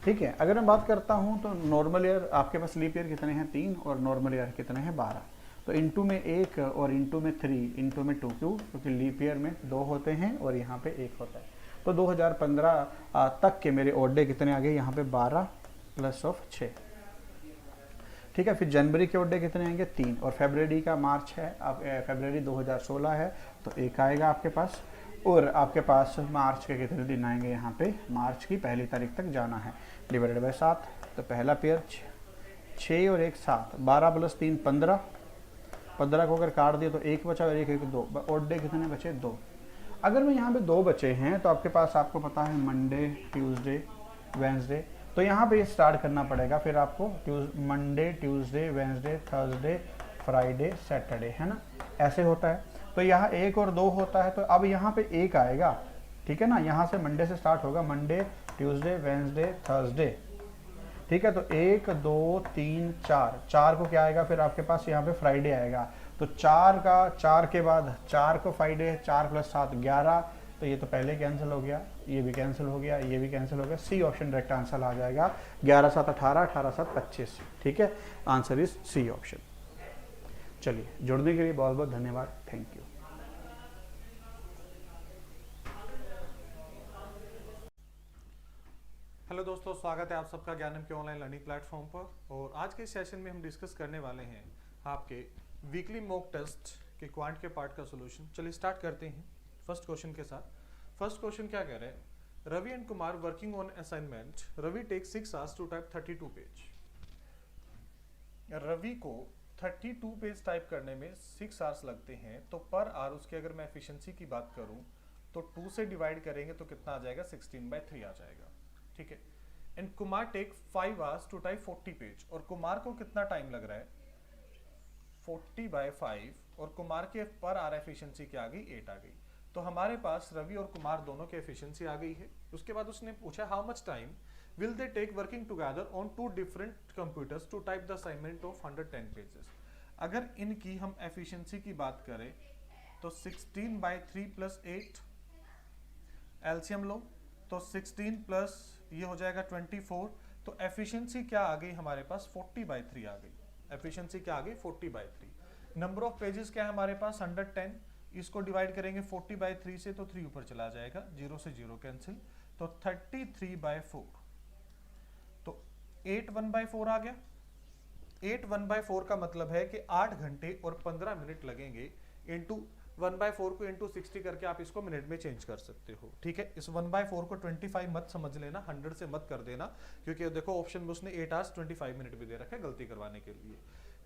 ठीक है, अगर मैं बात करता हूँ तो नॉर्मल ईयर आपके पास लीप ईयर कितने हैं? 3, और नॉर्मल ईयर कितने हैं? 12। तो इंटू में 1 और इंटू में 3 इंटू में 2, क्यों? क्योंकि लीप ईयर में 2 होते हैं और यहाँ पे 1 होता है। तो 2015 तक के मेरे ऑड डे कितने आ गए यहाँ पे? 12 प्लस ऑफ 6। ठीक है, फिर जनवरी के ऑड डे कितने आएंगे? 3, और फरवरी का मार्च है, अब फरवरी 2016 है तो 1 आएगा आपके पास। और आपके पास मार्च के कितने दिन आएंगे यहाँ पे? मार्च की पहली तारीख तक जाना है, डिवाइडेड बाय 7। तो पहला पेयर 6 और 1 7, 12 प्लस 3 15, 15 को अगर काट दिया तो 1 बचा और 1 1 2, ऑड डे कितने बचे? 2। अगर मैं यहाँ पे 2 बचे हैं तो आपके पास, आपको पता है मंडे, ट्यूसडे, वेंसडे, तो यहाँ पे स्टार्ट करना पड़ेगा फिर आपको Monday, Tuesday, Wednesday, Thursday, Friday, Saturday, है ना, ऐसे होता है। तो यहाँ 1 और 2 होता है, तो अब यहाँ पे 1 आएगा। ठीक है ना, यहाँ से मंडे से स्टार्ट होगा, मंडे, ट्यूसडे, वेंसडे, थर्सडे। ठीक है, तो 1 2 3 4, 4 को क्या आएगा फिर आपके पास? यहाँ पे फ्राइडे आएगा। तो 4 के बाद 4 को फ्राइडे, 4 प्लस 7 11, तो ये तो पहले कैंसिल हो गया, ये भी कैंसिल हो गया, ये भी कैंसिल हो गया। सी ऑप्शन डायरेक्ट आंसर आ जाएगा 11 7 18, 18 7 25। ठीक है, आंसर इज सी ऑप्शन। चलिए, जुड़ने के लिए बहुत बहुत धन्यवाद, थैंक यू। हेलो दोस्तों, स्वागत है आप सबका ज्ञानम के ऑनलाइन लर्निंग प्लेटफॉर्म पर। और आज के सेशन में हम डिस्कस करने वाले हैं आपके वीकली मॉक टेस्ट के क्वांट के पार्ट का सॉल्यूशन। चलिए स्टार्ट करते हैं फर्स्ट क्वेश्चन के साथ। फर्स्ट क्वेश्चन क्या कह रहे हैं, Ravi and Kumar working on assignment, Ravi takes 6 hours to type 32 page. Ravi को 32 पेज टाइप करने में 6 hours लगते हैं, तो पर आवर उसकी अगर मैं एफिशिएंसी की बात करूं तो 2 से डिवाइड करेंगे तो कितना आ जाएगा, 16/3 आ जाएगा। ठीक है, and Kumar take 5 hours to type 40 page. और कुमार को कितना टाइम लग रहा है, 40/5, और कुमार के पर आवर एफिशिएंसी क्या आ गई, 8 आ गई। तो हमारे पास रवि और कुमार दोनों की एफिशिएंसी आ गई है। उसके बाद उसने पूछा how much time will they take working together on 2 different computers to type the assignment of 110 pages. अगर इनकी हम एफिशिएंसी की बात करें तो 16/3 + 8 एलसीएम लो तो 16 प्लस ये हो जाएगा 24। तो एफिशिएंसी क्या आ गई हमारे पास, 40/3 आ गई। एफिशिएंसी क्या आ गई, 40/3। नंबर ऑफ पेजेस क्या है हमारे पास, 110। इसको डिवाइड करेंगे 40/3 से तो 3 ऊपर चला जाएगा, 0 से 0 कैंसिल, तो 33/4। तो 8 1/4 आ गया। 8 1/4 का मतलब है कि 8 घंटे और 15 मिनट लगेंगे। इंटू 1/4 को इंटू 60 करके आप इसको मिनट में चेंज कर सकते हो। ठीक है, इस 1/4 को 25 मत समझ लेना, 100 से मत कर देना, क्योंकि देखो ऑप्शन में उसने 8 hours 25 मिनट भी दे रखा है गलती करवाने के लिए।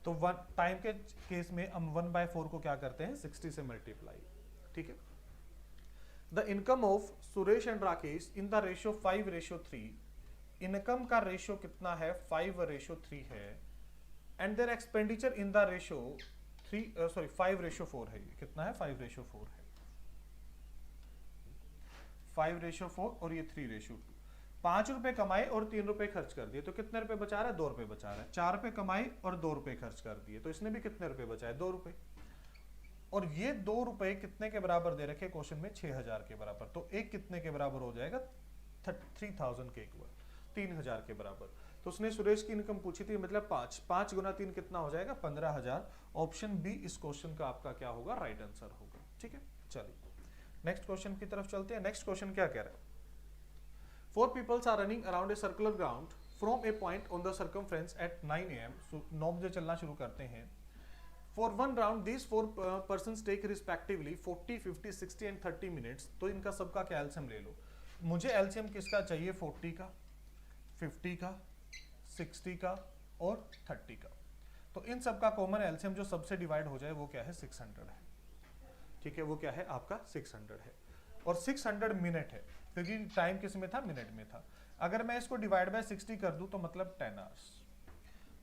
तो टाइम के केस में हम 1/4 को क्या करते हैं, 60 से मल्टीप्लाई। ठीक है, the income of Suresh and Rakesh in the ratio 5:3। Income का रेशियो कितना है, 5:3 है। And there expenditure in the ratio 5:4 है। ये कितना है, 5:4 है। 5:4 और ये 3:2। 5 रुपए कमाए और 3 रुपए खर्च कर दिए, तो कितने रुपए बचा रहा है, 2 रुपए बचा रहा है। 4 रुपए कमाए और 2 रुपए खर्च कर दिए, तो इसने भी कितने रुपए बचाए, 2 रुपए। और ये 2 रुपए कितने के बराबर दे रखे क्वेश्चन में, 6000 के बराबर। तो एक कितने के बराबर हो जाएगा, 3000 के इक्वल, 3000 के बराबर। तो उसने सुरेश की इनकम पूछी थी, मतलब 5 गुना 3 कितना हो जाएगा, 15000। ऑप्शन बी इस क्वेश्चन का आपका क्या होगा, राइट आंसर होगा। ठीक है, चलिए नेक्स्ट क्वेश्चन की तरफ चलते हैं। नेक्स्ट क्वेश्चन क्या कह रहा है, 4 people are running around a circular ground from a point on the circumference at 9 AM। 9 बजे चलना शुरू करते हैं। For one round these 4 persons take respectively 40, 50, 60 and 30 minutes। तो इनका सबका क्या एलसीएम ले लो। मुझे एलसीएम किसका चाहिए, 40 का, 50 का, 60 का और 30 का। तो इन सबका कॉमन एलसीएम जो सबसे डिवाइड हो जाए वो क्या है, 600 है। ठीक है, वो क्या है आपका 600 है। और 600 मिनट है, क्योंकि टाइम किस में था, मिनट में था। अगर मैं इसको डिवाइड बाय 60 कर दूं तो मतलब 10 hours।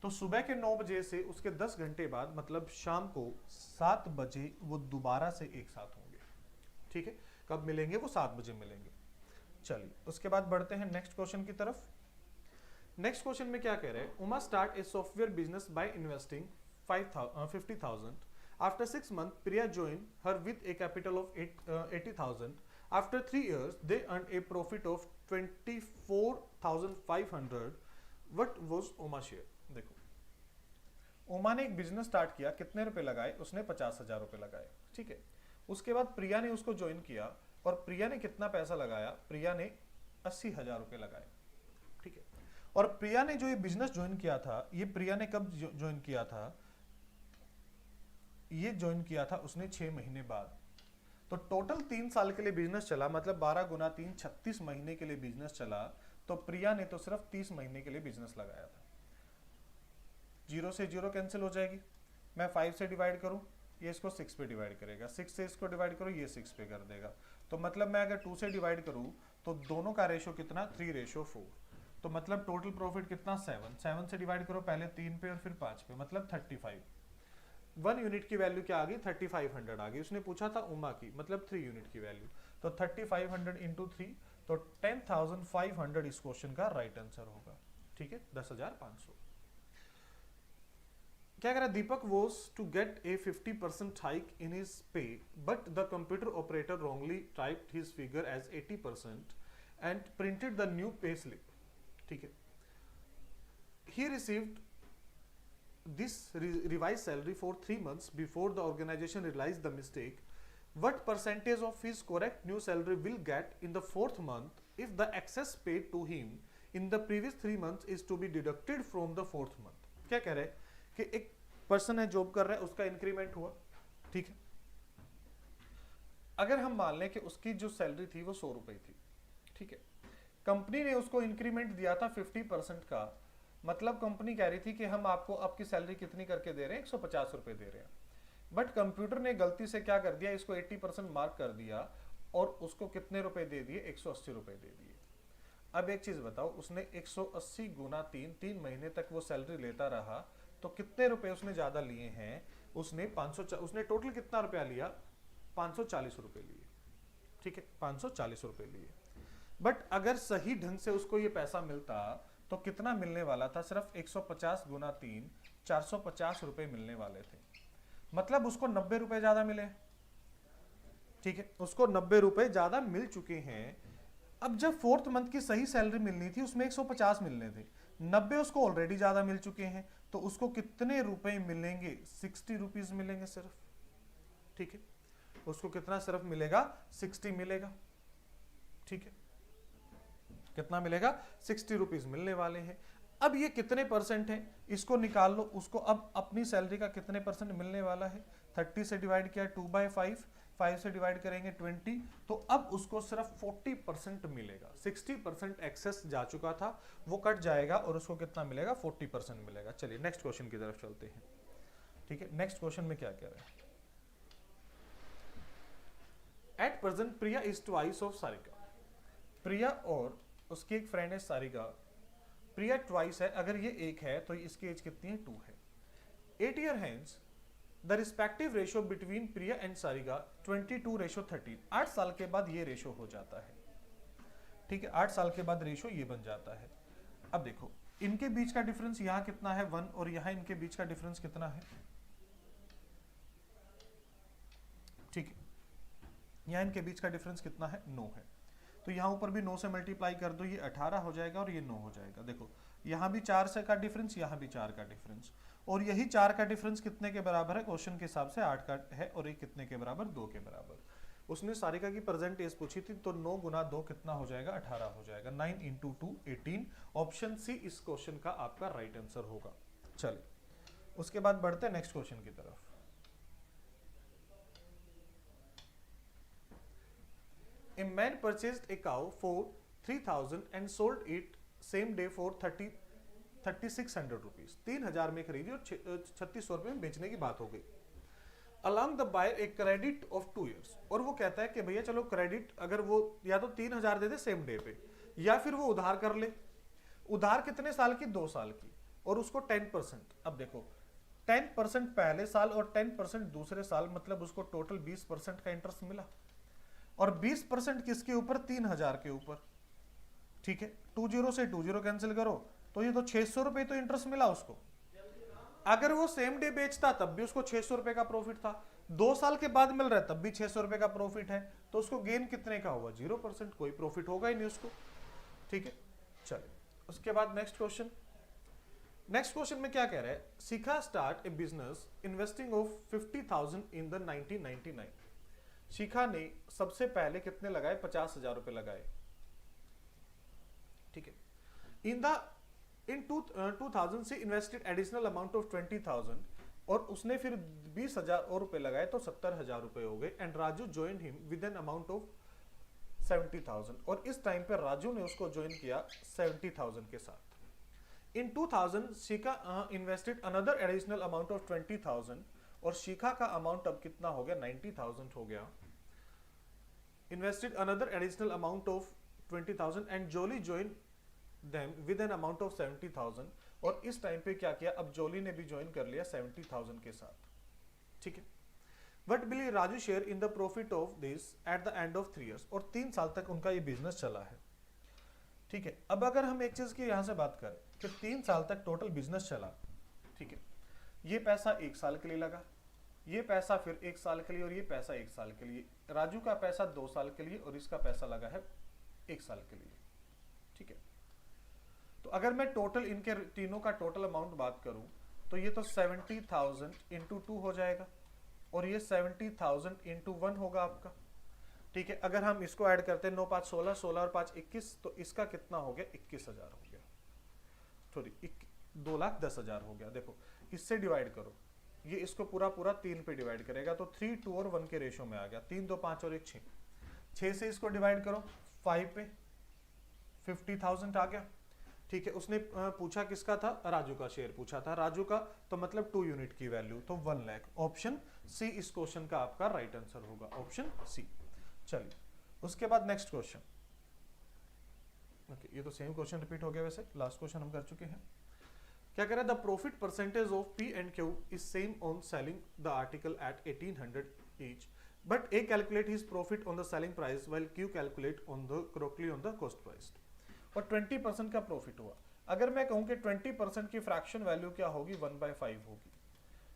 तो सुबह के 9 बजे से उसके 10 घंटे बाद मतलब शाम को 7 बजे वो दोबारा से एक साथ होंगे। ठीक है, कब मिलेंगे, वो 7 बजे मिलेंगे। चलिए उसके बाद बढ़ते हैं नेक्स्ट क्वेश्चन की तरफ। नेक्स्ट क्वेश्चन में क्या कह रहे हैं, Uma start a software business by investing 50,000। After 6 months, Priya joined her with a capital of 80,000. After 3 years, they earned a profit of 24,500. What was Uma's share? देखो, उमा ने एक बिजनेस स्टार्ट किया, कितने रुपए लगाए, उसने 50,000 रुपए लगाए। ठीक है, उसके बाद प्रिया ने उसको ज्वाइन किया और प्रिया ने कितना पैसा लगाया, प्रिया ने 80,000 रुपए लगाए। ठीक है, और प्रिया ने जो ये बिजनेस ज्वाइन किया था, ये प्रिया ने कब ज्वाइन किया था, ये ज्वाइन किया था उसने 6 महीने बाद। तो टोटल 3 साल के लिए बिजनेस चला, मतलब 12 गुना 3 36 महीने के लिए बिजनेस चला। तो प्रिया ने तो सिर्फ 30 महीने के लिए बिजनेस लगाया था। 0 से 0 कैंसिल हो जाएगी। मैं 5 से डिवाइड करूं, ये इसको 6 पे डिवाइड करेगा, 6 से इसको डिवाइड करूं, ये 6 पे कर देगा। तो मतलब मैं अगर 2 से डिवाइड करूं तो दोनों का रेशो कितना, 3:4। तो मतलब टोटल प्रॉफिट कितना, 7 से डिवाइड करो, पहले 3 पे और फिर 5 पे, मतलब 35। 1 यूनिट की वैल्यू क्या आ गई, 3500 आ गई। उसने पूछा था उमा की, मतलब 3 यूनिट की वैल्यू। तो 3500 इंटू 3, तो 10,500 इस क्वेश्चन का राइट आंसर होगा। ठीक है, 10,500। क्या कह रहा है, Deepak was to get a 50% hike in his pay but the computer operator wrongly typed his figure as 80% and printed the new pay slip. ठीक है, he received this revised salary for 3 months before the organization realized the mistake. What percentage of his correct new salary will get in the 4th month if the excess paid to him in the previous 3 months is to be deducted from the 4th month? क्या कह रहे हैं कि एक पर्सन है, जॉब कर रहा है, उसका इंक्रीमेंट हुआ. ठीक है, अगर हम मान लें कि उसकी जो सैलरी थी वो 100 रुपए थी. ठीक है, कंपनी ने उसको इंक्रीमेंट दिया था 50% का. मतलब कंपनी कह रही थी कि हम आपको आपकी सैलरी कितनी करके दे रहे हैं, 150 रुपए दे रहे हैं. बट कंप्यूटर ने गलती से क्या कर दिया, इसको 80% मार्क कर दिया और उसको कितने रुपए दे दिए, 180 रुपए दे दिए. अब एक चीज बताओ, उसने 180 गुना 3 महीने तक वो सैलरी लेता रहा तो कितने रुपए उसने ज्यादा लिए हैं. उसने टोटल कितना रुपया लिया, 540 रुपए लिए. ठीक है, 540 रुपए लिए. बट अगर सही ढंग से उसको ये पैसा मिलता तो कितना मिलने वाला था, सिर्फ 150 गुना 3 450 रुपए मिलने वाले थे. मतलब उसको 90 रुपए ज्यादा मिले. ठीक है, उसको 90 रुपए ज्यादा मिल चुके हैं. अब जब 4th मंथ की सही सैलरी मिलनी थी उसमें 150 मिलने थे, 90 उसको ऑलरेडी ज्यादा मिल चुके हैं, तो उसको कितने रुपए मिलेंगे, 60 रुपीज मिलेंगे सिर्फ. ठीक है, उसको कितना सिर्फ मिलेगा, 60 मिलेगा. ठीक है, कितना मिलेगा, 60 रुपीज मिलने वाले हैं. अब ये कितने परसेंट है, इसको निकाल लो. उसको अब अपनी सैलरी का कितने परसेंट मिलने वाला है, 30 से डिवाइड किया 2/5, 5 से डिवाइड करेंगे 20, तो अब उसको सिर्फ 40% मिलेगा. 60% एक्सेस जा चुका था, वो कट जाएगा और उसको कितना मिलेगा, 40% मिलेगा. चलिए नेक्स्ट क्वेश्चन की तरफ चलते हैं. ठीक है, नेक्स्ट क्वेश्चन में क्या कह रहे हैं. At present Priya is twice of Sarika. Priya और उसकी एक फ्रेंड है सारिका. प्रिया ट्वाइस है, अगर ये एक है तो इसकी एज कितनी है, 2 है. 8 year hence the respective ratio between Priya and Sarika 22:13. 8 साल के बाद ये रेशियो हो जाता है. ठीक है, 8 साल के बाद रेशियो ये बन जाता है. अब देखो इनके बीच का डिफरेंस यहाँ कितना है, 1, और यहाँ इनके बीच का डिफरेंस कितना है. ठीक है, यहाँ इनके बीच का डिफरेंस कितना है, 9 है. तो यहाँ ऊपर भी 9 से मल्टीप्लाई कर दो, ये 18 हो जाएगा और ये 9 हो जाएगा. देखो यहाँ भी 4 से का डिफरेंस, यहाँ भी 4 का डिफरेंस, और यही 4 का डिफरेंस कितने के बराबर है, क्वेश्चन के हिसाब से 8 का है, और ये कितने के बराबर, 2 के बराबर. उसने सारिका की प्रेजेंट एज पूछी थी, तो 9 गुना 2 कितना हो जाएगा, 18 हो जाएगा. 9 × 2 18. ऑप्शन सी इस क्वेश्चन का आपका राइट आंसर होगा. चलिए उसके बाद बढ़ते हैं नेक्स्ट क्वेश्चन की तरफ. A man purchased a cow for 3,000 and sold it same day for 3,600 rupees. 3,000 में खरीदी और 3,600 रुपए में बेचने की बात हो गई. Along the buyer a credit of 2 years. और वो कहता है कि भैया चलो क्रेडिट, अगर वो या तो 3,000 दे दे सेम डे पे, या फिर वो उधार कर ले. उधार कितने साल की, 2 साल की, और उसको 10%. अब देखो 10% पहले साल और 10% दूसरे साल, मतलब उसको टोटल 20% का इंटरेस्ट मिला. और 20% किसके ऊपर, 3,000 के ऊपर. ठीक है, 20 से 20 कैंसिल करो तो ये तो 600 रुपए तो इंटरेस्ट मिला उसको. अगर वो सेम डे बेचता तब भी उसको 600 रुपए का प्रॉफिट था, 2 साल के बाद मिल रहा है तब भी 600 रुपए का प्रॉफिट है, तो उसको गेन कितने का हुआ, 0%. कोई प्रॉफिट होगा ही नहीं उसको. ठीक है, चलिए उसके बाद नेक्स्ट क्वेश्चन. नेक्स्ट क्वेश्चन में क्या कह रहा है, Shikha start a business investing of 50,000 in the 1999. Shikha ने सबसे पहले कितने लगाए, 50,000 रुपए लगाए. ठीक है, इन 2000 से इन्वेस्टेड एडिशनल अमाउंट ऑफ 20,000, और उसने फिर 20,000 और रुपए लगाए तो 70,000 रुपए हो गए. And Raju join him with an amount of 70,000, और इस टाइम पे राजू ने उसको ज्वाइन किया 70,000 के साथ. In 2000 Shikha invested another additional amount of 20,000, और शिखा का अमाउंट अब कितना हो गया, 90,000 हो गया. Invested another additional amount of 20,000 and Jolly join them with an amount of 70,000, और इस टाइम पे क्या किया, अब जोली ने भी ज्वाइन कर लिया 70,000 के साथ. ठीक है, what will Raju share in the profit of this at the end of 3 years. और 3 साल तक उनका ये बिजनेस चला है. ठीक है, अब अगर हम एक चीज की यहां से बात करें कि 3 साल तक टोटल बिजनेस चला. ठीक है, ये पैसा 1 साल के लिए लगा, ये पैसा फिर 1 साल के लिए, और ये पैसा 1 साल के लिए। राजू का पैसा 2 साल के लिए और इसका पैसा लगा है 1 साल के लिए, ठीक है। तो अगर मैं टोटल इनके तीनों का टोटल अमाउंट बात करूं तो ये तो 70,000 इंटू 2 हो जाएगा, और ये 70,000 इंटू 1 होगा आपका, ठीक है। अगर हम इसको ऐड करते हैं 9 5 16, 16 और 5 21, तो इसका कितना हो गया, 21,000 हो गया, सॉरी 2,10,000 हो गया। देखो इससे डिवाइड करो, ये इसको पूरा पूरा 3 पे डिवाइड करेगा, तो 3 2 और 1 के रेशो में आ गया, 3 2 5 और 1 6, 6 से इसको डिवाइड करो 5 पे, 50,000 आ गया, ठीक है। उसने पूछा किसका था, राजू का शेयर पूछा था, राजू का, तो मतलब 2 यूनिट की वैल्यू, तो 1 लाख। ऑप्शन सी इस क्वेश्चन का आपका राइट आंसर होगा, ऑप्शन सी। चलिए उसके बाद नेक्स्ट क्वेश्चन, ओके, ये तो सेम क्वेश्चन रिपीट हो गया, वैसे लास्ट क्वेश्चन हम कर चुके हैं। क्या कह रहा है, the profit percentage of P and Q is same on selling the article at 1800 each, but A calculate his profit on the selling price while Q calculate on the correctly on the cost price. और 20% का प्रॉफिट हुआ। अगर मैं कहूं कि 20% की फ्रैक्शन वैल्यू क्या होगी, 1/5 होगी,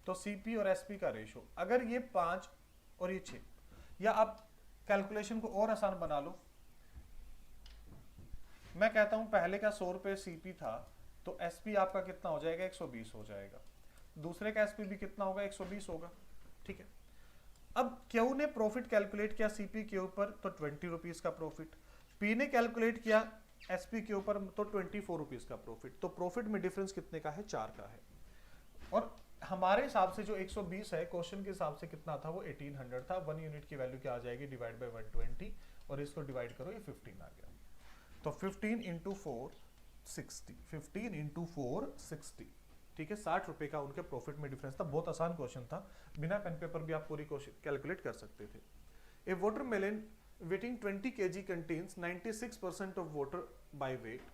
तो सीपी और एसपी का रेशो, अगर ये 5 और ये 6, या आप कैलकुलेशन को और आसान बना लो, मैं कहता हूं पहले का 100 रुपए सीपी था, तो एसपी आपका कितना हो जाएगा, 120 हो जाएगा, दूसरे का एसपी भी कितना होगा, 120 होगा, ठीक है। अब क्यू ने प्रॉफिट कैलकुलेट किया सीपी के ऊपर, तो 20 रुपीज का प्रॉफिट, पी ने कैलकुलेट किया एसपी के ऊपर, तो 24 रुपीज का प्रॉफिट। तो प्रॉफिट में डिफरेंस कितने का है, 4 का है। और हमारे हिसाब से जो 120 है, क्वेश्चन के हिसाब से कितना था, वो 1800 था। 1 यूनिट की वैल्यू क्या आ जाएगी, डिवाइड बाय 120, और इसको डिवाइड करो, ये 15 आ गया। तो 15 इंटू 4 60, 15 इंटू 4 60, ठीक है। 60 रुपए का उनके प्रॉफिट में डिफरेंस था। बहुत आसान क्वेश्चन था, बिना पेन पेपर भी आप पूरी कैलकुलेट कर सकते थे। ए watermelon weighing 20 kg contains 96% of water by weight।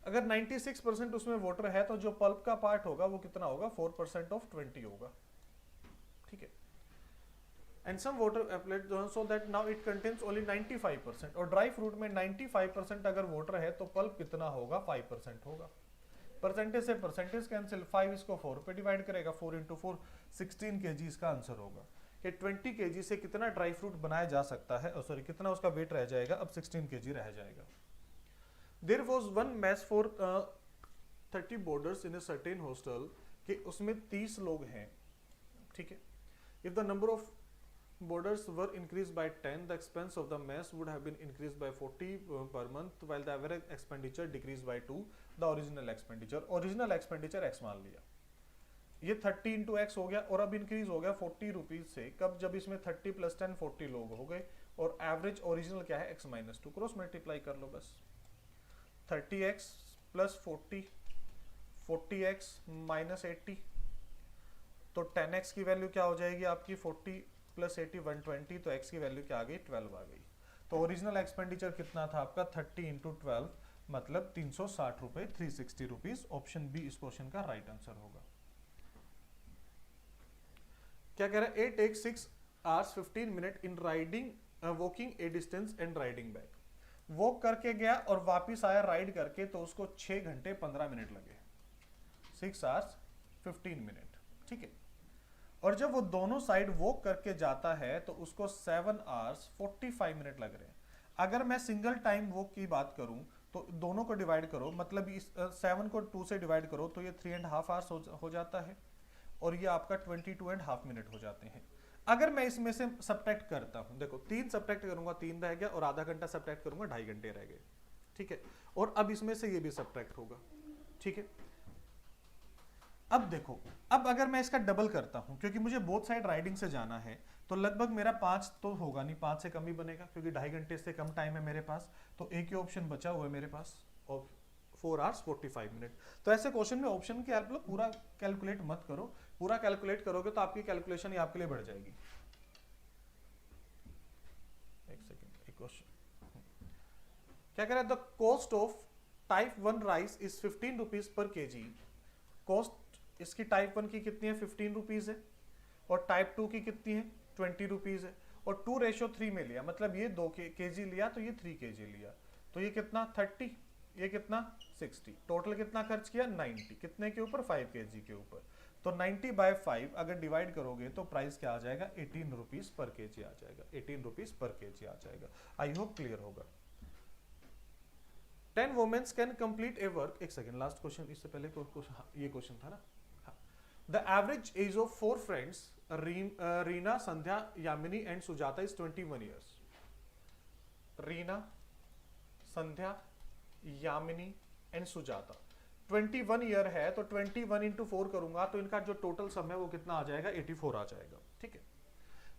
अगर 96% उसमें वाटर है, तो जो पल्प का पार्ट होगा वो कितना होगा, 4% ऑफ 20 होगा, ठीक है। And some water applied so that now it contains only 95%, और ड्राई फ्रूट में 95% अगर वाटर है तो पल्प कितना होगा, 5% होगा। परसेंटेज से परसेंटेज कैंसिल, 5 इसको 4 पे डिवाइड करेगा, 4 इंटू 4 16 kg इसका आंसर होगा कि 20 kg से कितना ड्राई फ्रूट बनाया जा सकता है, सॉरी कितना उसका वेट रह जाएगा, अब 16 kg रह जाएगा। There was one mess for 30 boarders in a certain hostel, कि उसमें 30 लोग हैं, ठीक है। If the number of boarders were increase by 10, the expense of the mess would have been increase by 40 per month, while the average expenditure decrease by 2 the original expenditure X मान लिया, ये 30 इंटू एक्स हो गया, और अब इंक्रीज हो गया 40 रुपीज से, कब, जब इसमें 30 + 10 40 लोग हो गए, और एवरेज ओरिजिनल क्या है, x - 2, क्रॉस मल्टीप्लाई कर लो बस, 30x + 40, 40x - 80, तो 10x की वैल्यू क्या हो जाएगी आपकी, 40 + 80 120, तो x की वैल्यू क्या आ गई, 12 आ गई। तो ओरिजिनल एक्सपेंडिचर कितना था आपका, 30 इंटू 12 मतलब 360 रुपए, 360 रुपीज। ऑप्शन बी इस क्वेश्चन का राइट आंसर होगा। क्या कह रहा है, 8 take 6 hours 15 minutes in riding walking A distance and riding back. Walk करके गया और वापिस आया राइड करके, तो उसको 6 घंटे 15 मिनट लगे, 6 hours 15 minutes, ठीक है। और जब वो दोनों साइड वॉक करके जाता है तो उसको 7 hours 45 minutes लग रहे हैं। अगर मैं सिंगल टाइम वॉक की बात करूं तो दोनों को डिवाइड करो, मतलब इस 7 को 2 से डिवाइड करो तो ये 3.5 hours हो जाता है, और ये आपका 22.5 मिनट हो जाते हैं। अगर मैं इसमें से सब्ट्रैक्ट करता हूं, देखो 3 सब्ट्रैक्ट करूंगा 3 रह गया, और आधा घंटा सब्ट्रैक्ट करूंगा 2.5 घंटे रह गए, ठीक है। और अब इसमें से ये भी सब्ट्रैक्ट होगा, ठीक है। अब देखो, अब अगर मैं इसका डबल करता हूं, क्योंकि मुझे बोथ साइड राइडिंग से जाना है, तो लगभग मेरा 5 तो होगा नहीं, 5 से कम ही बनेगा, क्योंकि 2.5 घंटे से कम टाइम है मेरे पास। तो एक ही ऑप्शन बचा हुआ है मेरे पास, और 4 hours 45 मिनट। तो ऐसे क्वेश्चन में ऑप्शन की हेल्प लो, पूरा कैलकुलेट मत करो, पूरा कैलकुलेट करोगे तो आपकी कैलकुलेशन ही आपके लिए बढ़ जाएगी। एक सेकंड, एक क्वेश्चन क्या कह रहा है, the cost of type 1 rice is 15 rupees per KG. Cost इसकी टाइप 1 की कितनी है, 15 रुपीज है, और टाइप 2 की कितनी है, 20 रुपीज है, और 2:3 में लिया, मतलब ये 2 केजी लिया तो ये 3 केजी लिया, तो ये कितना 30, ये कितना 60, टोटल कितना खर्च किया 90, कितने के ऊपर, 5 केजी के ऊपर। तो 90 बाय 5 अगर डिवाइड करोगे तो प्राइस क्या आ जाएगा, 18 रुपीज पर केजी आ जाएगा, 18 रुपीज पर केजी आ जाएगा। आई होप क्लियर होगा। 10 women's can complete a work, एक सेकेंड, लास्ट क्वेश्चन, इससे पहले ये क्वेश्चन था ना। The average age of 4 friends Reena, Sandhya, Yamini and Sujata is 21 years. Reena, Sandhya, Yamini and Sujata 21 year है, तो 21 इंटू 4 करूंगा तो इनका जो टोटल सम है वो कितना आ जाएगा, 84 आ जाएगा। ठीक है,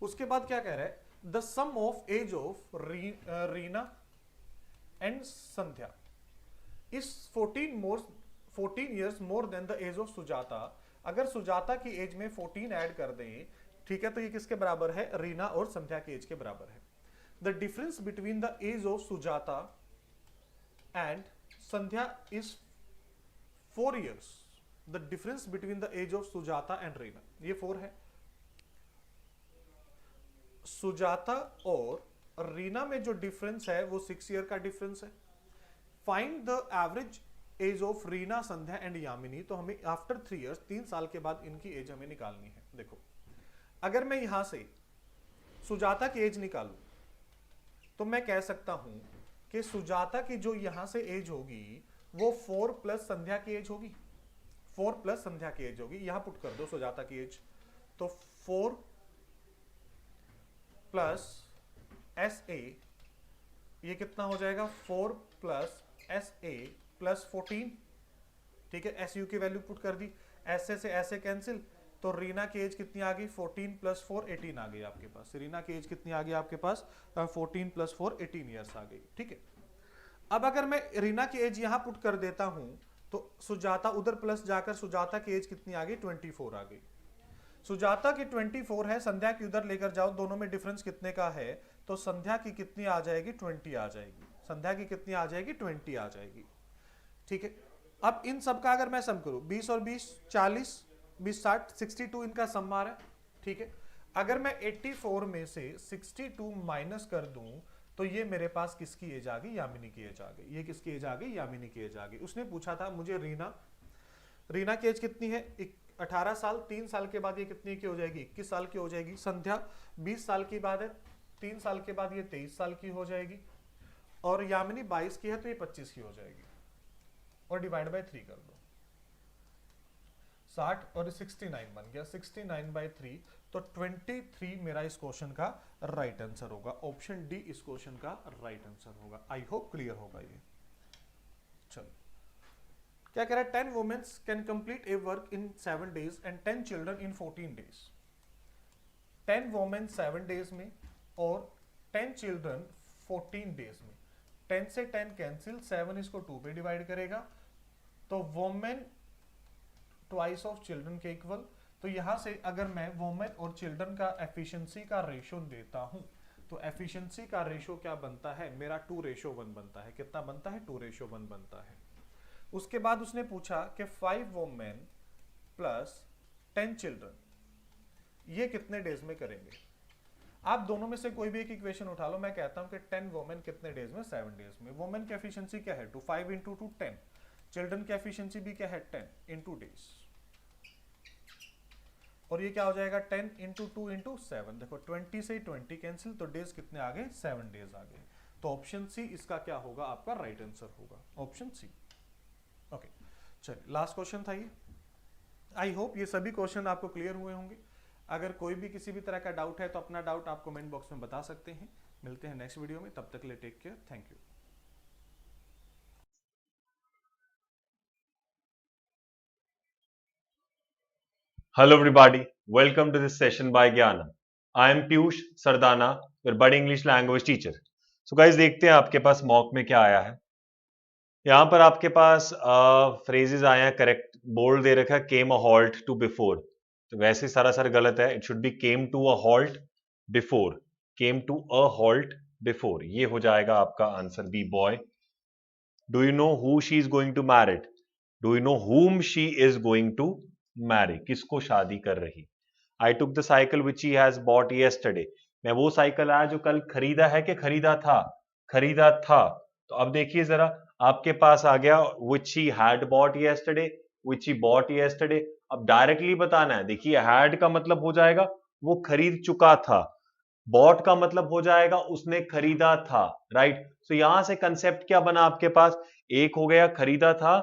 उसके बाद क्या कह रहा है, the sum of age of Reena and Sandhya is 14 years more than the age of Sujata. अगर सुजाता की एज में 14 ऐड कर दें, ठीक है, तो ये किसके बराबर है, रीना और संध्या की एज के बराबर है। The difference between the age of Sujata and Sandhya is 4 years। The difference between the age of Sujata and Reena, ये 4 है। सुजाता और रीना में जो डिफरेंस है वो 6 ईयर का डिफरेंस है। Find the average age of Reena, Sandhya and Yamini, तो हमें आफ्टर 3 years, 3 साल के बाद इनकी एज हमें निकालनी है। देखो, अगर मैं यहां से सुजाता की एज निकालूं तो मैं कह सकता हूं कि सुजाता की जो यहां से एज होगी वो 4 प्लस संध्या की एज होगी, 4 प्लस संध्या की एज होगी। यहां पुट कर दो सुजाता की एज, तो 4 प्लस एस ए, ये कितना हो जाएगा, 4 प्लस एस ए प्लस 14। ठीक है, एस यू की वैल्यू पुट कर दी, ऐसे से ऐसे कैंसिल, तो रीना की एज कितनी आ गई, 14 प्लस 4 18 आ गई आपके पास। रीना की एज कितनी आ गई आपके पास, 14 प्लस 4 18 ईयर्स आ गई। ठीक है, अब अगर मैं रीना की एज यहां पुट कर देता हूं तो सुजाता उधर प्लस जाकर सुजाता की एज कितनी आ गई, 24 आ गई। सुजाता की 24 है, संध्या की उधर लेकर जाओ, दोनों में डिफरेंस कितने का है, तो संध्या की कितनी आ जाएगी, 20 आ जाएगी। संध्या की कितनी आ जाएगी, 20 आ जाएगी। ठीक है, अब इन सब का अगर मैं सम करूं, 20 और 20 40, 20 60, 62 इनका सम मार है। ठीक है, अगर मैं 84 में से 62 माइनस कर दूं तो ये मेरे पास किसकी एज आ गई, यामिनी की एज आ गई। ये किसकी एज आ गई, यामिनी की एज आ गई। उसने पूछा था मुझे रीना की एज कितनी है, 18 साल, 3 साल के बाद ये कितनी की हो जाएगी, 21 साल की हो जाएगी। संध्या 20 साल की बाद है, 3 साल के बाद ये 23 साल की हो जाएगी। और यामिनी 22 की है तो ये 25 की हो जाएगी। और डिवाइड बाय 3 कर दो, 60 और 69 बन गया, 69 बाय 3, तो 23 मेरा इस क्वेश्चन का राइट आंसर होगा। ऑप्शन डी इस क्वेश्चन का राइट आंसर होगा। आई होप क्लियर होगा ये। चलो, क्या कह रहा है, 10 women's can complete a work in 7 days and 10 children in 14 days। 10 women 7 days में और 10 चिल्ड्रन 14 days में। 10 से 10 कैंसिल, 7 इसको 2 पे डिवाइड करेगा, तो वुमेन ट्वाइस ऑफ चिल्ड्रन के इक्वल। तो यहां से अगर मैं वुमेन और चिल्ड्रन का एफिशिएंसी का रेशो देता हूं तो एफिशिएंसी का रेशो क्या बनता है मेरा, 2:1 बनता है। कितना बनता है, 2:1 बनता है। उसके बाद उसने पूछा कि 5 वुमेन प्लस 10 चिल्ड्रन ये कितने डेज में करेंगे। आप दोनों में से कोई भी एक इक्वेशन उठा लो, मैं कहता हूं कि 10 वुमेन कितने डेज में, 7 डेज में। वुमेन की एफिशिएंसी क्या है, 5 इंटू 2 10। चिल्ड्रन की एफिशिएंसी भी क्या है, 10 इंटू डेज। और ये क्या हो जाएगा, 10 इंटू 2 इंटू 7। देखो 20 से 20 कैंसिल, तो डेज कितने आ गए, 7 डेज आ गए। तो ऑप्शन सी इसका क्या होगा, आपका राइट आंसर होगा, ऑप्शन सी। ओके, चलिए लास्ट क्वेश्चन था ये। आई होप ये सभी क्वेश्चन आपको क्लियर हुए होंगे। अगर कोई भी किसी भी तरह का डाउट है तो अपना डाउट आप कमेंट बॉक्स में बता सकते हैं। मिलते हैं नेक्स्ट वीडियो में, तब तक के लिए take care, thank you. Hello everybody, welcome to this session by Gyanam. I am Piyush Sardana, your budding English language teacher. So guys, देखते हैं आपके पास मॉक में क्या आया है। यहाँ पर आपके पास फ्रेजेस आए हैं, करेक्ट बोल्ड दे रखा है, came a halt to before, तो वैसे सरासर गलत है। It should be came to a halt before, came to a halt before, ये हो जाएगा आपका answer B, bye. Do you know who she is going to marry? Do you know whom she is going to marry? किसको शादी कर रही। I took the cycle which he has bought yesterday, मैं वो साइकिल आया जो कल खरीदा है कि खरीदा था, खरीदा था। तो अब देखिए जरा, आपके पास आ गया which he had bought yesterday, which he bought yesterday। अब डायरेक्टली बताना है। देखिए हैड का मतलब हो जाएगा वो खरीद चुका था, बॉट का मतलब हो जाएगा उसने खरीदा था, राइट। तो यहां से कंसेप्ट क्या बना आपके पास, एक हो गया खरीदा था,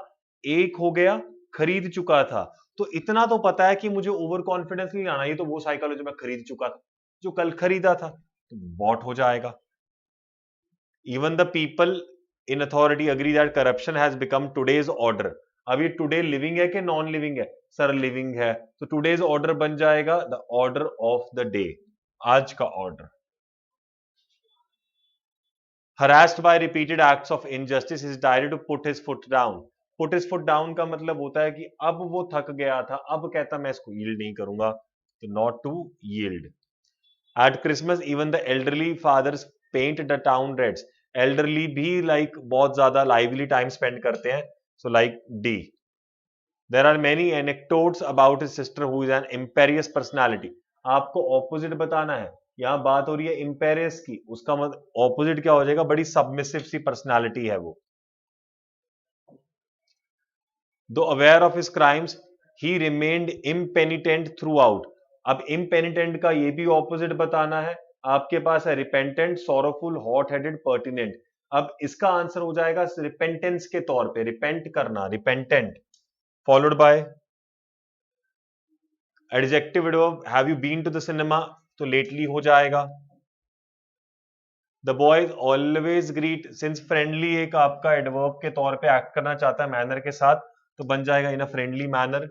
एक हो गया खरीद चुका था। तो इतना तो पता है कि मुझे ओवर कॉन्फिडेंस नहीं लाना, ये तो वो साइकोलॉजी में खरीद चुका था जो कल खरीदा था, तो बॉट हो जाएगा। Even the people in authority agree that corruption has become today's order. अब ये टुडे लिविंग है कि नॉन लिविंग है, सर लिविंग है, तो टुडेज ऑर्डर बन जाएगा the order of the day, आज का order. harassed by repeated acts of injustice is decided to put his foot down। put his foot down का मतलब होता है कि अब वो थक गया था, अब कहता मैं इसको yield नहीं करूंगा, तो not to yield। at Christmas even the elderly fathers paint the town reds। elderly भी like बहुत ज्यादा lively time spend करते हैं, so like D। there are many anecdotes about his sister who is an imperious personality। आपको opposite बताना है, यहां बात हो रही है imperious की, उसका मतलब opposite क्या हो जाएगा, बड़ी submissive सी personality है वो। though aware of his crimes he remained impenitent throughout। अब impenitent का ये भी opposite बताना है, आपके पास है repentant, sorrowful, hot headed, pertinent। अब इसका आंसर हो जाएगा repentance के तौर पे, repent करना, repentant, followed by adjective adverb, have you been to the cinema, तो लेटली हो जाएगा। The boys always greet, since friendly एक आपका एडवर्ब के तौर पे एक्ट करना चाहता है मैनर के साथ, तो बन जाएगा इन अ फ्रेंडली मैनर।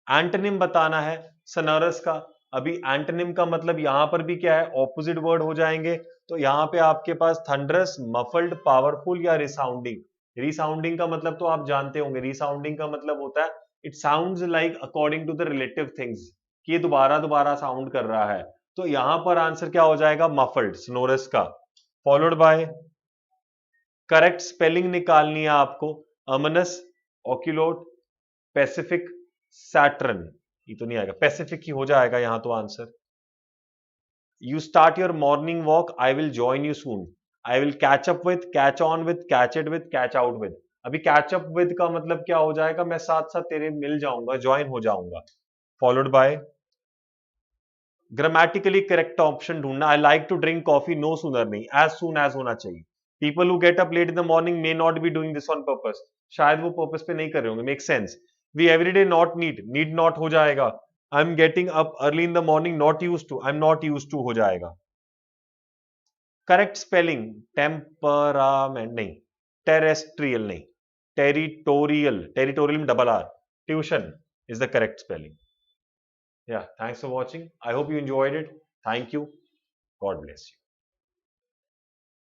एंटोनिम बताना है सनरस का। अभी एंटोनिम का मतलब यहां पर भी क्या है, ऑपोजिट वर्ड हो जाएंगे, तो यहां पे आपके पास थंडरस, मफल्ड, पावरफुल या रिसाउंडिंग। रिसाउंडिंग का मतलब तो आप जानते होंगे, रिसाउंडिंग का मतलब होता है it sounds like according to the relative things, कि ये दोबारा दोबारा साउंड कर रहा है, तो यहां पर आंसर क्या हो जाएगा, मफल्ड, स्नोरस का, फॉलोड बाय करेक्ट स्पेलिंग निकालनी है आपको, अमनस, ऑक्यूलोट, पैसिफिक, सैटर्न, ये तो नहीं आएगा, पैसिफिक ही हो जाएगा यहां तो answer. You start your morning walk, I will join you soon, I will catch up with, catch on with, catch it with, catch out with. अभी कैच अप विद का मतलब क्या हो जाएगा, मैं साथ साथ तेरे मिल जाऊंगा, ज्वाइन हो जाऊंगा, followed by grammatically correct option ढूंढना। I like to drink coffee, no sooner नहीं, एज सून एज होना चाहिए। People who get up late in the morning may not be doing this on purpose, शायद वो पर्पस पे नहीं कर रहे होंगे, make sense. We everyday not need, need not हो जाएगा। I am getting up early in the morning, not use to, I am not use to हो जाएगा। करेक्ट स्पेलिंग टेम्परामेंट नहीं, टेरेस्ट्रियल नहीं, टेरिटोरियल, टेरिटोरियल में double R, tuition is the correct spelling। Yeah, thanks for watching. I hope you enjoyed it. Thank you. God bless you.